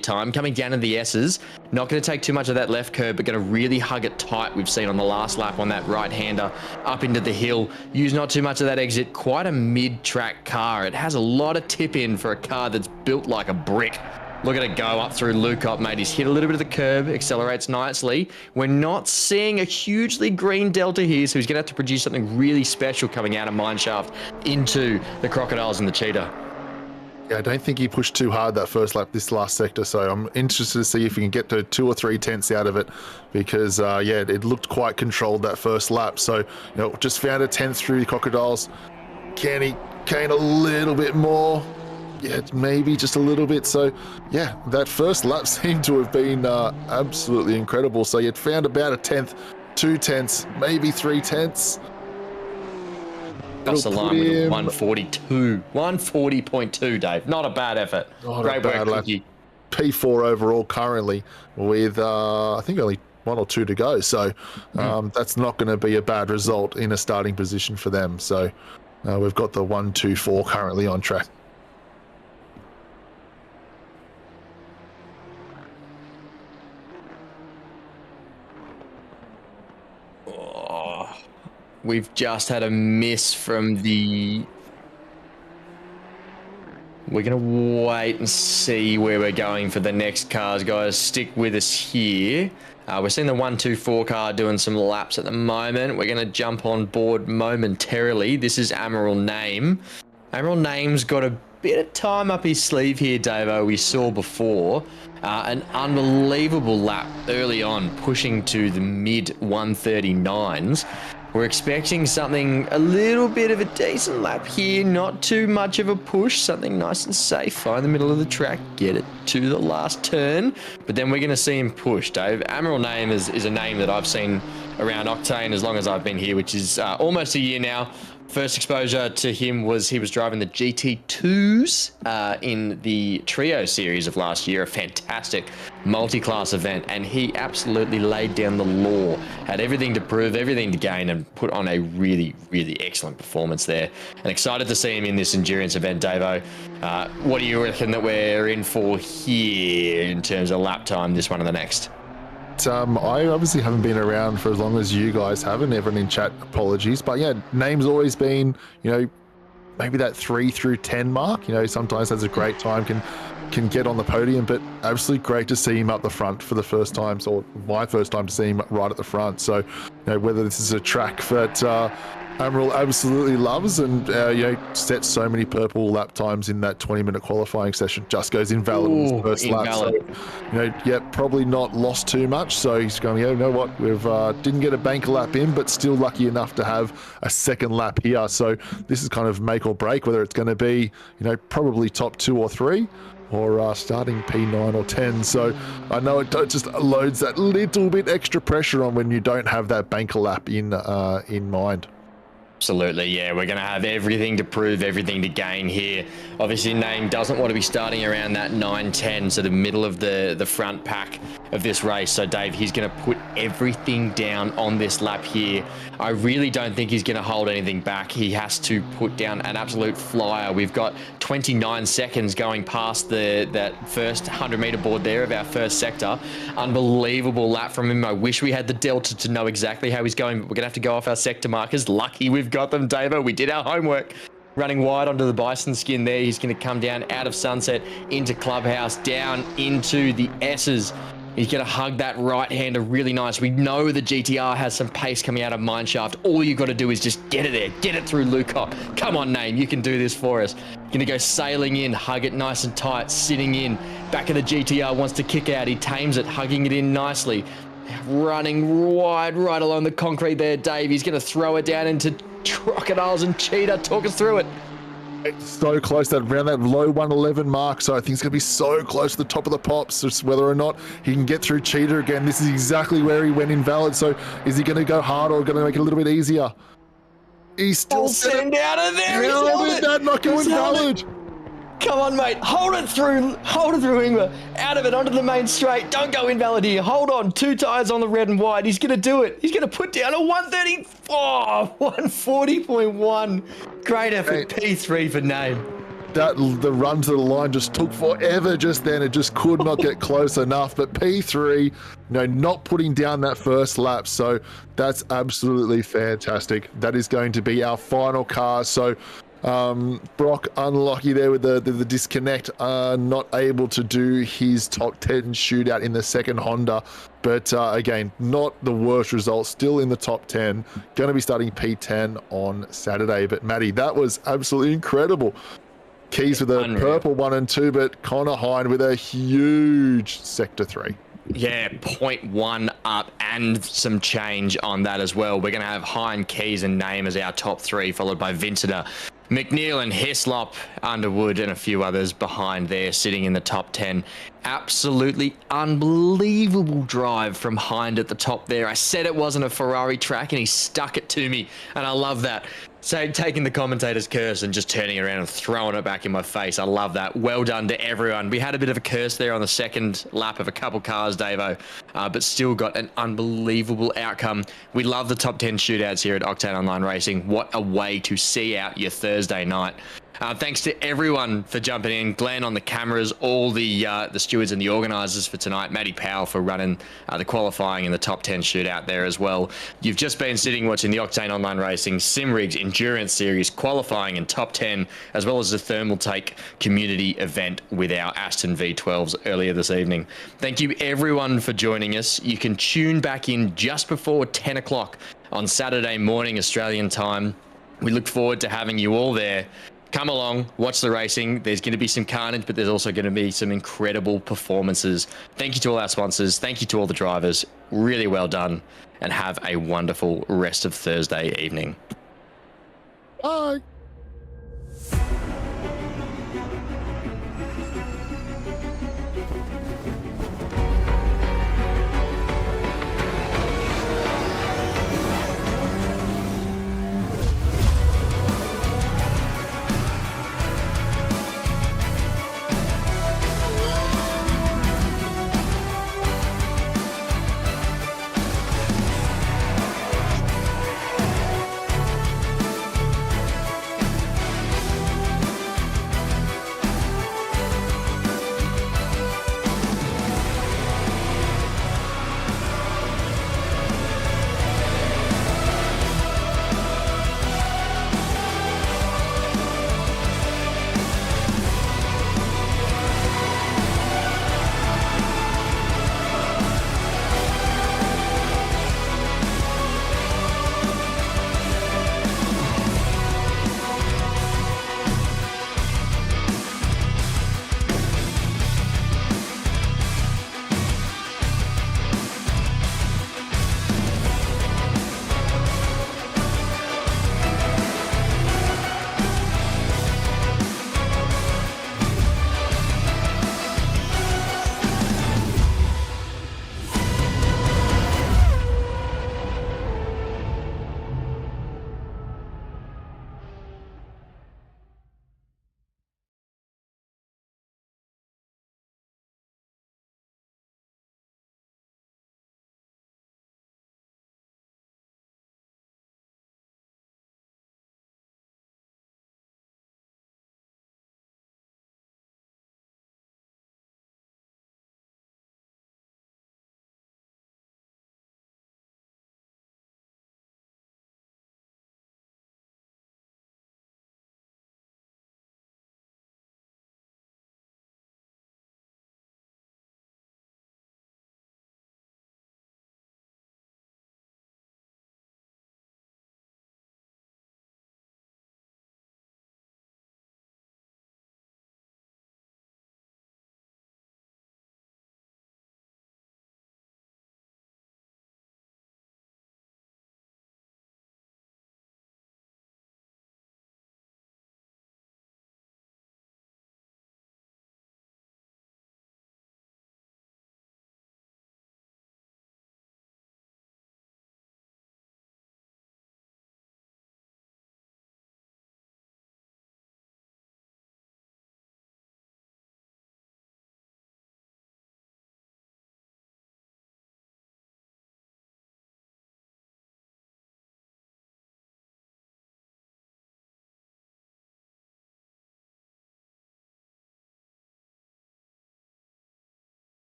A: time. Coming down to the S's, not going to take too much of that left curb, but going to really hug it tight. We've seen on the last lap on that right-hander up into the hill. Use not too much of that exit. Quite a mid-track car. It has a lot of tip in for a car that's built like a brick. Look at it go up through Lukop, mate. He's hit a little bit of the curb, accelerates nicely. We're not seeing a hugely green delta here, so he's going to have to produce something really special coming out of Mineshaft into the Crocodiles and the Cheetah.
B: Yeah, I don't think he pushed too hard that first lap, this last sector, so I'm interested to see if he can get to 2 or 3 tenths out of it, because, it looked quite controlled that first lap. So, just found a tenth through the Crocodiles. Can he gain a little bit more? Yeah, maybe just a little bit. So, yeah, that first lap seemed to have been absolutely incredible. So you'd found about a tenth, 2 tenths, maybe 3 tenths.
A: Cross the line with 142. 140.2, Dave. Not a bad effort. Great work, Cookie.
B: P4 overall currently with, I think, only 1 or 2 to go. So that's not going to be a bad result in a starting position for them. So we've got the 1-2-4 currently on track.
A: We've just had a miss from the... We're going to wait and see where we're going for the next cars, guys. Stick with us here. We're seeing the 1-2-4 car doing some laps at the moment. We're going to jump on board momentarily. This is Amaral Name. Amaral Name's got a bit of time up his sleeve here, Davo. We saw before an unbelievable lap early on, pushing to the mid-139s. We're expecting something, a little bit of a decent lap here, not too much of a push, something nice and safe, find the middle of the track, get it to the last turn, but then we're going to see him push, Dave. Amaral Name is a name that I've seen around Octane as long as I've been here, which is almost a year now. First exposure to him was he was driving the GT2s in the Trio series of last year, a fantastic multi-class event, and he absolutely laid down the law, had everything to prove, everything to gain, and put on a really, really excellent performance there. And excited to see him in this endurance event, Davo. What do you reckon that we're in for here in terms of lap time, this one and the next?
B: I obviously haven't been around for as long as you guys haven't. Everyone in chat, apologies. But yeah, Name's always been, maybe that 3 through 10 mark. Sometimes has a great time, can get on the podium, but absolutely great to see him up the front for the first time, or my first time to see him right at the front. So, whether this is a track that Amaral absolutely loves, and set so many purple lap times in that 20-minute qualifying session. Just goes invalid on his first lap. So, probably not lost too much. So he's going, you know what, we've didn't get a banker lap in, but still lucky enough to have a second lap here. So this is kind of make or break, whether it's going to be, probably top 2 or 3. Or starting P9 or 10. So I know it just loads that little bit extra pressure on when you don't have that banker lap in mind.
A: Absolutely, yeah. We're going to have everything to prove, everything to gain here. Obviously, Name doesn't want to be starting around that 9-10, so the middle of the front pack of this race. So, Dave, he's going to put everything down on this lap here. I really don't think he's going to hold anything back. He has to put down an absolute flyer. We've got 29 seconds going past that first 100-meter board there of our first sector. Unbelievable lap from him. I wish we had the delta to know exactly how he's going, but we're going to have to go off our sector markers. Lucky we've got them, Davo. We did our homework. Running wide onto the Bison skin there. He's going to come down out of Sunset into Clubhouse, down into the S's. He's going to hug that right-hander really nice. We know the GTR has some pace coming out of Mineshaft. All you got to do is just get it there. Get it through Lucock. Come on, Name. You can do this for us. Going to go sailing in, hug it nice and tight, sitting in. Back of the GTR wants to kick out. He tames it, hugging it in nicely. Running wide right along the concrete there, Dave. He's going to throw it down into Crocodiles and Cheetah. Talk us through it.
B: It's so close, around that low 111 mark, so I think it's going to be so close to the top of the pops. Just whether or not he can get through Cheetah again. This is exactly where he went invalid, so is he going to go hard or going to make it a little bit easier? He's still
A: send out of there.
B: How did that not go invalid?
A: Come on, mate. Hold it through Ingwer. Out of it, onto the main straight. Don't go invalid here. Hold on. 2 tires on the red and white. He's going to do it. He's going to put down a 140.1. Great effort. P3 for Name.
B: The run to the line just took forever just then. It just could not get close enough. But P3, not putting down that first lap. So that's absolutely fantastic. That is going to be our final car. So Brock unlucky there with the disconnect, not able to do his top 10 shootout in the second Honda, but again, not the worst result, still in the top 10, going to be starting P10 on Saturday. But Matty, that was absolutely incredible. Keys with a purple 1 and 2, but Connor Hind with a huge sector 3.
A: Yeah, 0.1 up and some change on that as well. We're going to have Hind, Keys and Name as our top 3, followed by Vinceter, McNeil and Hislop, Underwood and a few others behind there, sitting in the top 10. Absolutely unbelievable drive from Hind at the top there. I said it wasn't a Ferrari track and he stuck it to me, and I love that. So taking the commentator's curse and just turning it around and throwing it back in my face. I love that. Well done to everyone. We had a bit of a curse there on the second lap of a couple cars, Davo, but still got an unbelievable outcome. We love the top 10 shootouts here at Octane Online Racing. What a way to see out your Thursday night. Thanks to everyone for jumping in. Glenn on the cameras, all the stewards and the organisers for tonight. Matty Powell for running the qualifying and the top 10 shootout there as well. You've just been sitting watching the Octane Online Racing Simrigs Endurance Series qualifying and top 10, as well as the Thermal Take community event with our Aston V12s earlier this evening. Thank you everyone for joining us. You can tune back in just before 10 o'clock on Saturday morning Australian time. We look forward to having you all there. Come along, watch the racing. There's going to be some carnage, but there's also going to be some incredible performances. Thank you to all our sponsors. Thank you to all the drivers. Really well done, and have a wonderful rest of Thursday evening.
B: Bye.